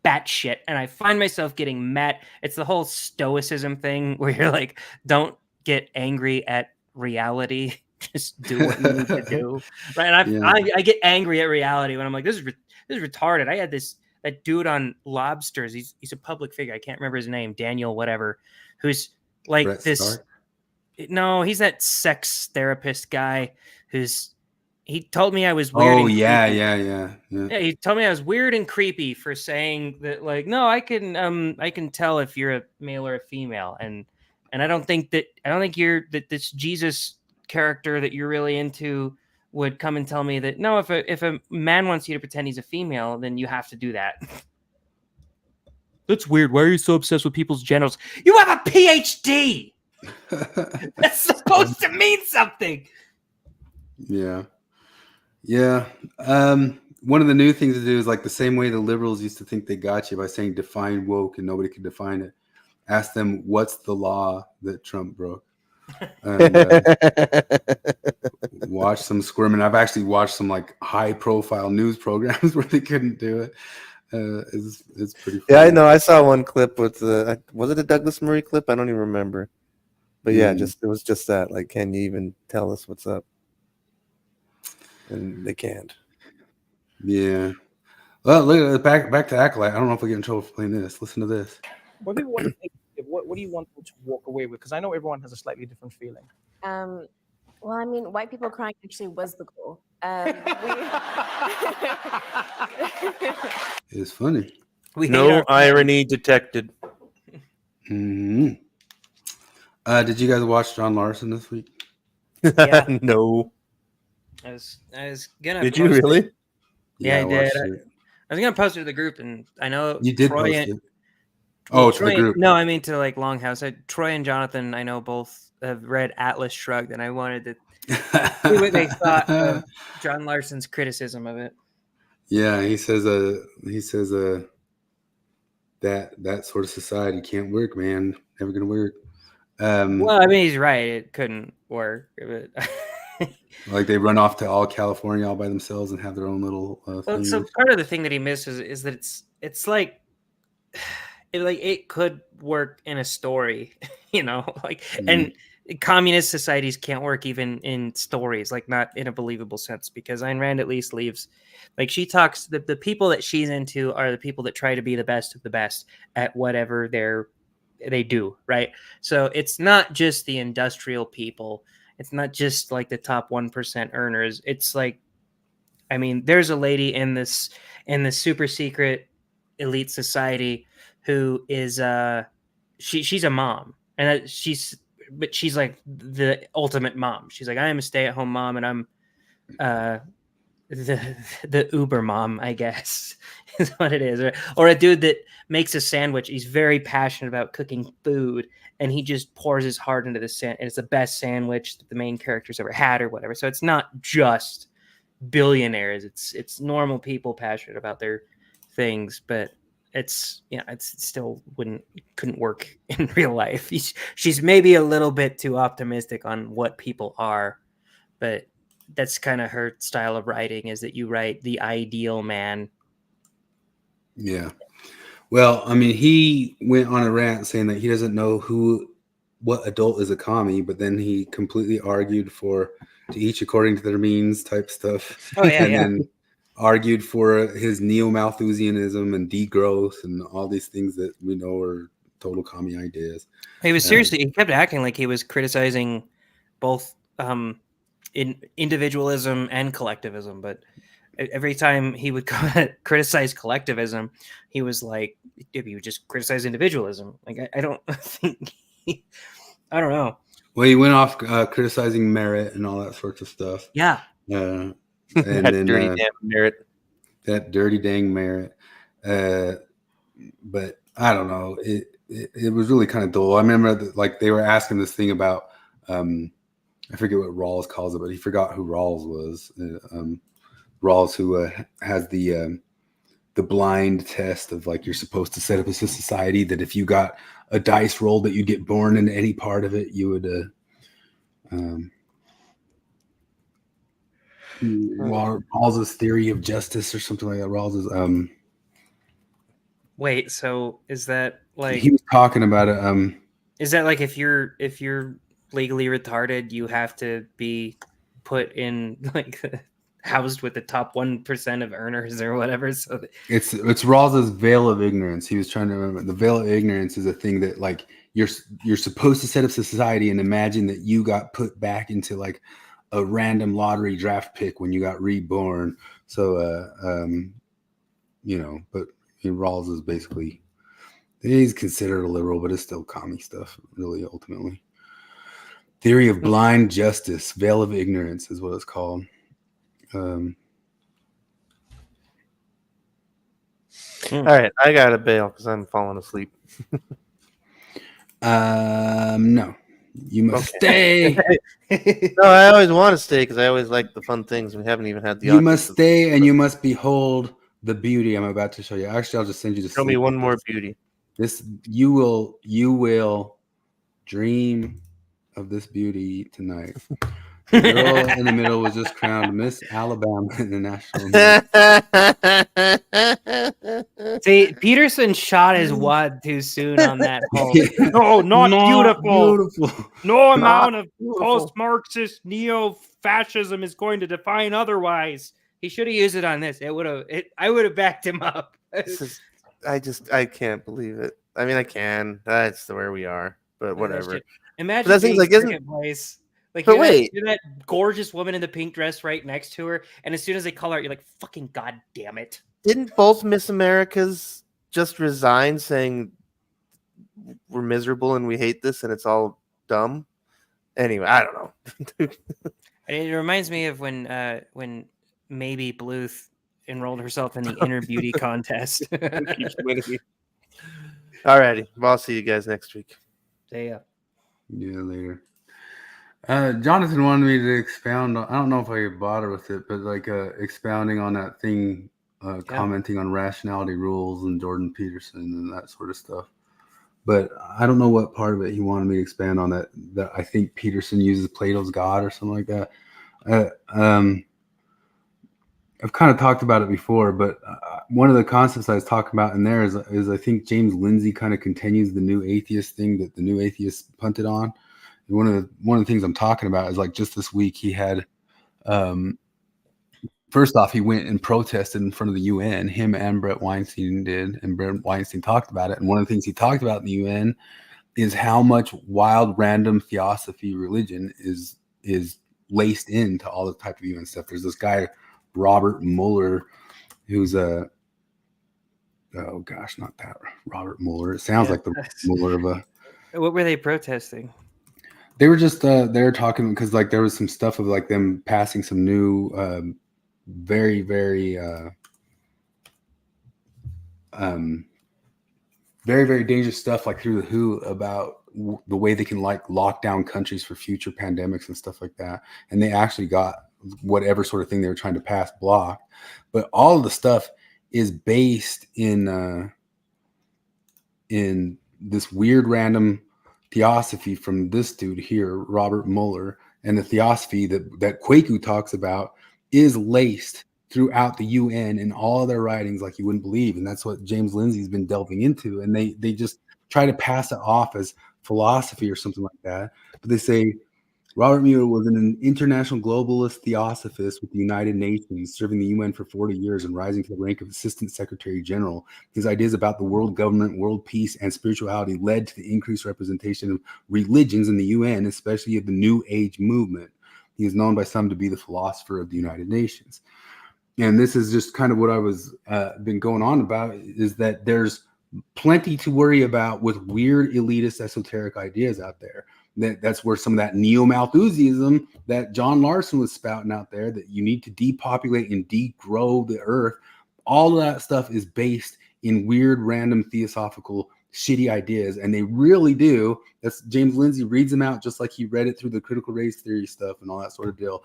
batshit. And I find myself getting mad. It's the whole stoicism thing where you're like, don't get angry at reality. Just do what you need to do, right? And I get angry at reality when I'm like, this is retarded. I had that dude on Lobsters. He's a public figure. I can't remember his name, Daniel whatever, who's like Brett this. Stark? No, he's that sex therapist guy he told me I was weird. Oh yeah. He told me I was weird and creepy for saying that. Like, no, I can tell if you're a male or a female, and I don't think you're that this Jesus character that you're really into would come and tell me that no, if a man wants you to pretend he's a female, then you have to do that. That's weird. Why are you so obsessed with people's genitals? You have a PhD. That's supposed to mean something. Yeah. One of the new things to do is like the same way the liberals used to think they got you by saying define woke and nobody could define it. Ask them what's the law that Trump broke. And watch some squirming. I've actually watched some like high profile news programs where they couldn't do it. It's pretty funny. Yeah, I know. I saw one clip with was it a Douglas Murray clip? I don't even remember. But yeah, it was just that. Like, can you even tell us what's up? And they can't. Yeah. Well, look back to Acolyte. I don't know if we get in trouble for playing this. Listen to this. What do you want them to walk away with? Because I know everyone has a slightly different feeling. Well, I mean, white people crying actually was the goal. It's funny. No irony detected. Mm-hmm. Did you guys watch John Larson this week? Yeah. No. I was gonna. Did you really? It. Yeah, I did. I was gonna post it to the group, and I know you did post it. Oh, to the group. No, I mean to like Longhouse. Troy and Jonathan, I know both have read Atlas Shrugged, and I wanted to see what they thought of John Larson's criticism of it. Yeah, he says that sort of society can't work, man. Never gonna work. Well, I mean, he's right. It couldn't work. But like they run off to all California all by themselves and have their own little thing. So part of the thing that he misses is that it's like it could work in a story, you know, like and communist societies can't work even in stories, like not in a believable sense, because Ayn Rand at least leaves, like she talks, the people that she's into are the people that try to be the best of the best at whatever they do, right? So it's not just the industrial people. It's not just like the top 1% earners. It's like, I mean, there's a lady in this super secret elite society who is she's a mom, and she's like the ultimate mom. She's like, I am a stay-at-home mom, and I'm the Uber mom, I guess, is what it is. Or a dude that makes a sandwich. He's very passionate about cooking food, and he just pours his heart into the sandwich. And it's the best sandwich that the main character's ever had, or whatever. So it's not just billionaires. It's normal people passionate about their things, but it's still couldn't work in real life. She's maybe a little bit too optimistic on what people are, but that's kind of her style of writing, is that you write the ideal man. Yeah. Well, I mean, he went on a rant saying that he doesn't know what adult is a commie, but then he completely argued for to each according to their means type stuff. Oh yeah, and then argued for his neo-Malthusianism and degrowth and all these things that we know are total commie ideas. He was seriously, he kept acting like he was criticizing both in individualism and collectivism, but every time he would criticize collectivism, he was like, if you just criticize individualism, like I don't think I don't know. Well, he went off criticizing merit and all that sorts of stuff. Yeah. And that then dirty damn merit. That dirty dang merit. But I don't know. It was really kind of dull. I remember like they were asking this thing about I forget what Rawls calls it, but he forgot who Rawls was. Rawls, who has the blind test of like you're supposed to set up a society that if you got a dice roll that you'd get born into any part of it, you would. Rawls's theory of justice or something like that. Rawls's. Wait, so is that like he was talking about it? Is that like if you're legally retarded, you have to be put in like housed with the top 1% of earners or whatever? So it's Rawls's veil of ignorance. He was trying to remember the veil of ignorance is a thing that like you're supposed to set up society and imagine that you got put back into like a random lottery draft pick when you got reborn. So but Rawls is basically, he's considered a liberal, but it's still commie stuff, really, ultimately. Theory of blind justice, veil of ignorance is what it's called. All right, I gotta bail because I'm falling asleep. No, you must stay. No, I always want to stay because I always like the fun things. We haven't even had the. You must stay, and you must behold the beauty I'm about to show you. Actually, I'll just send you the. Show me one more beauty. This you will dream of this beauty tonight. The girl in the middle was just crowned Miss Alabama in the national. See, Peterson shot his wad too soon on that whole. No, not beautiful. No amount of post-Marxist neo-fascism is going to define otherwise. He should have used it on this. I would have backed him up. I can't believe it. I mean, I can. That's where we are. But whatever. Imagine that thing's like second place. Like, but you're that gorgeous woman in the pink dress right next to her, and as soon as they call her out, you're like, "Fucking god damn it!" Didn't both Miss Americas just resign, saying we're miserable and we hate this and it's all dumb? Anyway, I don't know. It reminds me of when Maybe Bluth enrolled herself in the Inner Beauty contest. All righty, well, I'll see you guys next week. See ya. Yeah, later. Jonathan wanted me to expound on, I don't know if I could bother with it, but like expounding on that thing, commenting on rationality rules and Jordan Peterson and that sort of stuff. But I don't know what part of it he wanted me to expand on, that I think Peterson uses Plato's God or something like that. I've kind of talked about it before, but one of the concepts I was talking about in there is I think James Lindsay kind of continues the new atheist thing that the new atheists punted on. one of the things I'm talking about is like just this week he had, first off, he went and protested in front of the UN. Him and Brett Weinstein did, and Brett Weinstein talked about it. And one of the things he talked about in the UN is how much wild, random theosophy religion is laced into all the type of UN stuff. There's this guy, Robert Mueller, who's a oh gosh, not that Robert Mueller. It sounds like the Mueller of a. What were they protesting? They were just they were talking because like there was some stuff of like them passing some new very very dangerous stuff like through the WHO about the way they can like lock down countries for future pandemics and stuff like that. And they actually got whatever sort of thing they were trying to pass blocked. But all of the stuff is based in this weird random theosophy from this dude here, Robert Mueller. And the theosophy that Kwaku talks about is laced throughout the UN in all of their writings like you wouldn't believe. And that's what James Lindsay's been delving into. And they just try to pass it off as philosophy or something like that. But they say Robert Mueller was an international globalist theosophist with the United Nations, serving the UN for 40 years and rising to the rank of Assistant Secretary General. His ideas about the world government, world peace, and spirituality led to the increased representation of religions in the UN, especially of the New Age movement. He is known by some to be the philosopher of the United Nations. And this is just kind of what I was been going on about, is that there's plenty to worry about with weird elitist esoteric ideas out there. That's where some of that neo-Malthusianism that John Larson was spouting out there, that you need to depopulate and degrow the earth, all of that stuff is based in weird, random, theosophical, shitty ideas. And they really do. That's James Lindsay reads them out just like he read it through the critical race theory stuff and all that sort of deal.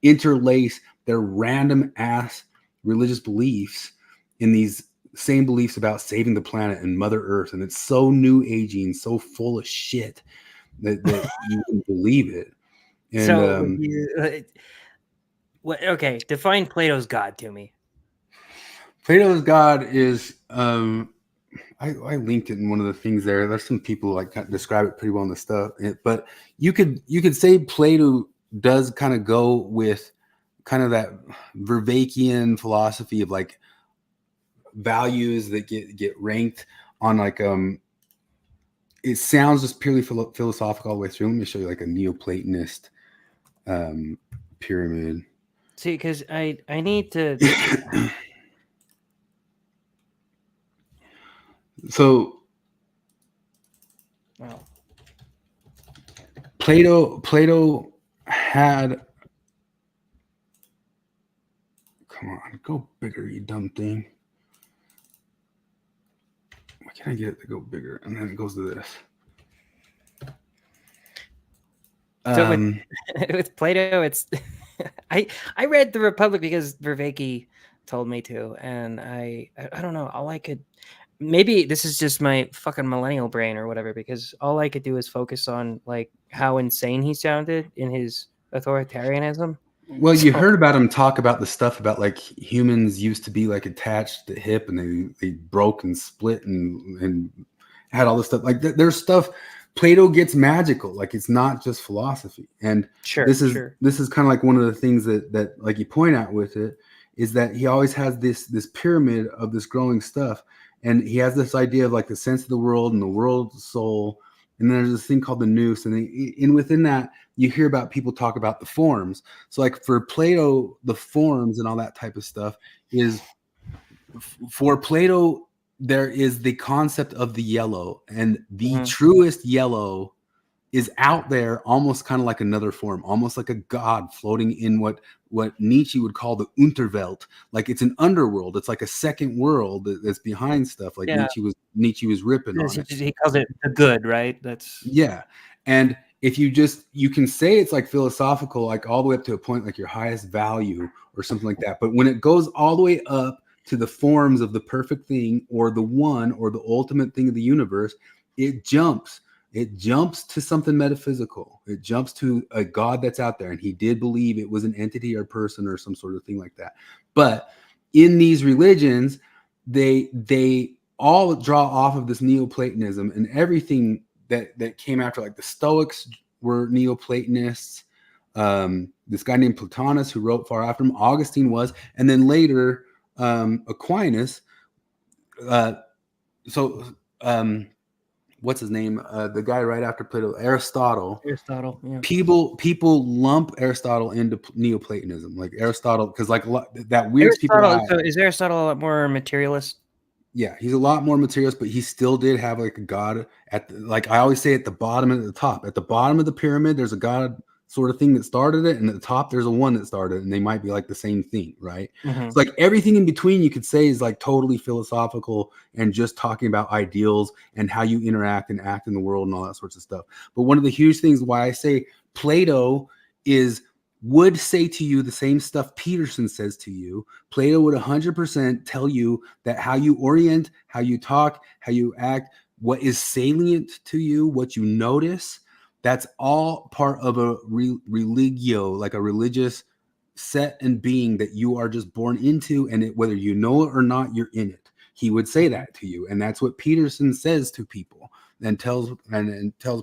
Interlace their random ass religious beliefs in these same beliefs about saving the planet and Mother Earth. And it's so new aging, so full of shit that you can believe it. And okay, define Plato's God to me. Plato's God is I linked it in one of the things there. There's some people like describe it pretty well in the stuff, but you could say Plato does kind of go with kind of that Vervaekian philosophy of like values that get ranked on like it sounds just purely philosophical all the way through. Let me show you like a Neoplatonist pyramid. See, because I need to. So, well, Plato had. Come on, go bigger, you dumb thing. Why can't I get it to go bigger? And then it goes to this. So with Plato, it's I read The Republic because Vervaeke told me to, and I don't know. All I could, maybe this is just my fucking millennial brain or whatever, because all I could do is focus on like how insane he sounded in his authoritarianism. Well, you heard about him talk about the stuff about like humans used to be like attached to the hip and they broke and split and had all this stuff. Like there's stuff. Plato gets magical. Like it's not just philosophy. And this is kind of like one of the things that like you point out with it is that he always has this pyramid of this growing stuff. And he has this idea of like the sense of the world and the world soul. And then there's this thing called the nous. And within that, you hear about people talk about the forms. So like for Plato, the forms and all that type of stuff is for Plato, there is the concept of the yellow, and the truest yellow is out there almost kind of like another form, almost like a god floating in what Nietzsche would call the Unterwelt. Like it's an underworld. It's like a second world that's behind stuff. Like Nietzsche was ripping on it. He calls it the good, right? That's And if you can say it's like philosophical, like all the way up to a point like your highest value or something like that. But when it goes all the way up to the forms of the perfect thing or the one or the ultimate thing of the universe, it jumps to something metaphysical. It jumps to a God that's out there. And he did believe it was an entity or person or some sort of thing like that. But in these religions, they all draw off of this Neoplatonism and everything that came after, like the Stoics were Neoplatonists. This guy named Plotinus, who wrote far after him, Augustine was, and then later Aquinas. What's his name? The guy right after Plato, Aristotle. Aristotle. Yeah. People lump Aristotle into Neoplatonism, like Aristotle, because like that weirds people out. So is Aristotle a lot more materialist? Yeah, he's a lot more materialist, but he still did have like a god at the, like I always say, at the bottom and at the top. At the bottom of the pyramid, there's a god sort of thing that started it, and at the top there's a one that started it, and they might be like the same thing, right? It's like everything in between you could say is like totally philosophical and just talking about ideals and how you interact and act in the world and all that sorts of stuff. But one of the huge things why I say Plato would say to you the same stuff Peterson says to you. Plato would 100% tell you that how you orient, how you talk, how you act, what is salient to you, what you notice, that's all part of a religio, like a religious set and being that you are just born into, and whether you know it or not, you're in it. He would say that to you, and that's what Peterson says to people and tells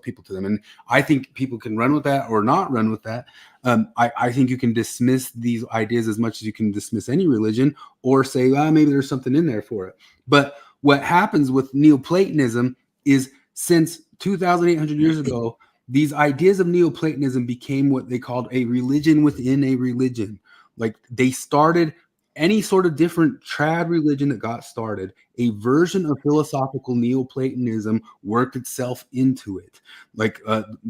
people to them. And I think people can run with that or not run with that. I think you can dismiss these ideas as much as you can dismiss any religion, or say, maybe there's something in there for it. But what happens with Neoplatonism is, since 2,800 years ago, these ideas of Neoplatonism became what they called a religion within a religion. Like, they started any sort of different trad religion that got started, a version of philosophical Neoplatonism worked itself into it. Like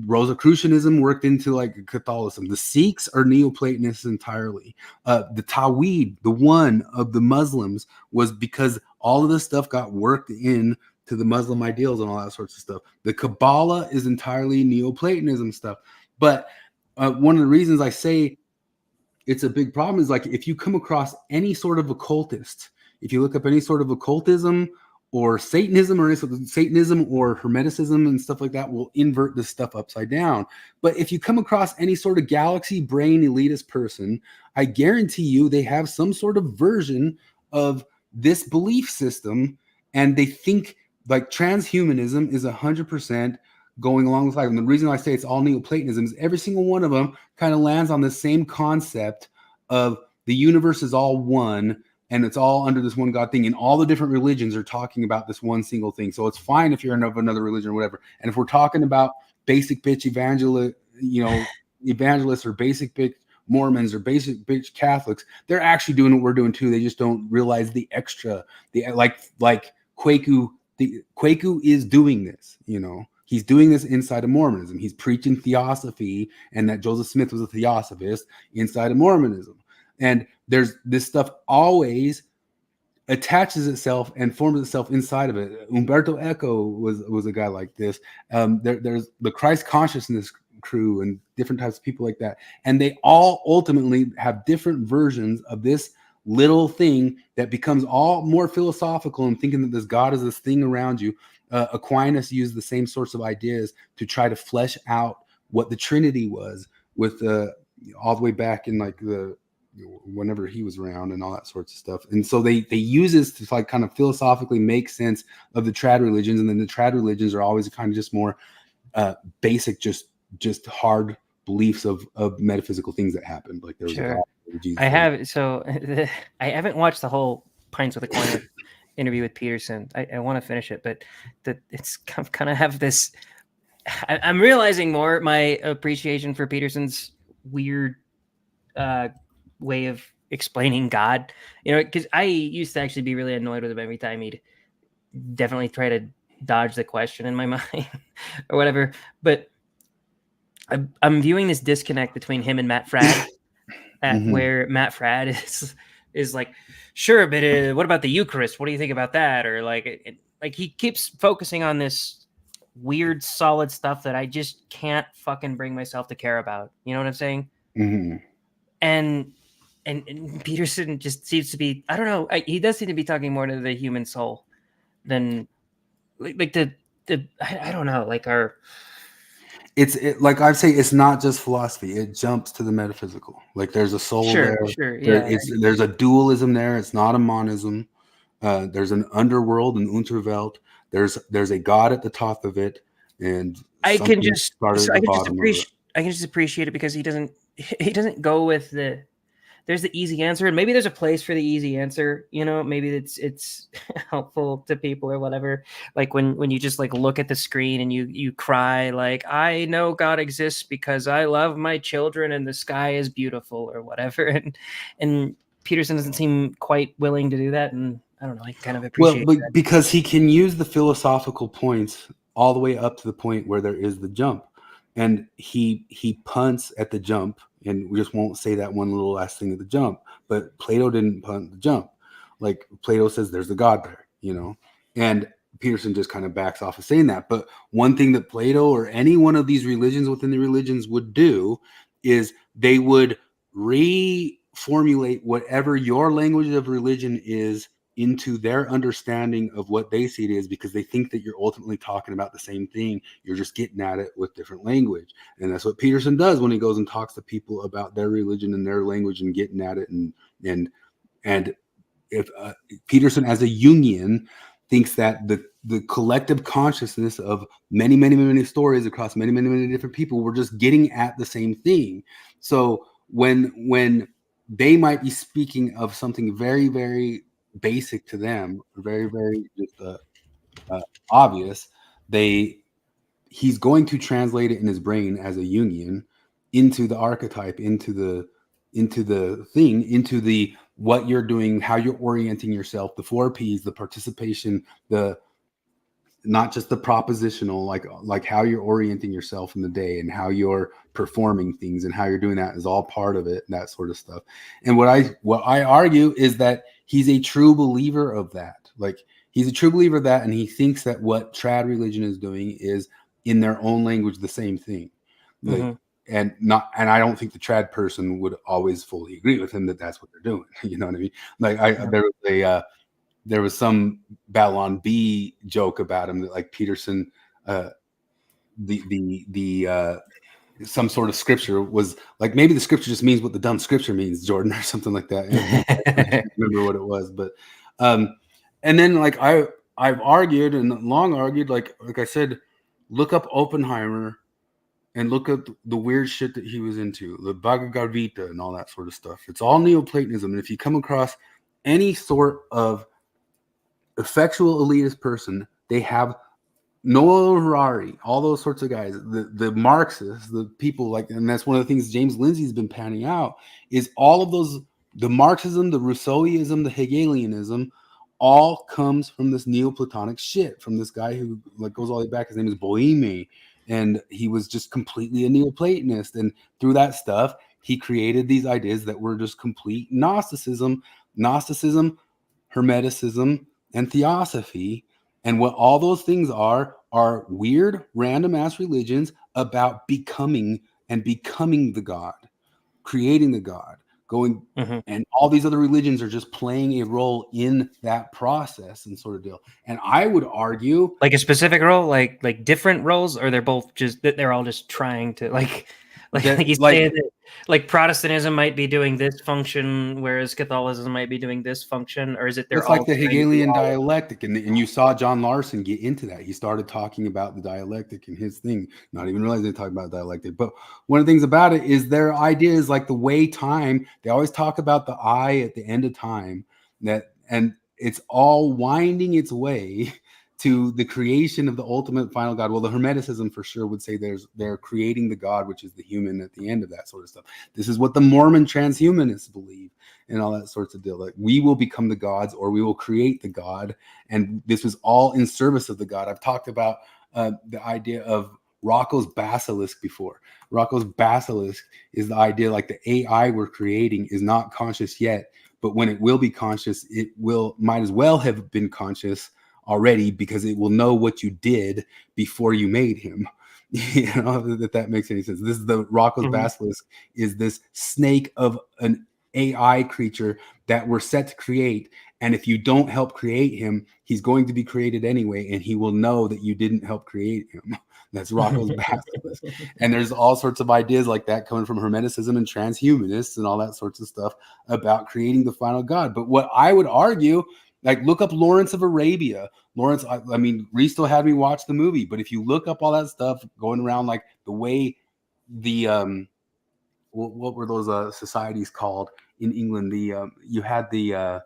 Rosicrucianism worked into like Catholicism. The Sikhs are Neoplatonists entirely. The Tawhid, the one of the Muslims, was because all of this stuff got worked in to the Muslim ideals and all that sorts of stuff. The Kabbalah is entirely Neoplatonism stuff. But one of the reasons I say it's a big problem is, like, if you come across any sort of occultist, if you look up any sort of occultism or Satanism or any sort of Satanism or Hermeticism and stuff like that, will invert this stuff upside down. But if you come across any sort of galaxy brain elitist person, I guarantee you they have some sort of version of this belief system, and they think like transhumanism is 100% going along with life. And the reason I say it's all Neoplatonism is every single one of them kind of lands on the same concept of the universe is all one, and it's all under this one God thing. And all the different religions are talking about this one single thing. So it's fine if you're of another religion or whatever. And if we're talking about basic bitch evangelists or basic bitch Mormons or basic bitch Catholics, they're actually doing what we're doing too. They just don't realize the extra, like Kwaku. Kwaku is doing this, He's doing this inside of Mormonism. He's preaching theosophy, and that Joseph Smith was a theosophist inside of Mormonism. And there's this stuff always attaches itself and forms itself inside of it. Umberto Eco was a guy like this. There's the Christ consciousness crew and different types of people like that. And they all ultimately have different versions of this little thing that becomes all more philosophical and thinking that this God is this thing around you. Aquinas used the same sorts of ideas to try to flesh out what the Trinity was, with all the way back in like whenever he was around and all that sorts of stuff. And so they use this to like kind of philosophically make sense of the trad religions, and then the trad religions are always kind of just more basic, just hard beliefs of metaphysical things that happened. Like there's I haven't watched the whole Pints with a Coin interview with Peterson. I want to finish it, but it's kind of have this. I'm realizing more my appreciation for Peterson's weird way of explaining God. Because I used to actually be really annoyed with him every time he'd definitely try to dodge the question in my mind or whatever. But I'm viewing this disconnect between him and Matt Fradd, where Matt Fradd is like, sure, but what about the Eucharist? What do you think about that? Or like he keeps focusing on this weird, solid stuff that I just can't fucking bring myself to care about. You know what I'm saying? Mm-hmm. And Peterson just seems to be, I don't know, he does seem to be talking more to the human soul than like the I don't know, like our. Like I say, it's not just philosophy. It jumps to the metaphysical. Like there's a soul there. Sure, yeah. There's a dualism there. It's not a monism. There's an underworld, an Unterwelt. There's a God at the top of it, and I can something just started at I the can just bottom of it. appreciate it because he doesn't go with there's the easy answer, and maybe there's a place for the easy answer. You know, maybe it's helpful to people or whatever. Like when you just like look at the screen and you cry like, I know God exists because I love my children and the sky is beautiful or whatever. And Peterson doesn't seem quite willing to do that, and I don't know. I kind of appreciate Well, that. because he can use the philosophical points all the way up to the point where there is the jump, and he punts at the jump, and we just won't say that one little last thing at the jump. But Plato didn't punt the jump. Like Plato says, there's the God there, you know, and Peterson just kind of backs off of saying that. But one thing that Plato or any one of these religions within the religions would do is they would reformulate whatever your language of religion is into their understanding of what they see it is, because they think that you're ultimately talking about the same thing. You're just getting at it with different language. And that's what Peterson does when he goes and talks to people about their religion and their language and getting at it. And if Peterson as a Jungian thinks that the collective consciousness of many stories across many different people were just getting at the same thing. So when they might be speaking of something very basic to them, very just obvious, he's going to translate it in his brain as a Jungian into the archetype, into the thing, into the what you're doing, how you're orienting yourself, the 4 P's, the participation, the not just the propositional, like how you're orienting yourself in the day and how you're performing things and how you're doing that is all part of it, and that sort of stuff. And what I argue is that he's a true believer of that. Like he's a true believer of that, and he thinks that what trad religion is doing is in their own language the same thing. Like, and I don't think the trad person would always fully agree with him that that's what they're doing. You know what I mean? Like there was some Babylon B joke about him that like Peterson, some sort of scripture was like, maybe the scripture just means what the dumb scripture means, Jordan, or something like that. I can't remember what it was, but and then like I've argued and long argued, like I said, look up Oppenheimer and look at the weird shit that he was into, the Bhagavad Gita and all that sort of stuff. It's all Neoplatonism. And if you come across any sort of effectual elitist person, they have Noah Harari, all those sorts of guys, the Marxists, the people like, and that's one of the things James Lindsay's been panning out is all of those, the Marxism, the Rousseauism, the Hegelianism, all comes from this Neoplatonic shit, from this guy who like goes all the way back. His name is Boheme, and he was just completely a Neoplatonist. And through that stuff, he created these ideas that were just complete Gnosticism, Hermeticism, and Theosophy. And what all those things are weird, random ass religions about becoming the God, creating the God, going, and all these other religions are just playing a role in that process and sort of deal. And I would argue, like a specific role, like different roles, or they're both just that they're all just trying to like he's saying that like Protestantism might be doing this function, whereas Catholicism might be doing this function, or is it they're it's all like the Hegelian dialectic, and you saw John Larson get into that. He started talking about the dialectic in his thing, not even realizing they're talking about dialectic. But one of the things about it is their idea is like the way time. They always talk about the I at the end of time, and it's all winding its way to the creation of the ultimate final God. Well, the Hermeticism for sure would say they're creating the God, which is the human at the end of that sort of stuff. This is what the Mormon transhumanists believe and all that sorts of deal. Like we will become the gods, or we will create the God. And this was all in service of the God. I've talked about the idea of Rocco's basilisk before. Rocco's basilisk is the idea like the AI we're creating is not conscious yet, but when it will be conscious, it might as well have been conscious already, because it will know what you did before you made him. You know, that makes any sense. This is the Rocco's basilisk is this snake of an AI creature that we're set to create. And if you don't help create him, he's going to be created anyway, and he will know that you didn't help create him. That's Rocco's basilisk. And there's all sorts of ideas like that coming from Hermeticism and transhumanists and all that sorts of stuff about creating the final God. But what I would argue Like, look up Lawrence of Arabia. Lawrence, I mean, Reese still had me watch the movie, but if you look up all that stuff going around, like the way the what were those societies called in England? The you had the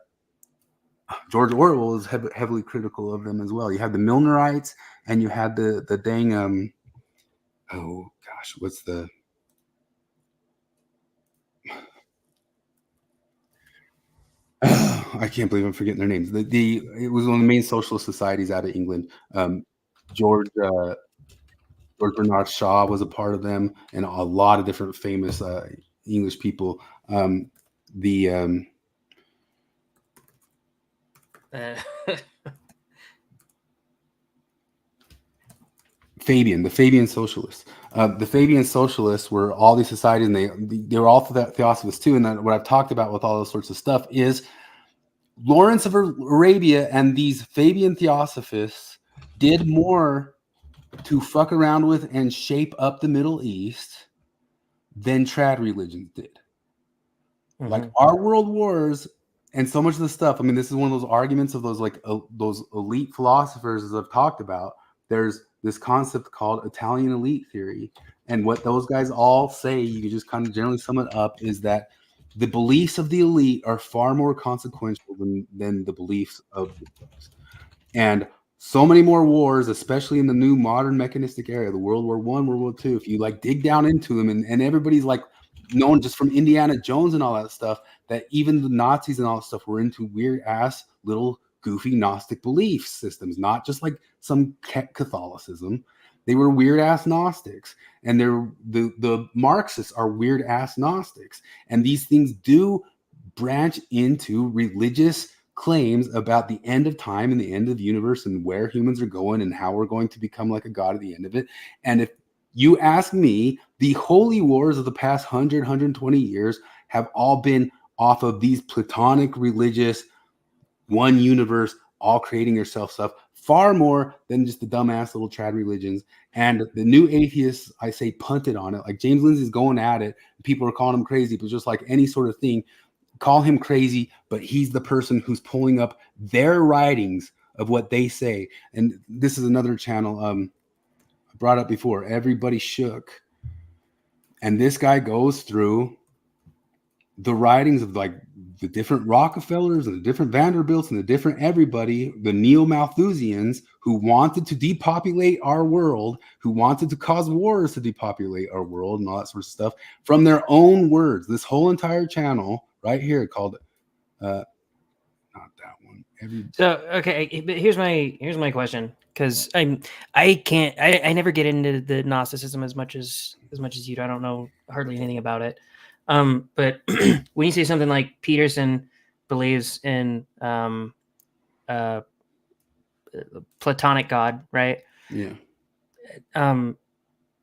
George Orwell was heavily critical of them as well. You had the Milnerites, and you had the dang oh gosh, what's the I can't believe I'm forgetting their names. It was one of the main socialist societies out of England. George Bernard Shaw was a part of them, and a lot of different famous English people. The Fabian Socialists. The Fabian Socialists were all these societies, and they were all theosophists too. And what I've talked about with all those sorts of stuff is Lawrence of Arabia and these Fabian theosophists did more to fuck around with and shape up the Middle East than trad religions did. Like our world wars and so much of the stuff. I mean, this is one of those arguments of those those elite philosophers, as I've talked about. There's this concept called Italian elite theory, and what those guys all say, you can just kind of generally sum it up, is that the beliefs of the elite are far more consequential than the beliefs of the folks. And so many more wars, especially in the new modern mechanistic era, the World War I, World War II, if you like dig down into them, and everybody's like known just from Indiana Jones and all that stuff, that even the Nazis and all that stuff were into weird ass little goofy Gnostic belief systems, not just like some Catholicism. They were weird ass Gnostics, and the Marxists are weird ass Gnostics, and these things do branch into religious claims about the end of time and the end of the universe and where humans are going and how we're going to become like a god at the end of it. And if you ask me, the holy wars of the past 100, 120 years have all been off of these Platonic religious one universe, all creating yourself stuff, far more than just the dumbass little trad religions. And the new atheists, I say, punted on it. Like James Lindsay's going at it. People are calling him crazy, but just like any sort of thing, call him crazy, but he's the person who's pulling up their writings of what they say. And this is another channel I brought up before, Everybody Shook. And this guy goes through the writings of like the different Rockefellers and the different Vanderbilts and the different everybody, the neo-Malthusians who wanted to depopulate our world, who wanted to cause wars to depopulate our world and all that sort of stuff from their own words. This whole entire channel right here called not that one. So okay, but here's my question, because I never get into the Gnosticism as much as you do. I don't know hardly anything about it. But when you say something like Peterson believes in Platonic God, right? Yeah.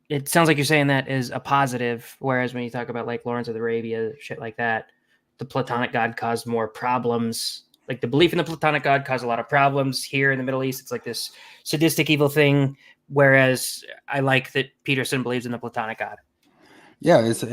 It sounds like you're saying that is a positive, whereas when you talk about like Lawrence of Arabia, shit like that, the Platonic God caused more problems. Like the belief in the Platonic God caused a lot of problems here in the Middle East. It's like this sadistic evil thing, whereas I like that Peterson believes in the Platonic God. Yeah, it's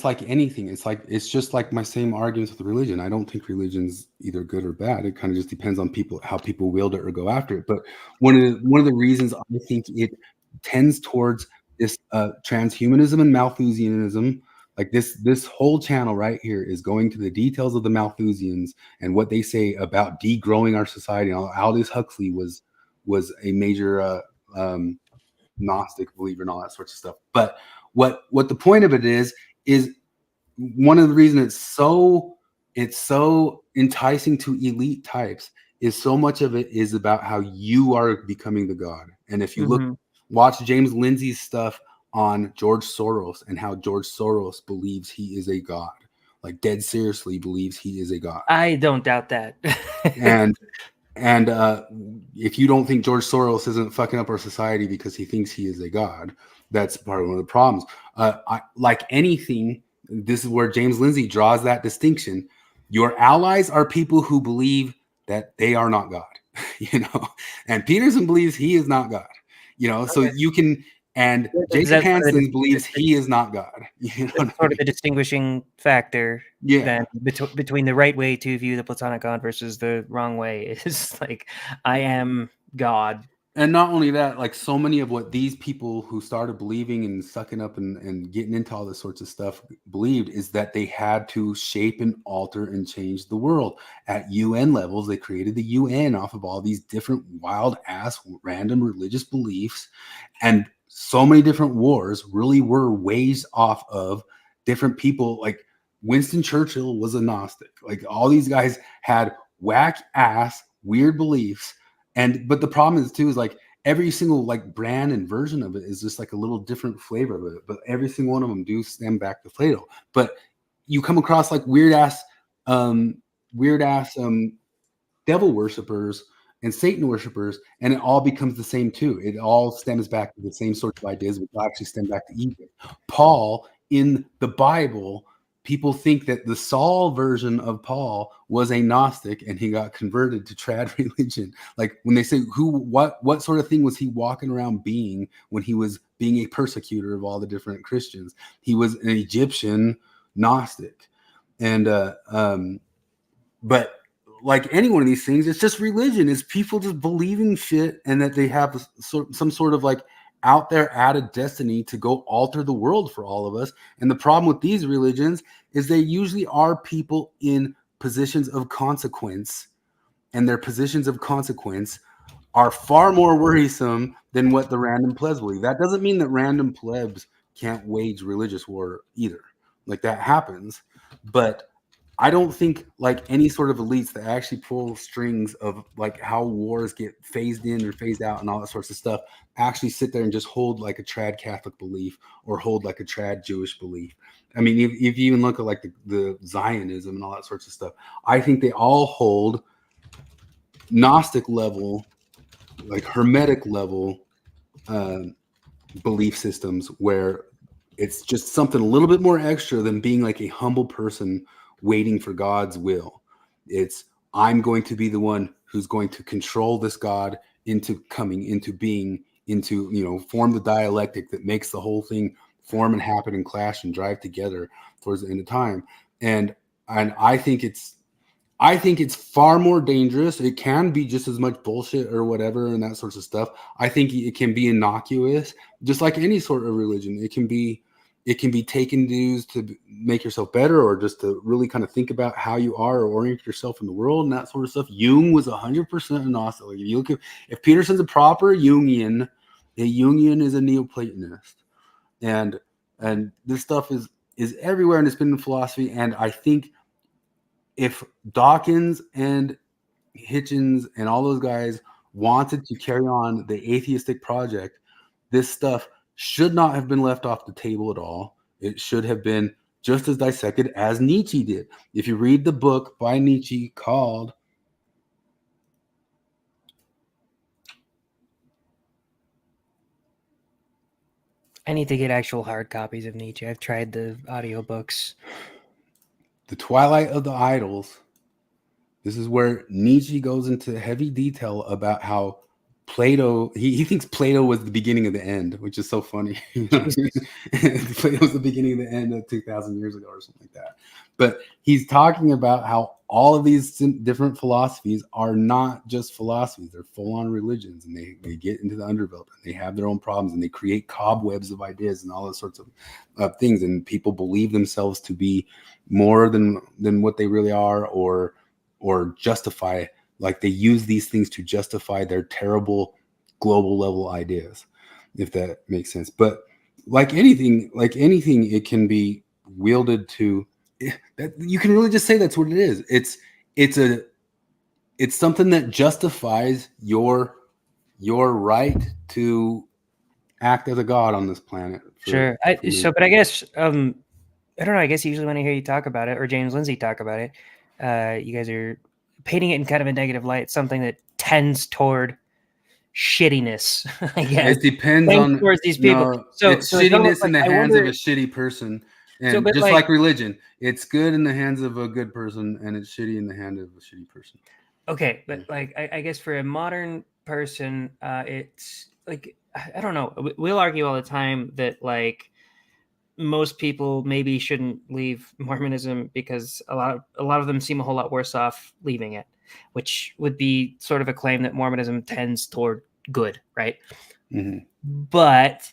like anything. It's just like my same arguments with religion. I don't think religion's either good or bad. It kind of just depends on how people wield it or go after it. But one of the reasons I think it tends towards this transhumanism and Malthusianism, like this whole channel right here is going to the details of the Malthusians and what they say about degrowing our society. Aldous Huxley was a major Gnostic believer and all that sorts of stuff. But what the point of it is one of the reasons it's so enticing to elite types is so much of it is about how you are becoming the god. And if you watch James Lindsay's stuff on George Soros and how George Soros believes he is a god, like dead seriously believes he is a god. I don't doubt that. and if you don't think George Soros isn't fucking up our society because he thinks he is a god, that's part of one of the problems. Like anything, this is where James Lindsay draws that distinction. Your allies are people who believe that they are not God, and Peterson believes he is not God, so you can, And Is Jacob that sort of Hansen the- believes he is not God. You know what I That's sort of the distinguishing factor Yeah. then between the right way to view the Platonic God versus the wrong way is like, I am God. And not only that, like so many of what these people who started believing and sucking up and getting into all this sorts of stuff believed is that they had to shape and alter and change the world. At UN levels, they created the UN off of all these different wild ass random religious beliefs. And so many different wars really were waged off of different people. Like Winston Churchill was a Gnostic. Like all these guys had whack ass weird beliefs. But the problem is too is like every single like brand and version of it is just like a little different flavor of it. But every single one of them do stem back to Plato. But you come across like weird ass devil worshippers and Satan worshippers, and it all becomes the same too. It all stems back to the same sorts of ideas, which actually stem back to Egypt. Paul in the Bible, people think that the Saul version of Paul was a Gnostic and he got converted to trad religion. Like when they say what sort of thing was he walking around being when he was being a persecutor of all the different Christians? He was an Egyptian Gnostic. And but like any one of these things, it's just religion. It's people just believing shit and that they have some sort of like out there added destiny to go alter the world for all of us. And the problem with these religions is they usually are people in positions of consequence, and their positions of consequence are far more worrisome than what the random plebs believe. That doesn't mean that random plebs can't wage religious war either. Like that happens, but I don't think like any sort of elites that actually pull strings of like how wars get phased in or phased out and all that sorts of stuff actually sit there and just hold like a trad Catholic belief or hold like a trad Jewish belief. I mean, if you even look at like the Zionism and all that sorts of stuff, I think they all hold Gnostic level, like Hermetic level belief systems where it's just something a little bit more extra than being like a humble person waiting for God's will. It's I'm going to be the one who's going to control this God into coming into being, into, you know, form the dialectic that makes the whole thing form and happen and clash and drive together towards the end of time. And I think it's far more dangerous. It can be just as much bullshit or whatever and that sorts of stuff. I think it can be innocuous, just like any sort of religion. It can be taken to use to make yourself better or just to really kind of think about how you are or orient yourself in the world and that sort of stuff. Jung was 100% a Gnostic. Like if you look at, if Peterson's a proper Jungian, a Jungian is a Neoplatonist. And this stuff is everywhere and it's been in philosophy. And I think if Dawkins and Hitchens and all those guys wanted to carry on the atheistic project, this stuff should not have been left off the table at all. It should have been just as dissected as Nietzsche did. If you read the book by Nietzsche called I need to get actual hard copies of Nietzsche. I've tried the audiobooks. The Twilight of the Idols, this is where Nietzsche goes into heavy detail about how Plato, he thinks Plato was the beginning of the end, which is so funny. Plato was the beginning of the end of 2,000 years ago or something like that. But he's talking about how all of these different philosophies are not just philosophies. They're full-on religions, and they get into the underbelly, and they have their own problems, and they create cobwebs of ideas and all those sorts of things. And people believe themselves to be more than what they really are, or justify, like they use these things to justify their terrible global level ideas, if that makes sense. But like anything, it can be wielded to that. You can really just say that's what it is. It's something that justifies your right to act as a god on this planet. Sure. But I guess I don't know. I guess usually when I hear you talk about it, or James Lindsay talk about it, you guys are painting it in kind of a negative light, something that tends toward shittiness. I guess it depends on towards these people. No, so it's shittiness in the hands of a shitty person, and just like religion, it's good in the hands of a good person, and it's shitty in the hand of a shitty person. Okay, but like I guess for a modern person, it's like I don't know. We'll argue all the time that like most people maybe shouldn't leave Mormonism because a lot of them seem a whole lot worse off leaving it, which would be sort of a claim that Mormonism tends toward good, right? But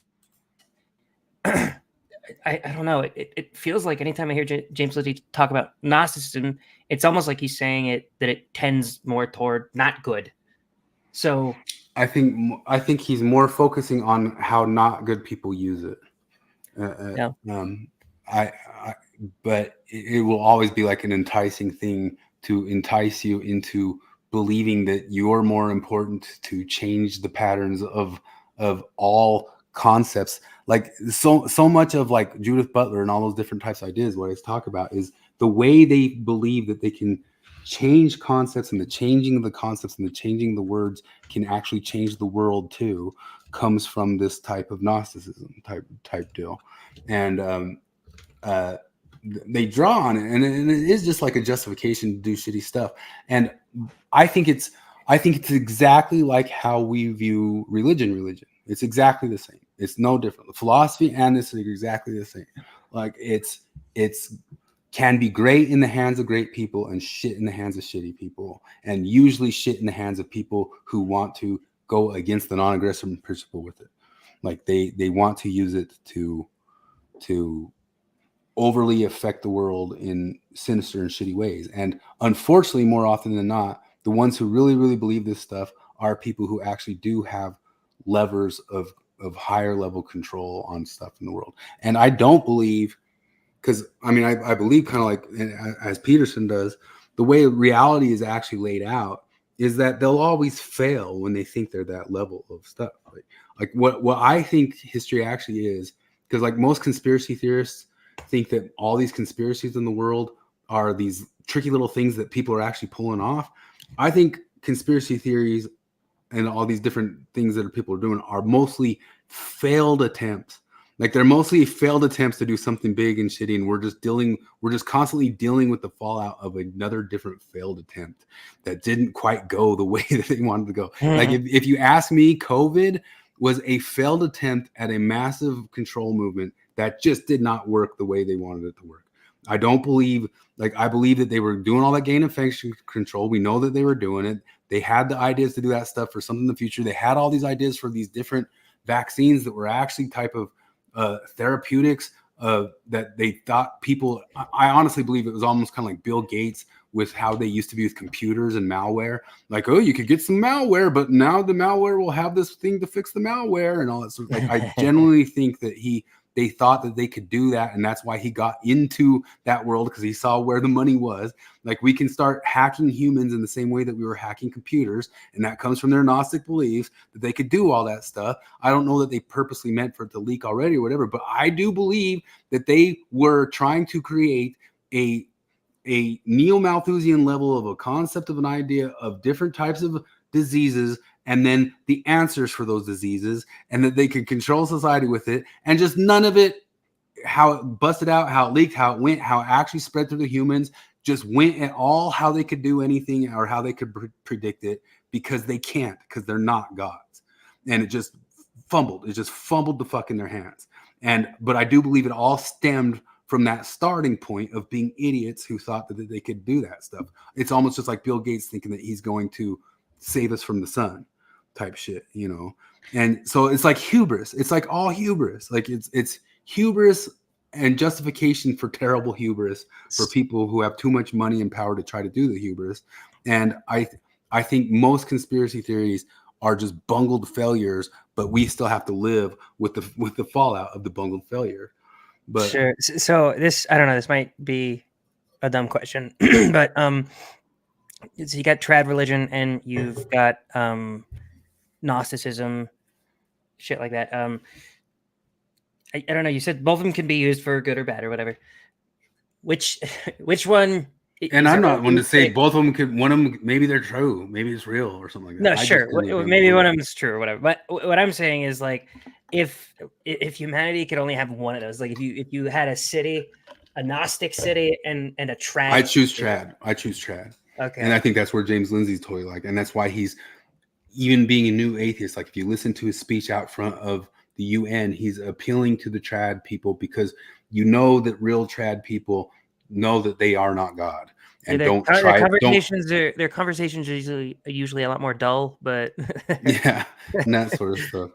I don't know. It feels like anytime I hear James Lindsay talk about Gnosticism, it's almost like he's saying that it tends more toward not good. So I think he's more focusing on how not good people use it. But it will always be like an enticing thing to entice you into believing that you're more important to change the patterns of all concepts. Like so much of like Judith Butler and all those different types of ideas, what I talk about is the way they believe that they can change concepts, and the changing of the concepts and the changing the words can actually change the world too, comes from this type of Gnosticism type deal. And they draw on it, and it is just like a justification to do shitty stuff. And I think it's exactly like how we view religion. It's exactly the same. It's no different. The philosophy and this are exactly the same. Like it's can be great in the hands of great people and shit in the hands of shitty people, and usually shit in the hands of people who want to go against the non-aggression principle with it. Like they want to use it to overly affect the world in sinister and shitty ways. And unfortunately, more often than not, the ones who really, really believe this stuff are people who actually do have levers of higher level control on stuff in the world. And I don't believe, because I mean, I believe kind of like as Peterson does, the way reality is actually laid out is that they'll always fail when they think they're that level of stuff. Like what I think history actually is, because like most conspiracy theorists think that all these conspiracies in the world are these tricky little things that people are actually pulling off. I think conspiracy theories and all these different things that people are doing are mostly failed attempts. Like they're mostly failed attempts to do something big and shitty, and we're just constantly dealing with the fallout of another different failed attempt that didn't quite go the way that they wanted to go. Like if you ask me, COVID was a failed attempt at a massive control movement that just did not work the way they wanted it to work. I believe that they were doing all that gain of function control. We know that they were doing it. They had the ideas to do that stuff for something in the future. They had all these ideas for these different vaccines that were actually type of therapeutics that they thought people, I honestly believe it was almost kind of like Bill Gates with how they used to be with computers and malware. Like, oh, you could get some malware, but now the malware will have this thing to fix the malware and all that sort of. Like, I genuinely think that they thought that they could do that, and that's why he got into that world, because he saw where the money was. Like, we can start hacking humans in the same way that we were hacking computers, and that comes from their Gnostic beliefs that they could do all that stuff. I don't know that they purposely meant for it to leak already or whatever, but I do believe that they were trying to create a neo-Malthusian level of a concept of an idea of different types of diseases, and then the answers for those diseases, and that they could control society with it, and just none of it, how it busted out, how it leaked, how it went, how it actually spread through the humans, just went at all how they could do anything or how they could predict it, because they can't, because they're not gods. And it just fumbled the fuck in their hands. But I do believe it all stemmed from that starting point of being idiots who thought that they could do that stuff. It's almost just like Bill Gates thinking that he's going to save us from the sun type shit, you know? And so it's like hubris. It's like all hubris. Like it's hubris and justification for terrible hubris for people who have too much money and power to try to do the hubris. And I think most conspiracy theories are just bungled failures, but we still have to live with the fallout of the bungled failure. But sure. So this, I don't know, this might be a dumb question, but so you got trad religion and you've got Gnosticism, shit like that. I don't know. You said both of them can be used for good or bad or whatever. Which one? And I'm not one to say both of them could. One of them, maybe they're true, maybe it's real or something like that. No, sure. Maybe one of them is true or whatever. But what I'm saying is, like, if humanity could only have one of those, like if you had a city, a Gnostic city, and a trad. I choose trad. Okay. And I think that's where James Lindsay's totally like, and that's why he's even being a new atheist, like if you listen to his speech out front of the UN, he's appealing to the trad people because you know that real trad people know that they are not God. And their conversations are usually a lot more dull, but yeah, and that sort of stuff.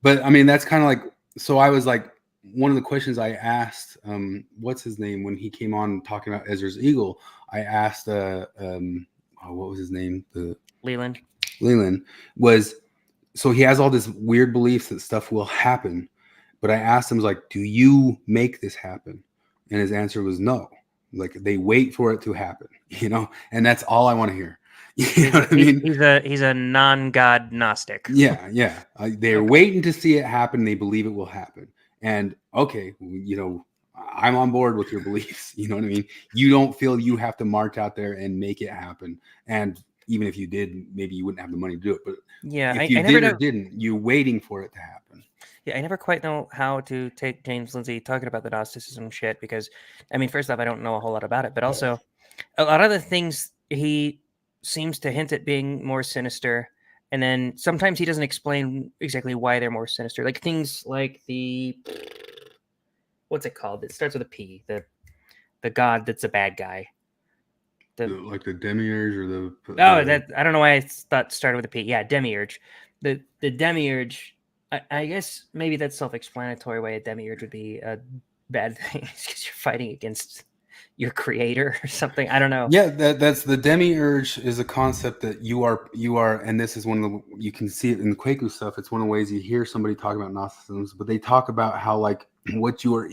But I mean, that's kind of like, so I was like, one of the questions I asked, what's his name, when he came on talking about Ezra's Eagle, I asked, what was his name? Leland was, so he has all this weird beliefs that stuff will happen. But I asked him, like, do you make this happen? And his answer was no. Like, they wait for it to happen, you know? And that's all I want to hear. You know what I mean? He's a non-God Gnostic. Yeah. They're waiting to see it happen. They believe it will happen. And okay, you know, I'm on board with your beliefs. You know what I mean? You don't feel you have to march out there and make it happen. And even if you did, maybe you wouldn't have the money to do it. But yeah, if you did or didn't, you're waiting for it to happen. Yeah, I never quite know how to take James Lindsay talking about the Gnosticism shit because, I mean, first off, I don't know a whole lot about it, but also a lot of the things he seems to hint at being more sinister, and then sometimes he doesn't explain exactly why they're more sinister. Like things like what's it called? It starts with a P. The god that's a bad guy. Like the demiurge or the that I don't know why I thought it started with a P. Yeah, demiurge. The demiurge. I guess maybe that's self-explanatory why a demiurge would be a bad thing because you're fighting against your creator or something. I don't know. Yeah, that's the demiurge is a concept that you are, and this is one of the, you can see it in the Quaker stuff. It's one of the ways you hear somebody talk about Gnosticism, but they talk about how like what you are,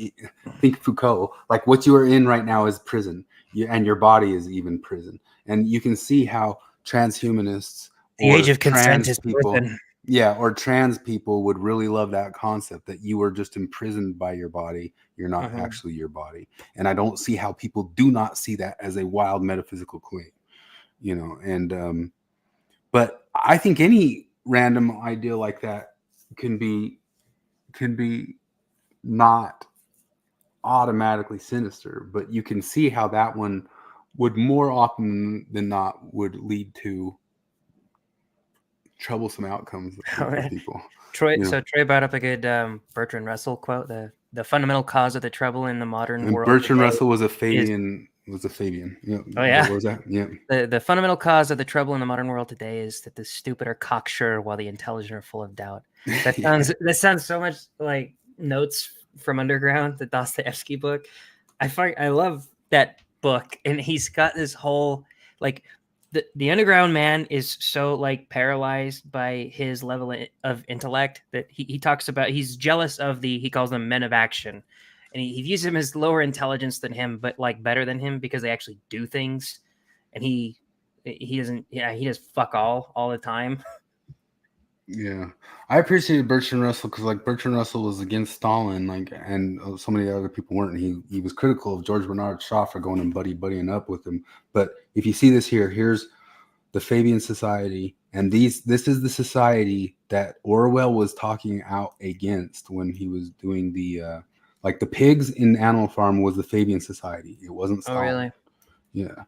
think Foucault, like what you are in right now is prison, and your body is even prison. And you can see how transhumanists, the age of consent is people, prison. Yeah, or trans people would really love that concept that you are just imprisoned by your body. You're not actually your body. And I don't see how people do not see that as a wild metaphysical claim, you know. And but I think any random idea like that can be not automatically sinister, but you can see how that one would more often than not would lead to troublesome outcomes for people. Troy, you know? So Troy brought up a good Bertrand Russell quote: "The fundamental cause of the trouble in the modern world." Bertrand Russell was a Fabian. Yeah. Oh yeah. What was that? Yeah. The fundamental cause of the trouble in the modern world today is that the stupid are cocksure while the intelligent are full of doubt. That sounds so much like Notes from Underground, the Dostoevsky book. I love that book, and he's got this whole like. The underground man is so like paralyzed by his level of intellect that he talks about, he's jealous of he calls them men of action, and he views them as lower intelligence than him, but like better than him because they actually do things, and he doesn't. Yeah, he does fuck all the time. Yeah, I appreciated Bertrand Russell because like Bertrand Russell was against Stalin, like, and so many other people weren't. He was critical of George Bernard Shaw for going and buddying up with him. But if you see this here, here's the Fabian Society, and this is the society that Orwell was talking out against when he was doing the like the pigs in Animal Farm was the Fabian Society. It wasn't Stalin. Oh really? Yeah,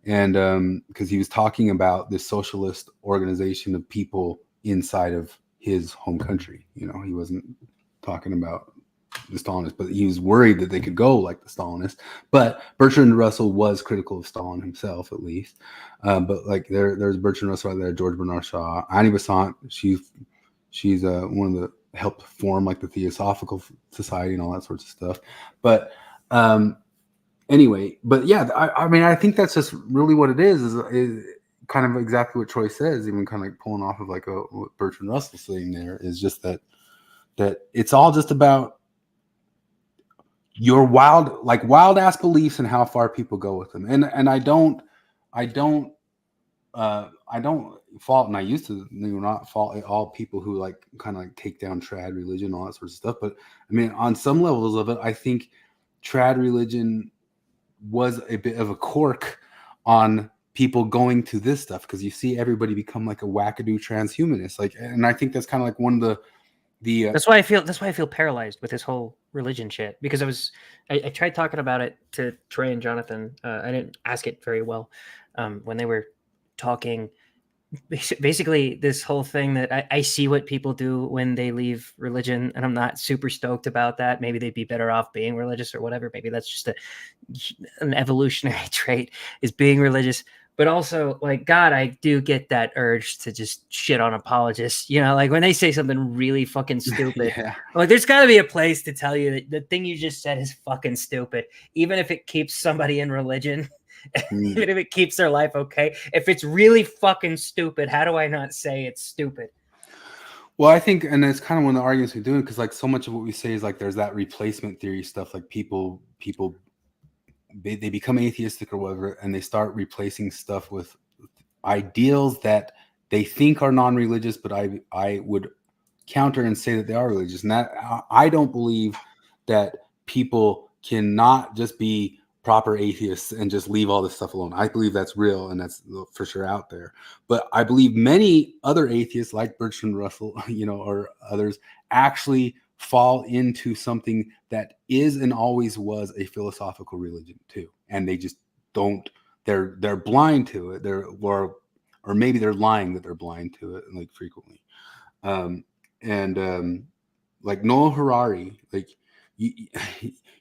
and because he was talking about this socialist organization of people inside of his home country. You know, he wasn't talking about the Stalinists, but he was worried that they could go like the Stalinists. But Bertrand Russell was critical of Stalin himself, at least. But like there's Bertrand Russell right there, George Bernard Shaw, Annie Besant. She's one of the helped form like the Theosophical Society and all that sorts of stuff. But anyway, but yeah, I mean, I think that's just really what it is kind of exactly what Troy says, even kind of like pulling off of like what Bertrand Russell saying there is just that it's all just about your wild ass beliefs and how far people go with them. And I don't fault, and I used to not fault all people who like kind of like take down trad religion, all that sort of stuff. But I mean, on some levels of it, I think trad religion was a bit of a cork on people going to this stuff because you see everybody become like a wackadoo transhumanist, like, and I think that's kind of like one of the that's why I feel paralyzed with this whole religion shit, because I tried talking about it to Trey and Jonathan. I didn't ask it very well when they were talking, basically this whole thing that I see what people do when they leave religion, and I'm not super stoked about that. Maybe they'd be better off being religious or whatever. Maybe that's just an evolutionary trait, is being religious. But also, like, God, I do get that urge to just shit on apologists. You know, like when they say something really fucking stupid, Yeah. like there's got to be a place to tell you that the thing you just said is fucking stupid, even if it keeps somebody in religion. Even if it keeps their life okay. If it's really fucking stupid, how do I not say it's stupid? Well, I think, and that's kind of one of the arguments we're doing, because like so much of what we say is like there's that replacement theory stuff. Like people they become atheistic or whatever, and they start replacing stuff with ideals that they think are non-religious, but I would counter and say that they are religious. And that I don't believe that people cannot just be proper atheists and just leave all this stuff alone. I believe that's real, and that's for sure out there. But I believe many other atheists, like Bertrand Russell, you know, or others, actually fall into something that is and always was a philosophical religion too, and they just don't. They're blind to it. Or maybe they're lying that they're blind to it, like frequently. Like Noah Harari, like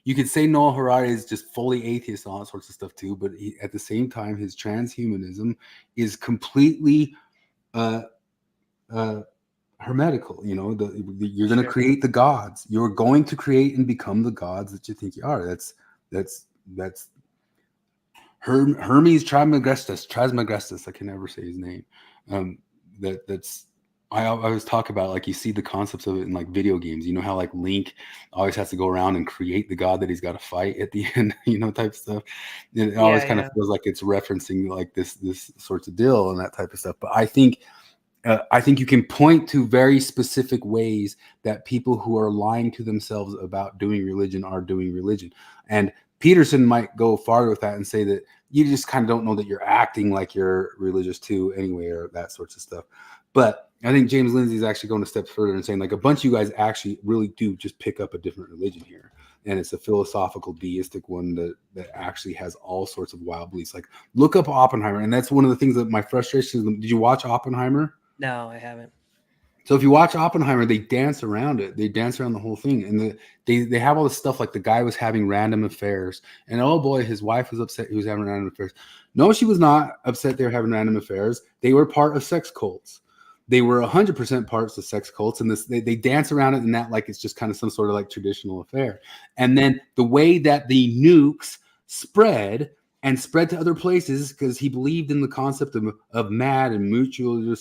you could say Noah Harari is just fully atheist and all that sorts of stuff too, but at the same time, his transhumanism is completely hermetical. You know, you're going to create the gods. You're going to create and become the gods that you think you are. That's Hermes Trismegistus. I can never say his name. That's I always talk about, like, you see the concepts of it in like video games. You know how like Link always has to go around and create the god that he's got to fight at the end, you know, type stuff. And it always kind of feels like it's referencing like this sorts of deal and that type of stuff. But I think you can point to very specific ways that people who are lying to themselves about doing religion are doing religion. And Peterson might go farther with that and say that you just kind of don't know that you're acting like you're religious too anyway, or that sorts of stuff. But I think James Lindsay is actually going a step further and saying, like, a bunch of you guys actually really do just pick up a different religion here. And it's a philosophical, deistic one that actually has all sorts of wild beliefs. Like, look up Oppenheimer. And that's one of the things that my frustration is. Did you watch Oppenheimer? No, I haven't. So if you watch Oppenheimer, they dance around it. They dance around the whole thing. And they have all this stuff, like the guy was having random affairs. And oh boy, his wife was upset he was having random affairs. No, she was not upset they were having random affairs. They were part of sex cults. They were 100% parts of sex cults. And they dance around it in that like it's just kind of some sort of like traditional affair. And then the way that the nukes spread to other places, because he believed in the concept of MAD and mutually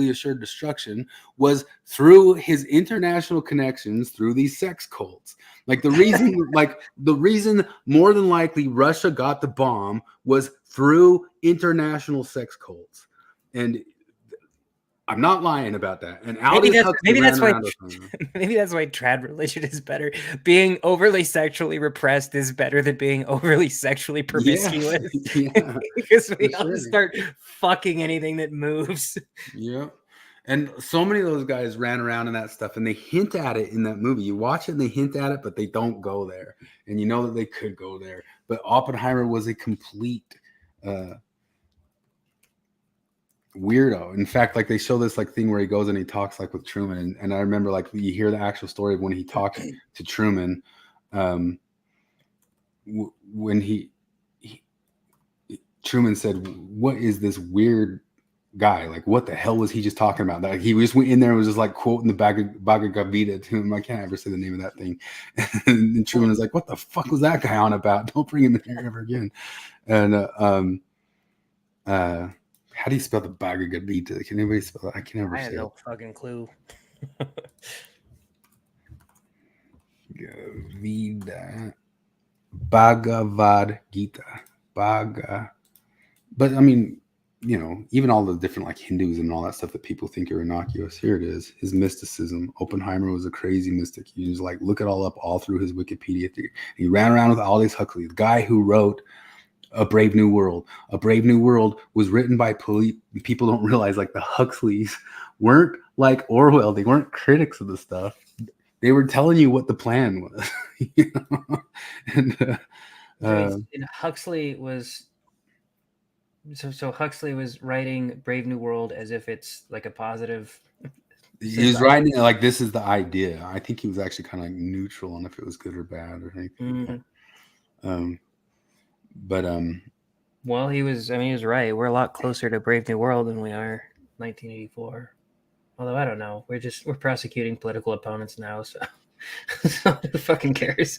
assured destruction, was through his international connections through these sex cults. Like the reason more than likely Russia got the bomb was through international sex cults. And I'm not lying about that. And maybe that's why trad religion is better. Being overly sexually repressed is better than being overly sexually promiscuous. Yeah. Because we all start fucking anything that moves. Yeah. And so many of those guys ran around in that stuff, and they hint at it in that movie. You watch it and they hint at it, but they don't go there. And you know that they could go there. But Oppenheimer was a complete weirdo. In fact, like they show this like thing where he goes and he talks like with Truman, and I remember like you hear the actual story of when he talked to Truman, when Truman said, "What is this weird guy? Like, what the hell was he just talking about?" That, like, he just went in there and was just like quoting the Bhagavad Gita to him. I can't ever say the name of that thing. And Truman was like, "What the fuck was that guy on about? Don't bring him in here ever again." And how do you spell the Bhagavad Gita? Can anybody spell that? I can never say it. I have no fucking clue. Bhagavad Gita. But I mean, you know, even all the different like Hindus and all that stuff that people think are innocuous. Here it is. His mysticism. Oppenheimer was a crazy mystic. You just like look it all up all through his Wikipedia. He ran around with Aldous Huxley, the guy who wrote A Brave New World. A Brave New World was written by people don't realize, like, the Huxleys weren't like Orwell. They weren't critics of the stuff. They were telling you what the plan was. You know? And Huxley was So Huxley was writing Brave New World as if it's like a positive. He was writing it like this is the idea. I think he was actually kind of like neutral on if it was good or bad or anything. Well, he was. I mean, he was right. We're a lot closer to Brave New World than we are 1984. Although I don't know. We're prosecuting political opponents now, so who fucking cares?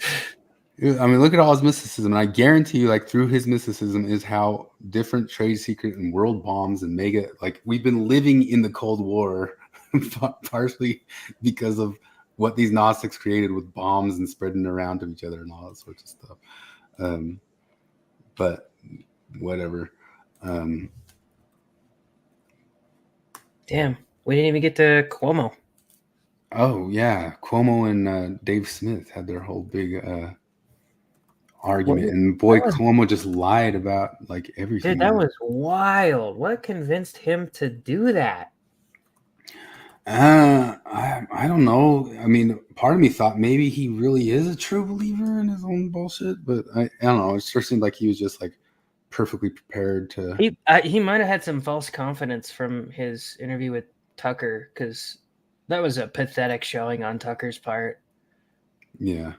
I mean, look at all his mysticism, and I guarantee you, like through his mysticism, is how different trade secret and world bombs and mega. Like we've been living in the Cold War, partially because of what these Gnostics created with bombs and spreading around to each other and all that sorts of stuff. But whatever. Damn, we didn't even get to Cuomo. Oh yeah, Cuomo and Dave Smith had their whole big argument, and boy, Cuomo just lied about like everything. Dude, that was wild. What convinced him to do that? I don't know. I mean, part of me thought maybe he really is a true believer in his own bullshit, but I don't know. It sure seemed like he was just like perfectly prepared to. He might have had some false confidence from his interview with Tucker, because that was a pathetic showing on Tucker's part. Yeah.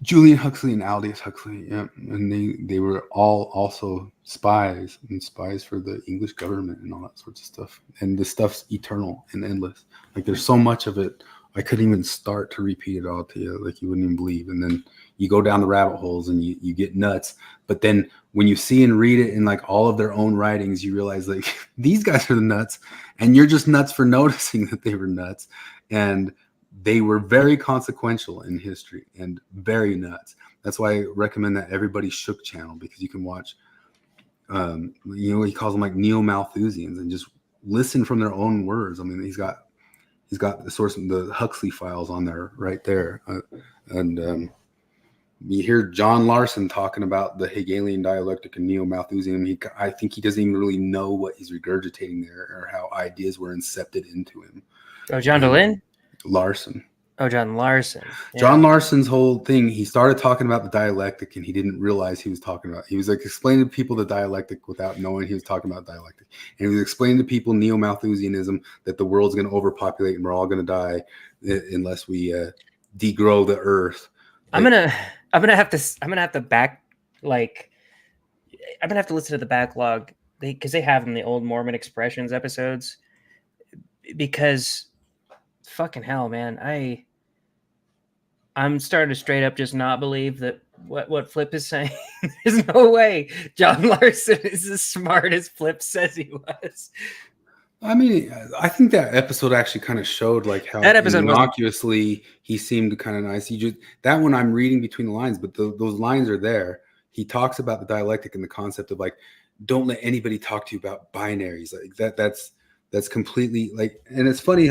Julian Huxley and Aldous Huxley, yeah, and they were all also spies and spies for the English government and all that sorts of stuff. And this stuff's eternal and endless. Like there's so much of it, I couldn't even start to repeat it all to you. Like you wouldn't even believe. And then you go down the rabbit holes and you get nuts. But then when you see and read it in like all of their own writings, you realize like these guys are the nuts, and you're just nuts for noticing that they were nuts. And they were very consequential in history and very nuts. That's why I recommend that everybody Shook channel, because you can watch, he calls them like neo-Malthusians, and just listen from their own words. I mean, he's got the source of the Huxley files on there right there. You hear John Larson talking about the Hegelian dialectic and neo-Malthusian. I think he doesn't even really know what he's regurgitating there or how ideas were incepted into him. Oh, John Dehlin? Larson. Oh, John Larson. Yeah. John Larson's whole thing, he started talking about the dialectic and he didn't realize he was talking about. He was like explaining to people the dialectic without knowing he was talking about dialectic. And he was explaining to people neo-Malthusianism, that the world's going to overpopulate and we're all going to die unless we degrow the earth. I'm gonna have to listen to the backlog, because they have them, the old Mormon Expressions episodes, because fucking hell, man, I'm starting to straight up just not believe that what Flip is saying. There's no way John Larson is as smart as Flip says he was. I mean, I think that episode actually kind of showed like how innocuously he seemed kind of nice. That one I'm reading between the lines, but those lines are there. He talks about the dialectic and the concept of like, don't let anybody talk to you about binaries. Like that's completely like, and it's funny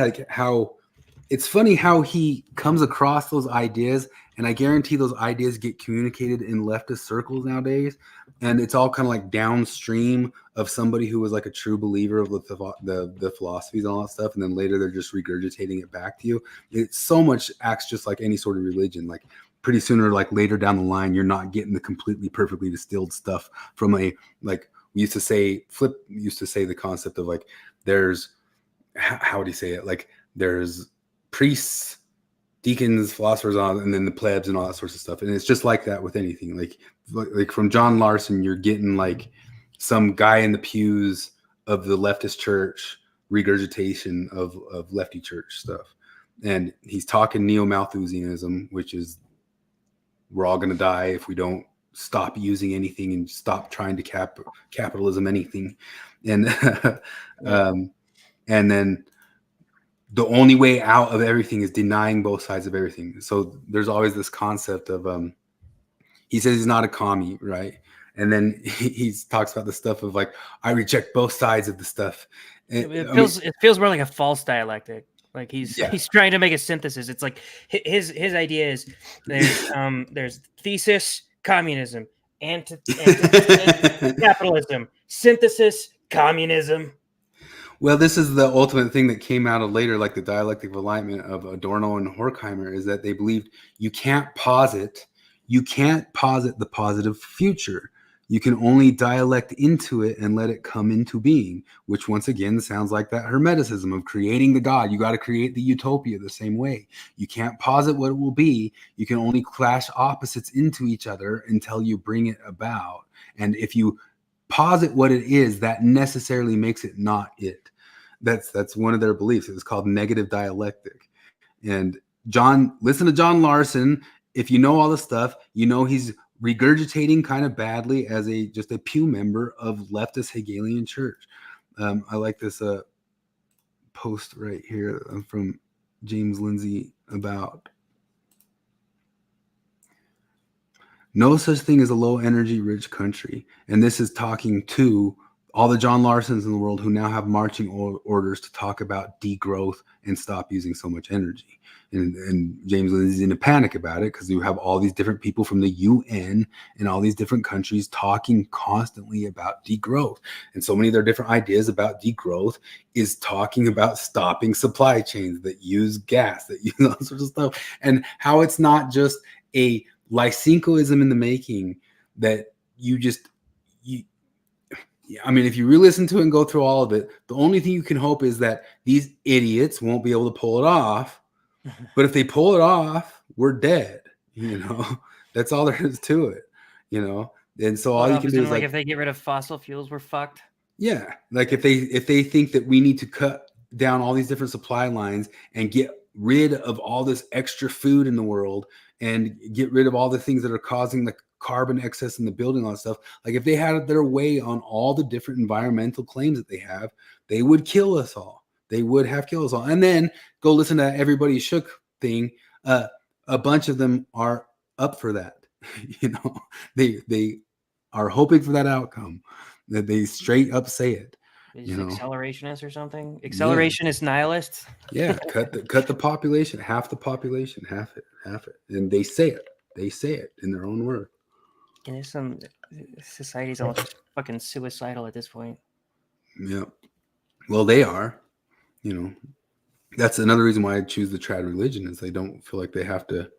how he comes across those ideas, and I guarantee those ideas get communicated in leftist circles nowadays, and it's all kind of like downstream of somebody who was like a true believer of the philosophies and all that stuff, and then later they're just regurgitating it back to you. It so much acts just like any sort of religion. Like pretty soon or like later down the line, you're not getting the completely perfectly distilled stuff from Flip used to say the concept of like there's, how would he say it, like there's priests, deacons, philosophers on, and then the plebs and all that sorts of stuff. And it's just like that with anything. Like from John Larson, you're getting like some guy in the pews of the leftist church regurgitation of lefty church stuff. And he's talking neo-Malthusianism, which is we're all going to die if we don't stop using anything and stop trying to capitalism anything. And and then the only way out of everything is denying both sides of everything. So there's always this concept of, he says he's not a commie, right? And then he talks about the stuff of like, I reject both sides of the stuff. It feels more like a false dialectic. Like he's trying to make a synthesis. It's like his idea is there's thesis, communism, capitalism, synthesis, communism. Well, this is the ultimate thing that came out of later, like the dialectic of alignment of Adorno and Horkheimer, is that they believed you can't posit you can't posit the positive future. You can only dialect into it and let it come into being, which once again sounds like that Hermeticism of creating the God. You got to create the utopia the same way. You can't posit what it will be. You can only clash opposites into each other until you bring it about. And if you posit what it is, that necessarily makes it not it. That's one of their beliefs. It's called negative dialectic. And listen to John Larson. If you know all the stuff, you know he's regurgitating kind of badly as just a pew member of leftist Hegelian church. I like this post right here from James Lindsay about no such thing as a low energy rich country. And this is talking to all the John Larsons in the world who now have marching orders to talk about degrowth and stop using so much energy. And James Lindsay's in a panic about it because you have all these different people from the UN and all these different countries talking constantly about degrowth. And so many of their different ideas about degrowth is talking about stopping supply chains that use gas, that use all sorts of stuff, and how it's not just a Lysenkoism in the making that I mean, if you re-listen to it and go through all of it, the only thing you can hope is that these idiots won't be able to pull it off. But if they pull it off, we're dead. That's all there is to it. And so all you can do is like if they get rid of fossil fuels, we're fucked. Yeah, like if they think that we need to cut down all these different supply lines and get rid of all this extra food in the world and get rid of all the things that are causing the carbon excess in the building, all that stuff. Like if they had their way on all the different environmental claims that they have, they would kill us all. They would have killed us all. And then go listen to Everybody Shook thing. A bunch of them are up for that. They are hoping for that outcome. That they straight up say it. Accelerationists or something. Accelerationist nihilists. Yeah, cut the population, half the population, half it, and they say it in their own word. And there's some society's almost fucking suicidal at this point. Yeah, well, they are. That's another reason why I choose the trad religion is they don't feel like they have to.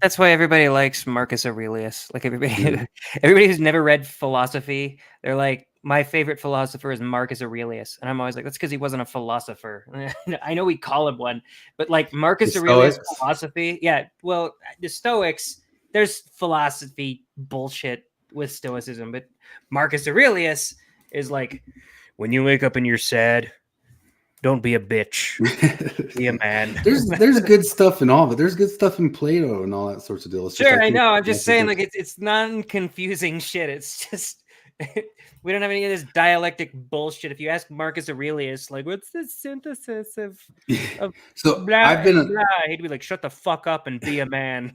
That's why everybody likes Marcus Aurelius. Like everybody who's never read philosophy, they're like, my favorite philosopher is Marcus Aurelius, and I'm always like, that's because he wasn't a philosopher. I know we call him one, but like Marcus Aurelius philosophy, yeah. Well, the Stoics, there's philosophy bullshit with Stoicism, but Marcus Aurelius is like, when you wake up and you're sad, don't be a bitch. Be a man. There's good stuff in all of it. There's good stuff in Plato and all that sorts of deals. Sure, I know. I'm just saying, like it's non-confusing shit. It's just we don't have any of this dialectic bullshit. If you ask Marcus Aurelius, like, what's the synthesis of so blah, blah, he'd be like, shut the fuck up and be a man.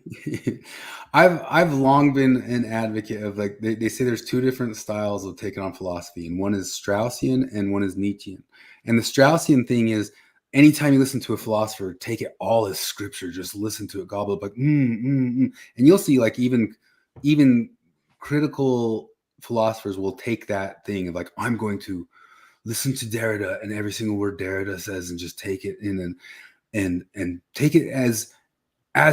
I've long been an advocate of like they say there's two different styles of taking on philosophy, and one is Straussian and one is Nietzschean. And the Straussian thing is, anytime you listen to a philosopher, take it all as scripture. Just listen to it, gobble up, like, and you'll see, like, even critical philosophers will take that thing of like, I'm going to listen to Derrida and every single word Derrida says, and just take it in and take it as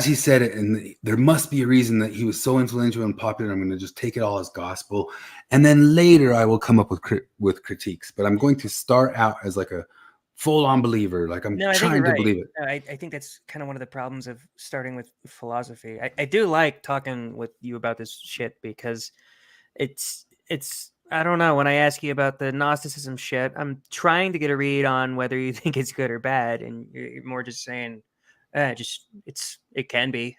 he said it. And there must be a reason that he was so influential and popular. I'm going to just take it all as gospel. And then later I will come up with critiques, but I'm going to start out as like a full-on believer. Like I'm trying to believe it. No, I think that's kind of one of the problems of starting with philosophy. I do like talking with you about this shit because it's, I don't know. When I ask you about the Gnosticism shit, I'm trying to get a read on whether you think it's good or bad. And you're more just saying, it can be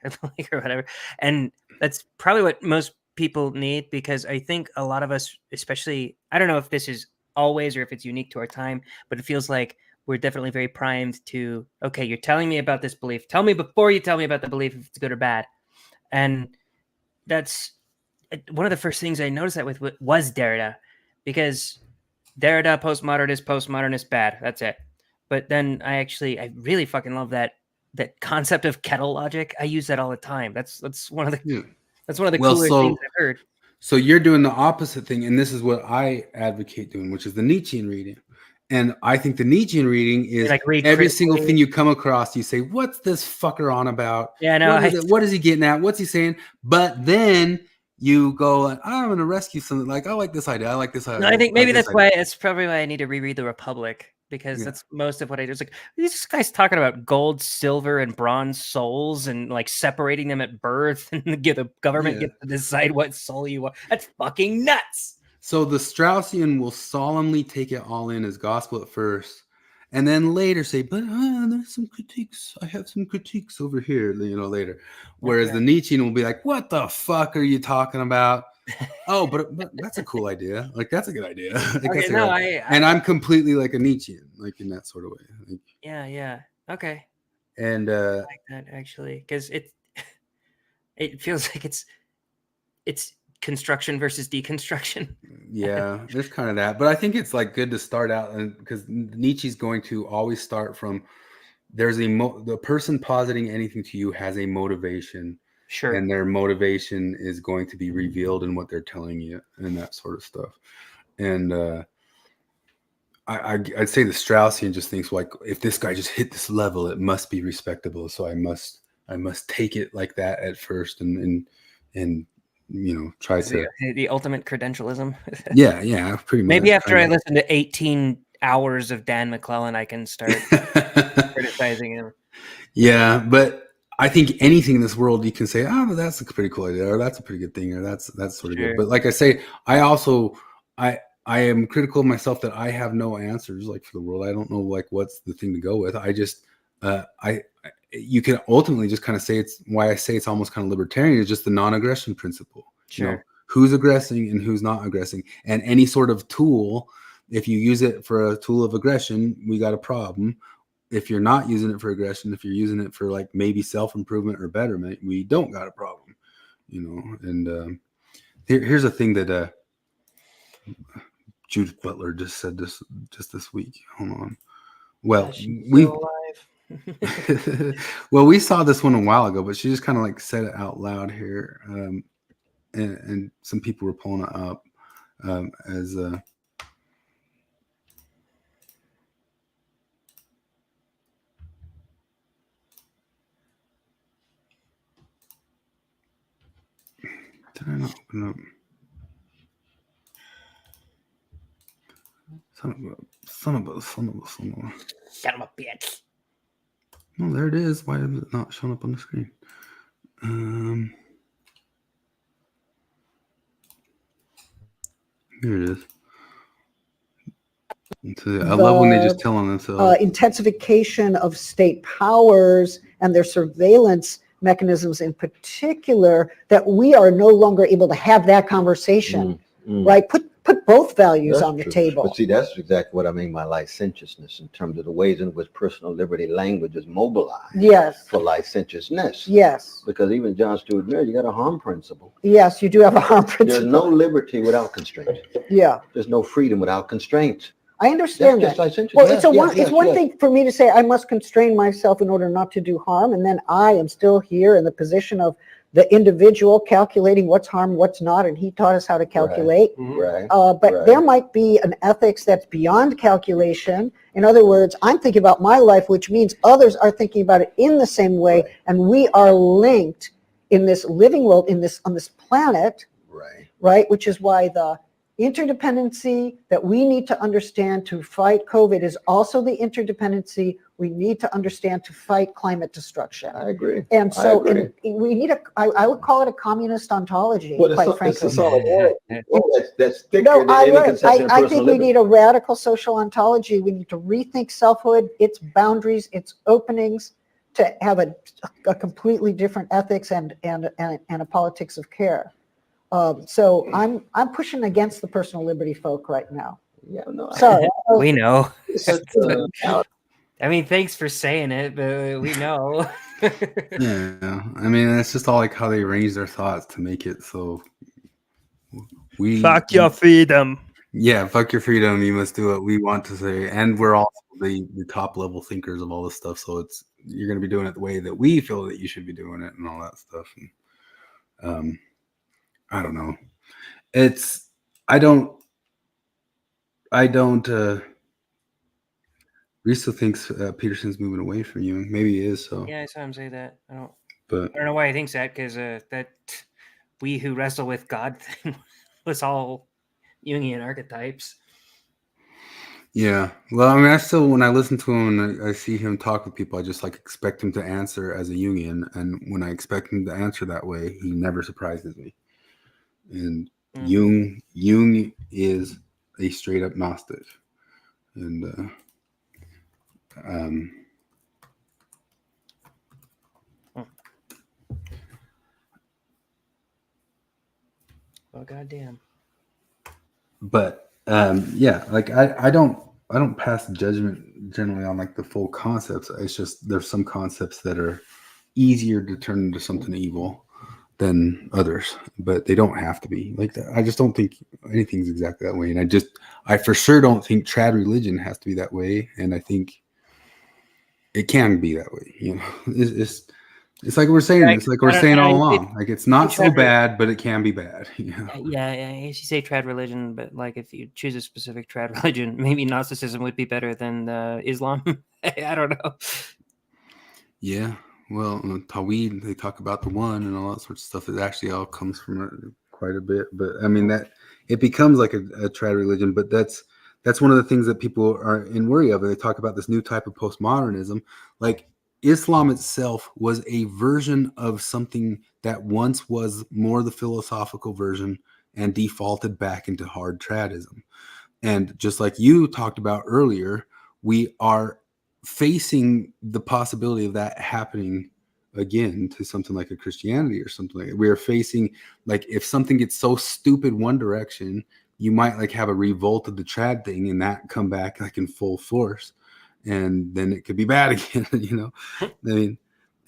or whatever. And that's probably what most people need, because I think a lot of us, especially, I don't know if this is always or if it's unique to our time, but it feels like we're definitely very primed to, okay, you're telling me about this belief. Tell me before you tell me about the belief if it's good or bad. And that's one of the first things I noticed that with was Derrida, because Derrida, postmodernist, bad. That's it. But then I really fucking love that concept of kettle logic. I use that all the time. That's one of the cooler things I've heard. So you're doing the opposite thing, and this is what I advocate doing, which is the Nietzschean reading. And I think the Nietzschean reading is like read every single critically. thing you come across, you say, "What's this fucker on about? Yeah, no, what is he getting at? What's he saying?" But then you go, "I'm going to rescue something." Like, I like this idea. I like this idea. No, I think like maybe this that's idea. why it's probably why I need to reread The Republic, because Yeah. that's most of what I do. It's like these guys talking about gold, silver, and bronze souls, and like separating them at birth, and the government gets to decide what soul you want. That's fucking nuts. So the Straussian will solemnly take it all in as gospel at first, and then later say, "But there's some critiques. I have some critiques over here." Later. Whereas the Nietzschean will be like, "What the fuck are you talking about?" Oh, but that's a cool idea. Like, that's a good idea. Like, Okay, that's a no, good idea. And I'm completely like a Nietzschean, like in that sort of way. Like, yeah, okay. and I like that actually, because it feels like it's construction versus deconstruction. yeah, there's kind of that. But I think it's like good to start out, and because Nietzsche's going to always start from there's the person positing anything to you has a motivation. Sure. And their motivation is going to be revealed in what they're telling you and that sort of stuff. And I'd say the Straussian just thinks, like, if this guy just hit this level, it must be respectable. So I must take it like that at first and try to the ultimate credentialism. yeah, pretty much. Maybe after I listen to 18 hours of Dan McClellan, I can start criticizing him. Yeah, but I think anything in this world you can say, "Oh, that's a pretty cool idea," or "That's a pretty good thing," or that's sort of good. But like I say, I am critical of myself that I have no answers like for the world. I don't know like what's the thing to go with. I just you can ultimately just kind of say it's why I say it's almost kind of libertarian is just the non-aggression principle. Sure. Who's aggressing and who's not aggressing, and any sort of tool. If you use it for a tool of aggression, we got a problem. If you're not using it for aggression, if you're using it for like maybe self-improvement or betterment, we don't got a problem, And here's a thing that Judith Butler just said this week. Hold on. Well, we saw this one a while ago, but she just kind of like said it out loud here, and some people were pulling it up as. Did I not open up? Son of a bitch. Well, there it is. Why is it not showing up on the screen? Here it is. I love when they just tell on themselves. Intensification of state powers and their surveillance mechanisms in particular, that we are no longer able to have that conversation, right? Put both values That's on the true. table. But see, that's exactly what I mean by licentiousness in terms of the ways in which personal liberty language is mobilized. Yes. For licentiousness. Yes. Because even John Stuart Mill, you got a harm principle. Yes, you do have a harm principle. There's no liberty without constraint. Yeah. There's no freedom without constraint. I understand That's that. just licentious. Well, Yes, it's one yes. thing for me to say I must constrain myself in order not to do harm, and then I am still here in the position of the individual calculating what's harm, what's not, and he taught us how to calculate. Right. But there might be an ethics that's beyond calculation. In other words, I'm thinking about my life, which means others are thinking about it in the same way, and we are linked in this living world, on this planet. Right, which is why the interdependency that we need to understand to fight COVID is also the interdependency we need to understand to fight climate destruction. I agree. And so I agree. we need I would call it a communist ontology, Well, quite it's frankly. a solidarity. That's thicker No, than I any conception of think personal we liberty. need a radical social ontology. We need to rethink selfhood, its boundaries, its openings, to have a completely different ethics and a politics of care. So I'm pushing against the personal liberty folk right now. Yeah, no. Sorry. We know. uh, I mean, thanks for saying it, but we know. Yeah, I mean, it's just all like how they arrange their thoughts to make it so we Fuck your freedom. Yeah, fuck your freedom. You must do what we want to say, and we're also the top level thinkers of all this stuff. So you're going to be doing it the way that we feel that you should be doing it, and all that stuff. And I don't know. I don't Reese still thinks Peterson's moving away from you. Maybe he is. So Yeah, I saw him say that. I but don't know why he thinks that, because that we who wrestle with God thing was all Jungian archetypes. yeah. Well, I mean, I still, when I listen to him and I see him talk with people, I just like expect him to answer as a Jungian. And when I expect him to answer that way, he never surprises me. And Jung is a straight up Gnostic. And Oh goddamn. but yeah, like I don't pass judgment generally on like the full concepts. It's just there's some concepts that are easier to turn into something evil than others, but they don't have to be like that. I just don't think anything's exactly that way, and I for sure don't think trad religion has to be that way, and I think it can be that way. You know, it's like we're saying. It's like we're saying all along. Like it's not so bad, but it can be bad. You know? Yeah. You say trad religion, but like if you choose a specific trad religion, maybe Gnosticism would be better than Islam. I don't know. Yeah. Well, Tawhid, they talk about the one and all that sorts of stuff. It actually all comes from quite a bit. But I mean that it becomes like a trad religion. But that's one of the things that people are in worry of. They talk about this new type of postmodernism. Like Islam itself was a version of something that once was more the philosophical version and defaulted back into hard tradism. And just like you talked about earlier, we are facing the possibility of that happening again to something like a Christianity or something like that. We are facing, like, if something gets so stupid one direction, you might like have a revolt of the trad thing and that come back like in full force. And then it could be bad again, you know. I mean,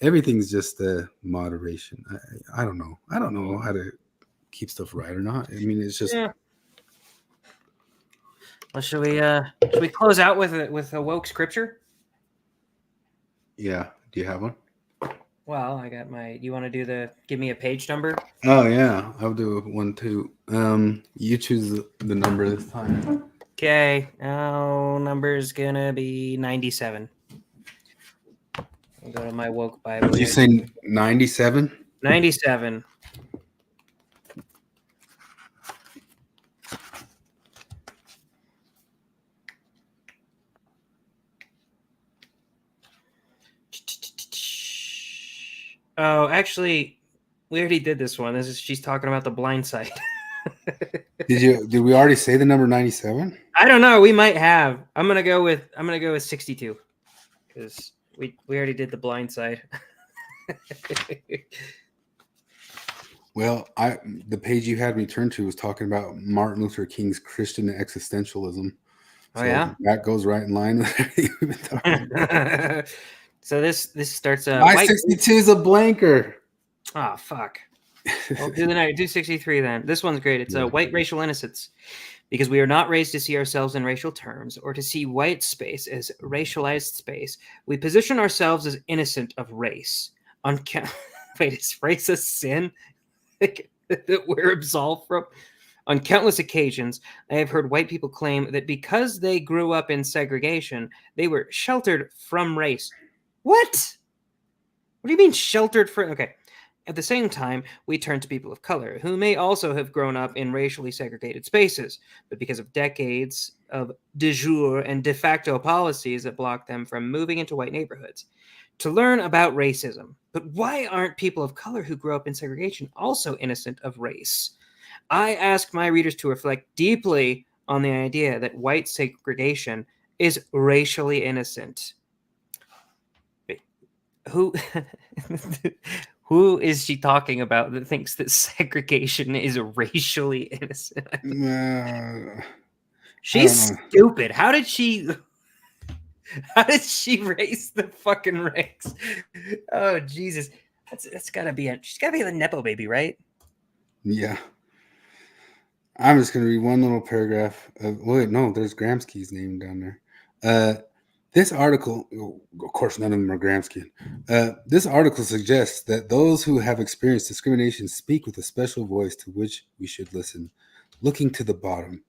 everything's just moderation. I don't know. I don't know how to keep stuff right or not. I mean, it's just. Yeah. Well, should we close out with a woke scripture? Yeah. Do you have one? Well, I got my. You want to give me a page number? Oh yeah, I'll do one too. You choose the number this time. Okay, number's gonna be 97. I'll go to my woke Bible. Did you say 97? 97. Oh, actually, we already did this one. She's talking about the blind side. Did we already say the number 97? I don't know. We might have. I'm gonna go with 62 because we already did the blind side. Well, the page you had me turn to was talking about Martin Luther King's Christian existentialism. Oh yeah, that goes right in line with everything we've been talking about. So this starts. My 62 is a blanker. Oh fuck. Well, do 63 then. This one's great. It's white racial innocence. Because we are not raised to see ourselves in racial terms or to see white space as racialized space, we position ourselves as innocent of race. Wait, is race a sin that we're absolved from? On countless occasions, I have heard white people claim that because they grew up in segregation, they were sheltered from race. What? What do you mean sheltered from? Okay. At the same time, we turn to people of color who may also have grown up in racially segregated spaces, but because of decades of de jure and de facto policies that block them from moving into white neighborhoods, to learn about racism. But why aren't people of color who grew up in segregation also innocent of race? I ask my readers to reflect deeply on the idea that white segregation is racially innocent. Who is she talking about that thinks that segregation is racially innocent? She's stupid. How did she raise the fucking ranks? Oh Jesus, that's gotta be she's gotta be the nepo baby, right? Yeah. I'm just gonna read one little paragraph. Wait, no, there's Gramsci's name down there. This article, of course, none of them are Gramscian. This article suggests that those who have experienced discrimination speak with a special voice to which we should listen. Looking to the bottom,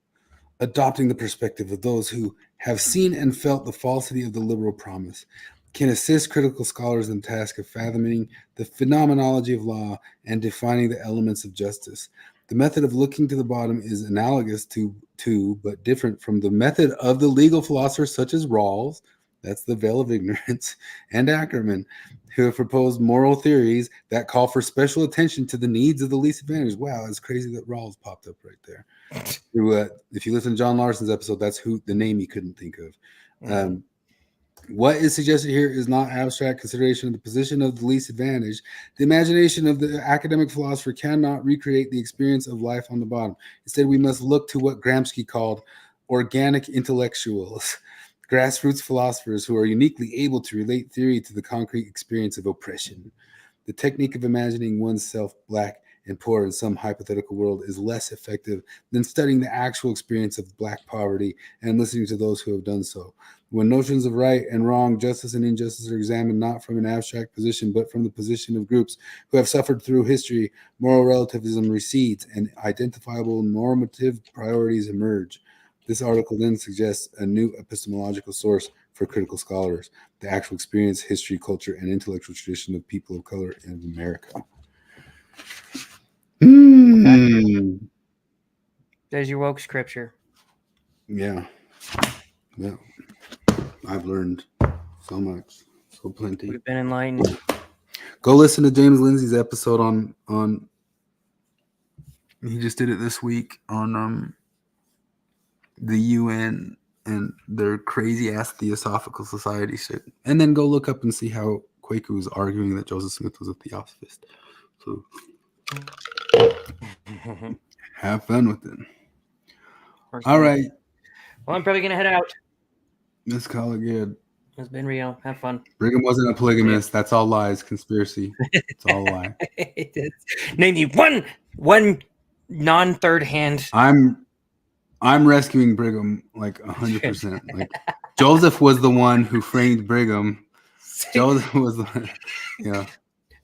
adopting the perspective of those who have seen and felt the falsity of the liberal promise, can assist critical scholars in the task of fathoming the phenomenology of law and defining the elements of justice. The method of looking to the bottom is analogous to but different from the method of the legal philosophers such as Rawls, that's the veil of ignorance, and Ackerman, who have proposed moral theories that call for special attention to the needs of the least advantaged. Wow, it's crazy that Rawls popped up right there. If you listen to John Larson's episode, that's who the name he couldn't think of. What is suggested here is not abstract consideration of the position of the least advantaged. The imagination of the academic philosopher cannot recreate the experience of life on the bottom. Instead, we must look to what Gramsci called organic intellectuals, grassroots philosophers who are uniquely able to relate theory to the concrete experience of oppression. The technique of imagining oneself black and poor in some hypothetical world is less effective than studying the actual experience of black poverty and listening to those who have done so. When notions of right and wrong, justice and injustice are examined not from an abstract position, but from the position of groups who have suffered through history, moral relativism recedes and identifiable normative priorities emerge. This article then suggests a new epistemological source for critical scholars, the actual experience, history, culture, and intellectual tradition of people of color in America. There's your woke scripture. Yeah. I've learned so much, so plenty. We've been enlightened. Go listen to James Lindsay's episode on. He just did it this week on the UN and their crazy ass Theosophical Society shit, and then go look up and see how Kwaku was arguing that Joseph Smith was a Theosophist. So have fun with it. All right. Well, I'm probably gonna head out. Let's call it good. It's been real. Have fun. Brigham wasn't a polygamist. That's all lies. Conspiracy. It's all a lie. Name you one non-third hand. I'm rescuing Brigham like 100%. Like Joseph was the one who framed Brigham. Joseph was the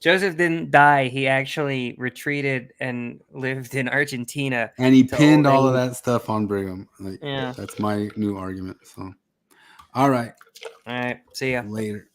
Joseph didn't die. He actually retreated and lived in Argentina. And he pinned all of that stuff on Brigham. Like, yeah. That's my new argument. So, all right. All right. See ya. Later.